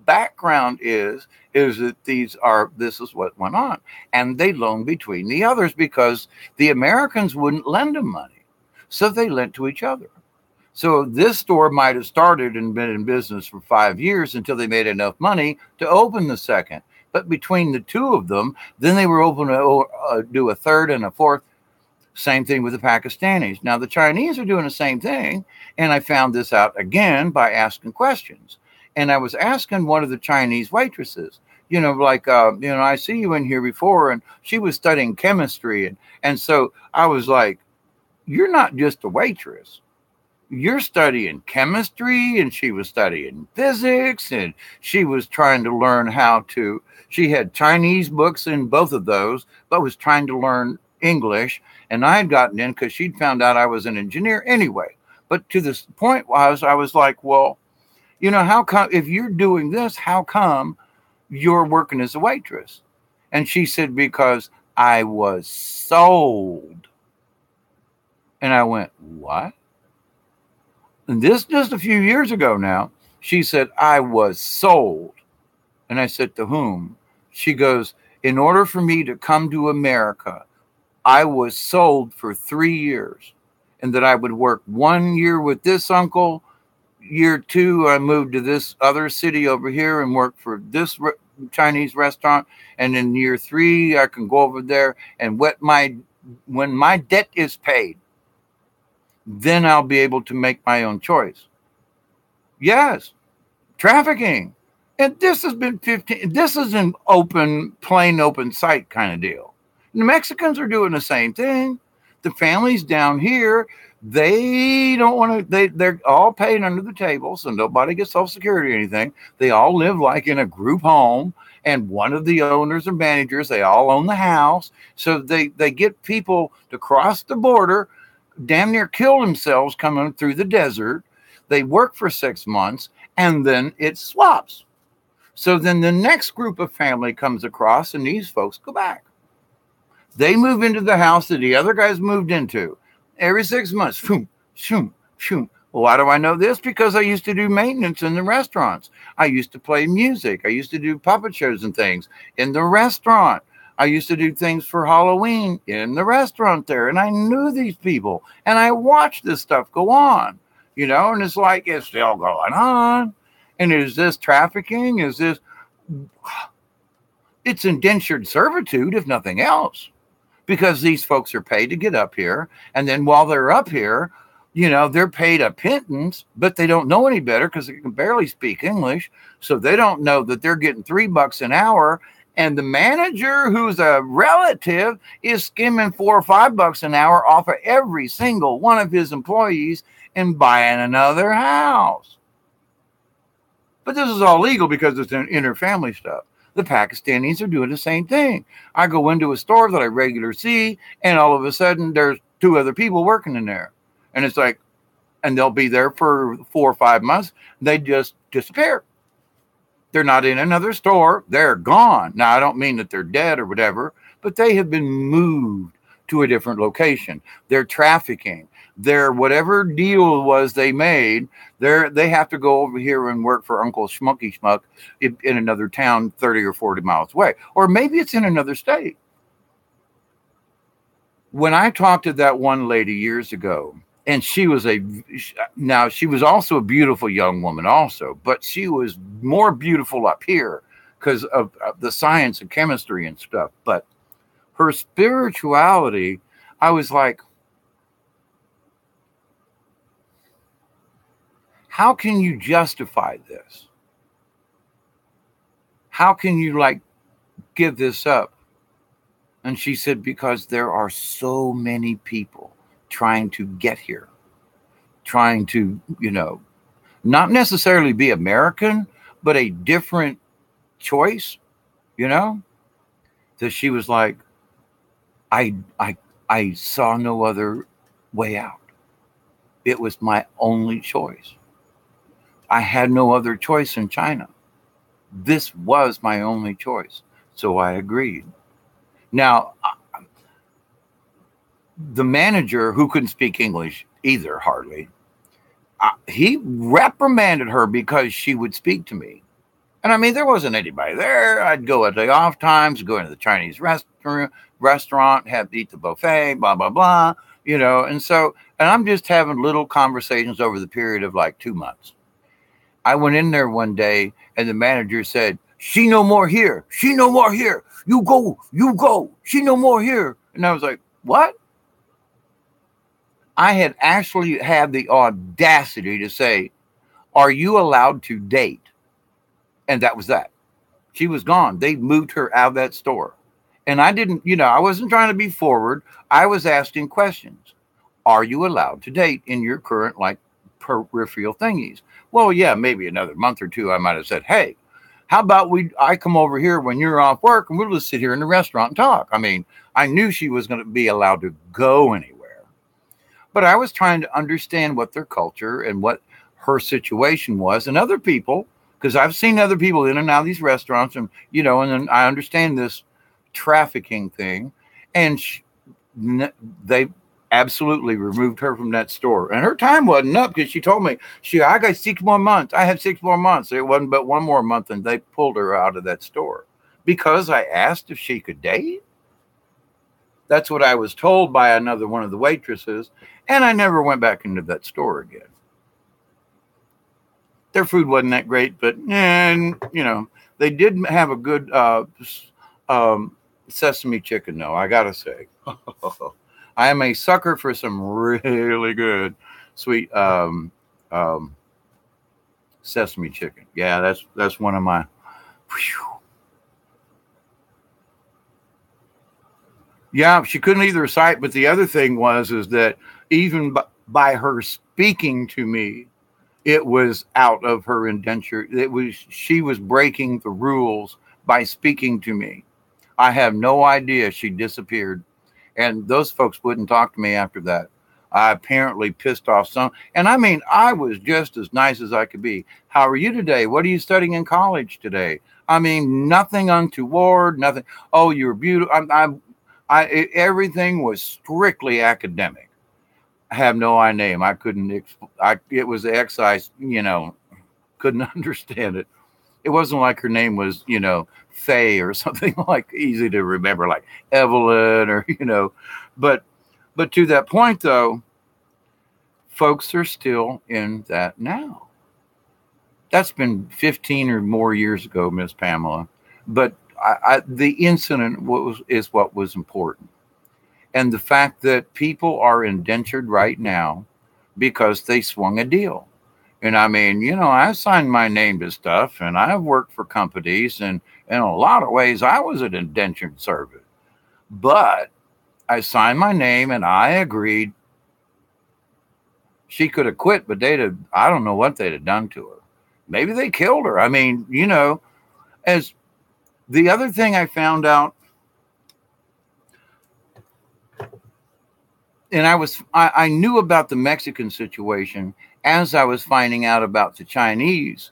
background is that this is what went on, and they loaned between the others because the Americans wouldn't lend them money, so they lent to each other. So this store might have started and been in business for 5 years until they made enough money to open the second. But between the two of them, then they were open to do a third and a fourth. Same thing with the Pakistanis. Now, the Chinese are doing the same thing, and I found this out again by asking questions. And I was asking one of the Chinese waitresses, like, I see you in here before, and she was studying chemistry. And so I was like, you're not just a waitress. You're studying chemistry, and she was studying physics, and she was trying to learn she had Chinese books in both of those, but was trying to learn English. And I had gotten in because she'd found out I was an engineer anyway. But to this point I was like, well, how come if you're doing this, how come you're working as a waitress? And she said, because I was sold. And I went, what? And this just a few years ago now. She said, I was sold. And I said, to whom? She goes, in order for me to come to America, I was sold for 3 years, and that I would work 1 year with this uncle. Year 2, I moved to this other city over here and worked for this Chinese restaurant. And in year 3, I can go over there and when my debt is paid, then I'll be able to make my own choice. Yes, trafficking. And this has been 15. This is an plain open sight kind of deal. The Mexicans are doing the same thing. The families down here, they don't want to, they're all paid under the table, so nobody gets Social Security or anything. They all live like in a group home, and one of the owners or managers, they all own the house. So they get people to cross the border, damn near kill themselves coming through the desert. They work for 6 months, and then it swaps. So then the next group of family comes across, and these folks go back. They move into the house that the other guys moved into. Every 6 months, shoom, shoom, shoom. Well, why do I know this? Because I used to do maintenance in the restaurants. I used to play music. I used to do puppet shows and things in the restaurant. I used to do things for Halloween in the restaurant there. And I knew these people. And I watched this stuff go on, and it's like, it's still going on. And is this trafficking? It's indentured servitude, if nothing else. Because these folks are paid to get up here. And then while they're up here, they're paid a pittance, but they don't know any better because they can barely speak English. So they don't know that they're getting $3 an hour. And the manager, who's a relative, is skimming $4 or $5 an hour off of every single one of his employees and buying another house. But this is all legal because it's inter-family stuff. The Pakistanis are doing the same thing. I go into a store that I regularly see, and all of a sudden there's 2 other people working in there. And it's like, and they'll be there for 4 or 5 months. They just disappear. They're not in another store. They're gone. Now, I don't mean that they're dead or whatever, but they have been moved to a different location. They're trafficking. Their whatever deal was they made, they have to go over here and work for Uncle Schmucky Schmuck in another town 30 or 40 miles away. Or maybe it's in another state. When I talked to that one lady years ago, and she was also a beautiful young woman also, but she was more beautiful up here because of the science and chemistry and stuff. But her spirituality, I was like, how can you justify this? How can you like give this up? And she said, because there are so many people trying to get here, trying to, not necessarily be American, but a different choice, that she was like, I saw no other way out. It was my only choice. I had no other choice in China. This was my only choice. So I agreed. Now, the manager, who couldn't speak English either, hardly, he reprimanded her because she would speak to me. And I mean, there wasn't anybody there. I'd go at the off times, go into the Chinese restaurant, eat the buffet, blah, blah, blah, and I'm just having little conversations over the period of like 2 months. I went in there one day and the manager said, "She no more here. She no more here. You go. She no more here." And I was like, what? I had actually had the audacity to say, "Are you allowed to date?" And that was that. She was gone. They moved her out of that store. And I didn't, I wasn't trying to be forward. I was asking questions. Are you allowed to date in your current like peripheral thingies? Well, yeah, maybe another month or two, I might have said, "Hey, how about I come over here when you're off work and we'll just sit here in the restaurant and talk." I mean, I knew she was going to be allowed to go anywhere, but I was trying to understand what their culture and what her situation was, and other people, because I've seen other people in and out of these restaurants, and and then I understand this trafficking thing, and they absolutely removed her from that store, and her time wasn't up because she told me I got 6 more months. I have 6 more months. It wasn't but 1 more month, and they pulled her out of that store because I asked if she could date. That's what I was told by another one of the waitresses, and I never went back into that store again. Their food wasn't that great, but they did have a good sesame chicken, though, I gotta say. I am a sucker for some really good sweet sesame chicken. Yeah, that's one of my. Whew. Yeah, she couldn't either recite, but the other thing is that even by her speaking to me, it was out of her indenture. She was breaking the rules by speaking to me. I have no idea she disappeared. And those folks wouldn't talk to me after that. I apparently pissed off some. And I mean, I was just as nice as I could be. "How are you today? What are you studying in college today?" I mean, nothing untoward, nothing. "Oh, you're beautiful." Everything was strictly academic. I have no idea. I couldn't. It was the excise. Couldn't understand it. It wasn't like her name was, Faye or something like easy to remember, like Evelyn or, but to that point though, folks are still in that now. That's been 15 or more years ago, Miss Pamela. But the incident is what was important. And the fact that people are indentured right now because they swung a deal. And I mean, I signed my name to stuff, and I've worked for companies, and in a lot of ways, I was an indentured servant. But I signed my name, and I agreed. She could have quit, but I don't know what they'd have done to her. Maybe they killed her. I mean, as the other thing I found out, and I knew about the Mexican situation as I was finding out about the Chinese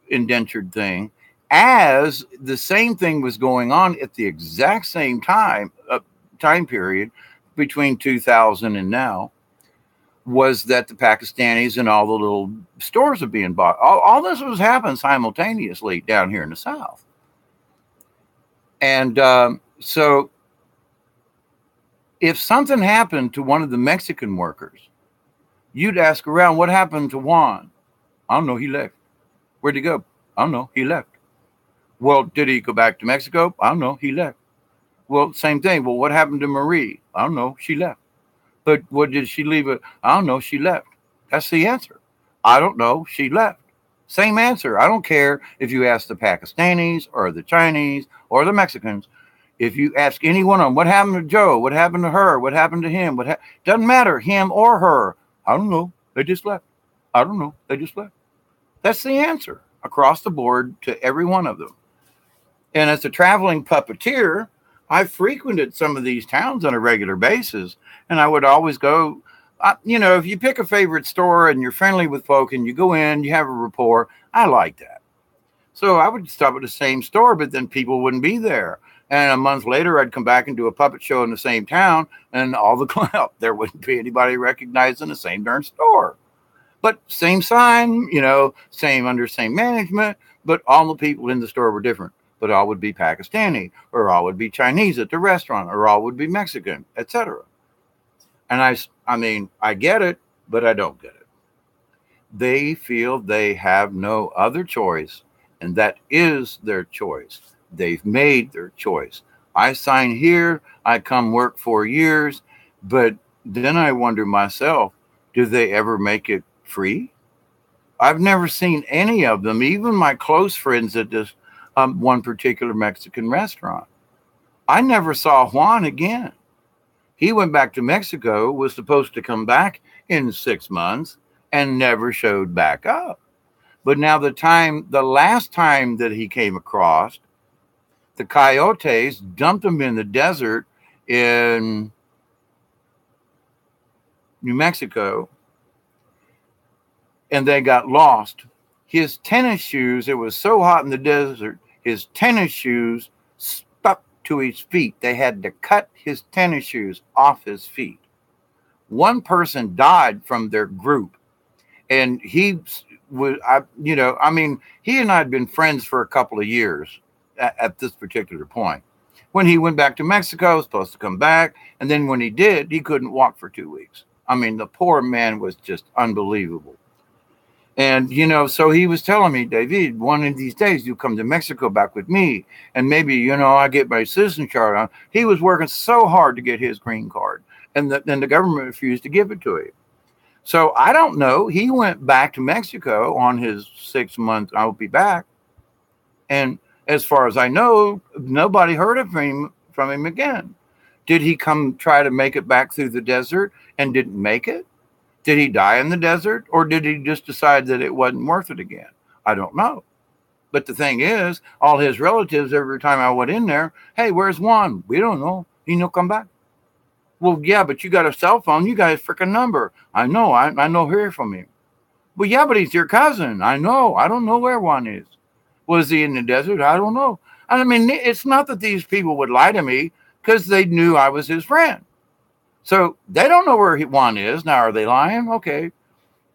indentured thing, as the same thing was going on at the exact same time period between 2000 and now, was that the Pakistanis and all the little stores are being bought. All this was happening simultaneously down here in the South. And so if something happened to one of the Mexican workers, you'd ask around, "What happened to Juan?" "I don't know, he left." "Where'd he go?" "I don't know, he left." "Well, did he go back to Mexico?" "I don't know, he left." "Well, same thing. Well, what happened to Marie?" "I don't know, she left." "But what did she leave? I don't know, she left." That's the answer. I don't know. She left. Same answer. I don't care if you ask the Pakistanis or the Chinese or the Mexicans. If you ask any one of them, what happened to Joe? What happened to her? What happened to him? Doesn't matter, him or her. I don't know. They just left. I don't know. They just left. That's the answer across the board to every one of them. And as a traveling puppeteer, I frequented some of these towns on a regular basis, and I would always go. If you pick a favorite store and you're friendly with folk and you go in, you have a rapport, I like that. So I would stop at the same store, but then people wouldn't be there. And a month later, I'd come back and do a puppet show in the same town, and all the clout, there wouldn't be anybody recognized in the same darn store. But same sign, same management, but all the people in the store were different. But all would be Pakistani, or all would be Chinese at the restaurant, or all would be Mexican, etc. And I get it, but I don't get it. They feel they have no other choice, and that is their choice. They've made their choice. I sign here, I come work 4 years, but then I wonder myself, do they ever make it free? I've never seen any of them, even my close friends at this one particular Mexican restaurant. I never saw Juan again. He went back to Mexico, was supposed to come back in 6 months, and never showed back up. But now the last time that he came across, the coyotes dumped him in the desert in New Mexico, and they got lost. His tennis shoes, it was so hot in the desert, his tennis shoes stuck to his feet. They had to cut his tennis shoes off his feet. One person died from their group, and he and I had been friends for a couple of years at this particular point. When he went back to Mexico, was supposed to come back, and then when he did, he couldn't walk for 2 weeks. The poor man was just unbelievable. And, so he was telling me, David, one of these days you come to Mexico back with me, and maybe, I get my citizenship. He was working so hard to get his green card, and then the government refused to give it to him. So I don't know. He went back to Mexico on his 6 months, I'll be back. And as far as I know, nobody heard of him from him again. Did he come try to make it back through the desert and didn't make it? Did he die in the desert, or did he just decide that it wasn't worth it again? I don't know. But the thing is, all his relatives, every time I went in there, hey, where's Juan? We don't know. He no come back. Well, yeah, but you got a cell phone. You got his freaking number. I know. I know hear from him. Well, yeah, but he's your cousin. I know. I don't know where Juan is. Was he in the desert? I don't know. It's not that these people would lie to me because they knew I was his friend. So they don't know where Juan is. Now, are they lying? Okay.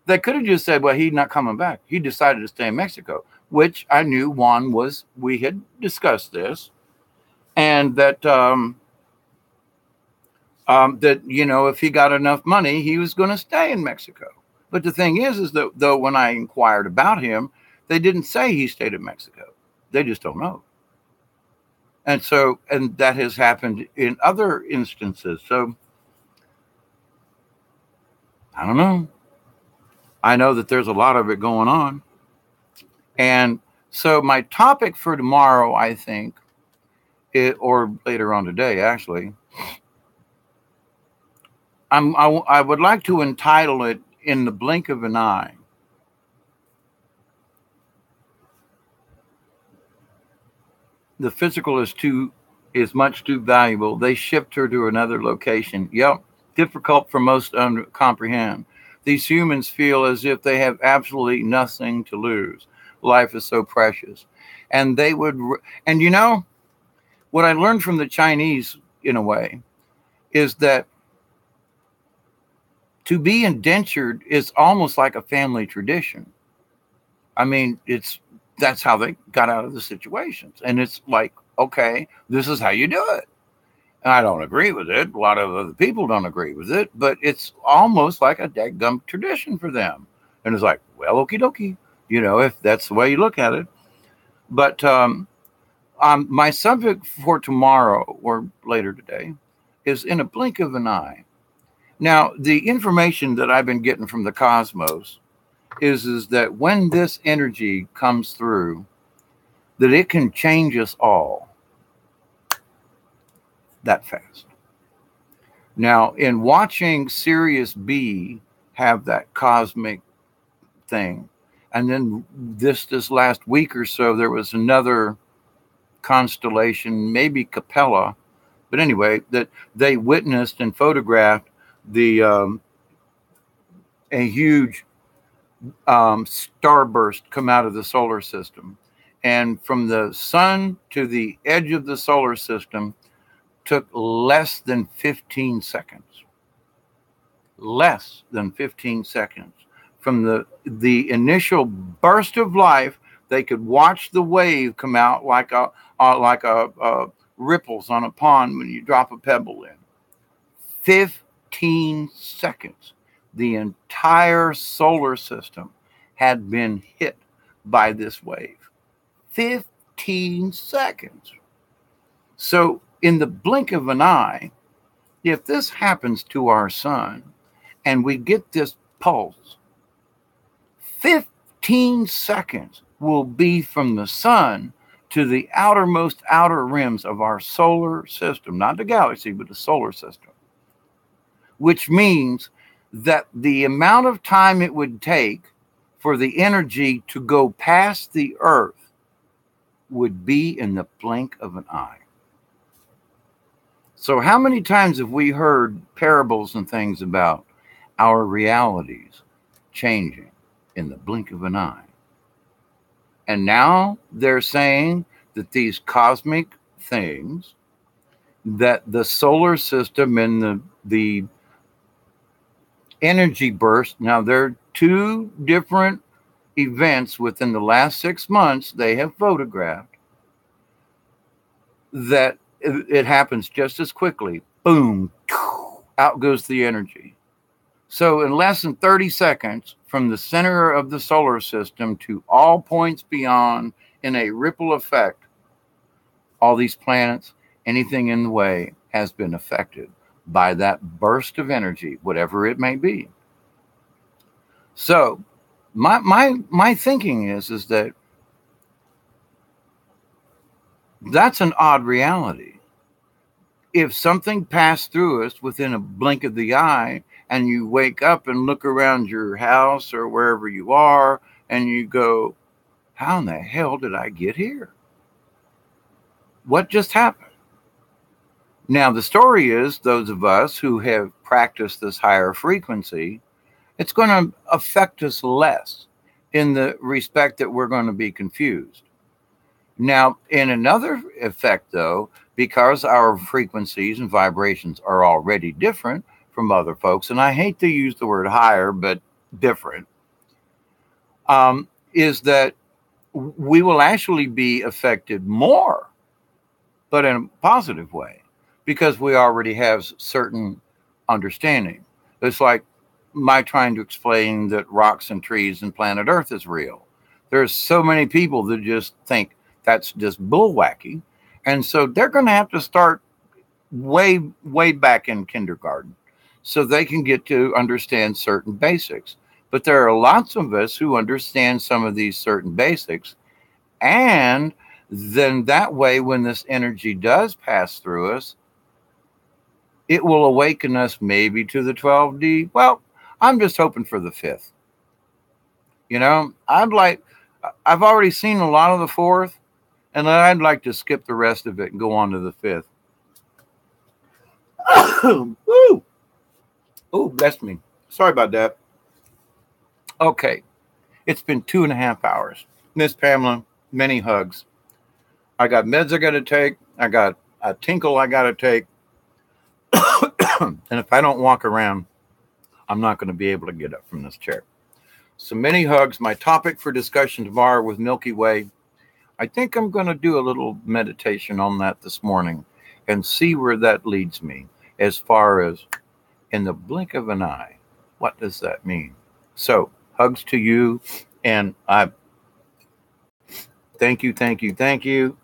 They could have just said, well, he's not coming back. He decided to stay in Mexico, which I knew Juan was. We had discussed this. And that, if he got enough money, he was going to stay in Mexico. But the thing is that though when I inquired about him, they didn't say he stayed in Mexico. They just don't know. And that has happened in other instances. So I don't know. I know that there's a lot of it going on. And so my topic for tomorrow, I think, or later on today, actually, I would like to entitle it "In the Blink of an Eye." The physical is much too valuable. They shipped her to another location. Yep. Difficult for most to comprehend. These humans feel as if they have absolutely nothing to lose. Life is so precious. And what I learned from the Chinese, in a way, is that to be indentured is almost like a family tradition. That's how they got out of the situations. And it's like, okay, this is how you do it. And I don't agree with it. A lot of other people don't agree with it, but it's almost like a dadgum tradition for them. And it's like, well, okie dokie, if that's the way you look at it. But my subject for tomorrow or later today is In a Blink of an Eye. Now, the information that I've been getting from the cosmos is that when this energy comes through, that it can change us all that fast. Now, in watching Sirius B have that cosmic thing, and then this last week or so, there was another constellation, maybe Capella, but anyway, that they witnessed and photographed the a huge starburst come out of the solar system, and from the sun to the edge of the solar system took less than 15 seconds. Less than 15 seconds. From the initial burst of life, they could watch the wave come out like a ripples on a pond when you drop a pebble in. 15 seconds. The entire solar system had been hit by this wave. 15 seconds. So in the blink of an eye, if this happens to our sun and we get this pulse, 15 seconds will be from the sun to the outermost outer rims of our solar system, not the galaxy, but the solar system, which means that the amount of time it would take for the energy to go past the Earth would be in the blink of an eye. So how many times have we heard parables and things about our realities changing in the blink of an eye? And now they're saying that these cosmic things, that the solar system and the energy burst, now there are two different events within the last 6 months they have photographed that it happens just as quickly. Boom, out goes the energy. So in less than 30 seconds, from the center of the solar system to all points beyond, in a ripple effect, all these planets, anything in the way, has been affected by that burst of energy, whatever it may be. So my thinking is that that's an odd reality. If something passed through us within a blink of the eye, and you wake up and look around your house or wherever you are, and you go, how in the hell did I get here? What just happened? Now, the story is, those of us who have practiced this higher frequency, it's going to affect us less in the respect that we're going to be confused. Now, in another effect, though, because our frequencies and vibrations are already different from other folks, and I hate to use the word higher, but different, is that we will actually be affected more, but in a positive way, because we already have certain understanding. It's like my trying to explain that rocks and trees and planet Earth is real. There's so many people that just think that's just bullwacky. And so they're going to have to start way, way back in kindergarten so they can get to understand certain basics. But there are lots of us who understand some of these certain basics. And then that way, when this energy does pass through us, it will awaken us maybe to the 12D. Well, I'm just hoping for the 5th. You know, I've already seen a lot of the 4th, and I'd like to skip the rest of it and go on to the 5th. Ooh. Oh, bless me. Sorry about that. Okay. It's been 2.5 hours. Miss Pamela, many hugs. I got meds I got to take. I got a tinkle I got to take. And if I don't walk around, I'm not going to be able to get up from this chair. So many hugs. My topic for discussion tomorrow with Milky Way, I think I'm going to do a little meditation on that this morning and see where that leads me as far as in the blink of an eye. What does that mean? So hugs to you. And I thank you.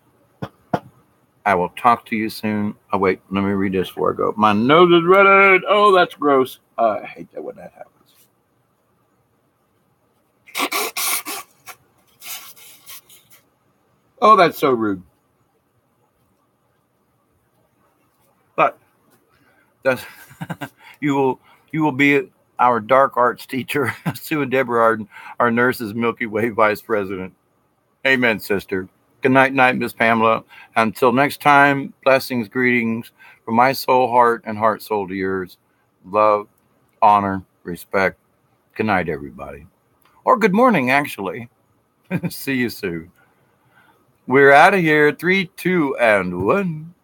I will talk to you soon. Oh, wait, let me read this before I go. My nose is red. Oh, that's gross. I hate that when that happens. Oh, that's so rude. But that's you will be our dark arts teacher, Sue and Deborah, our nurses, Milky Way vice president. Amen, sister. Good night, Miss Pamela. Until next time, blessings, greetings from my soul, heart, and heart, soul to yours. Love, honor, respect. Good night, everybody. Or good morning, actually. See you soon. We're out of here. 3, 2, and 1.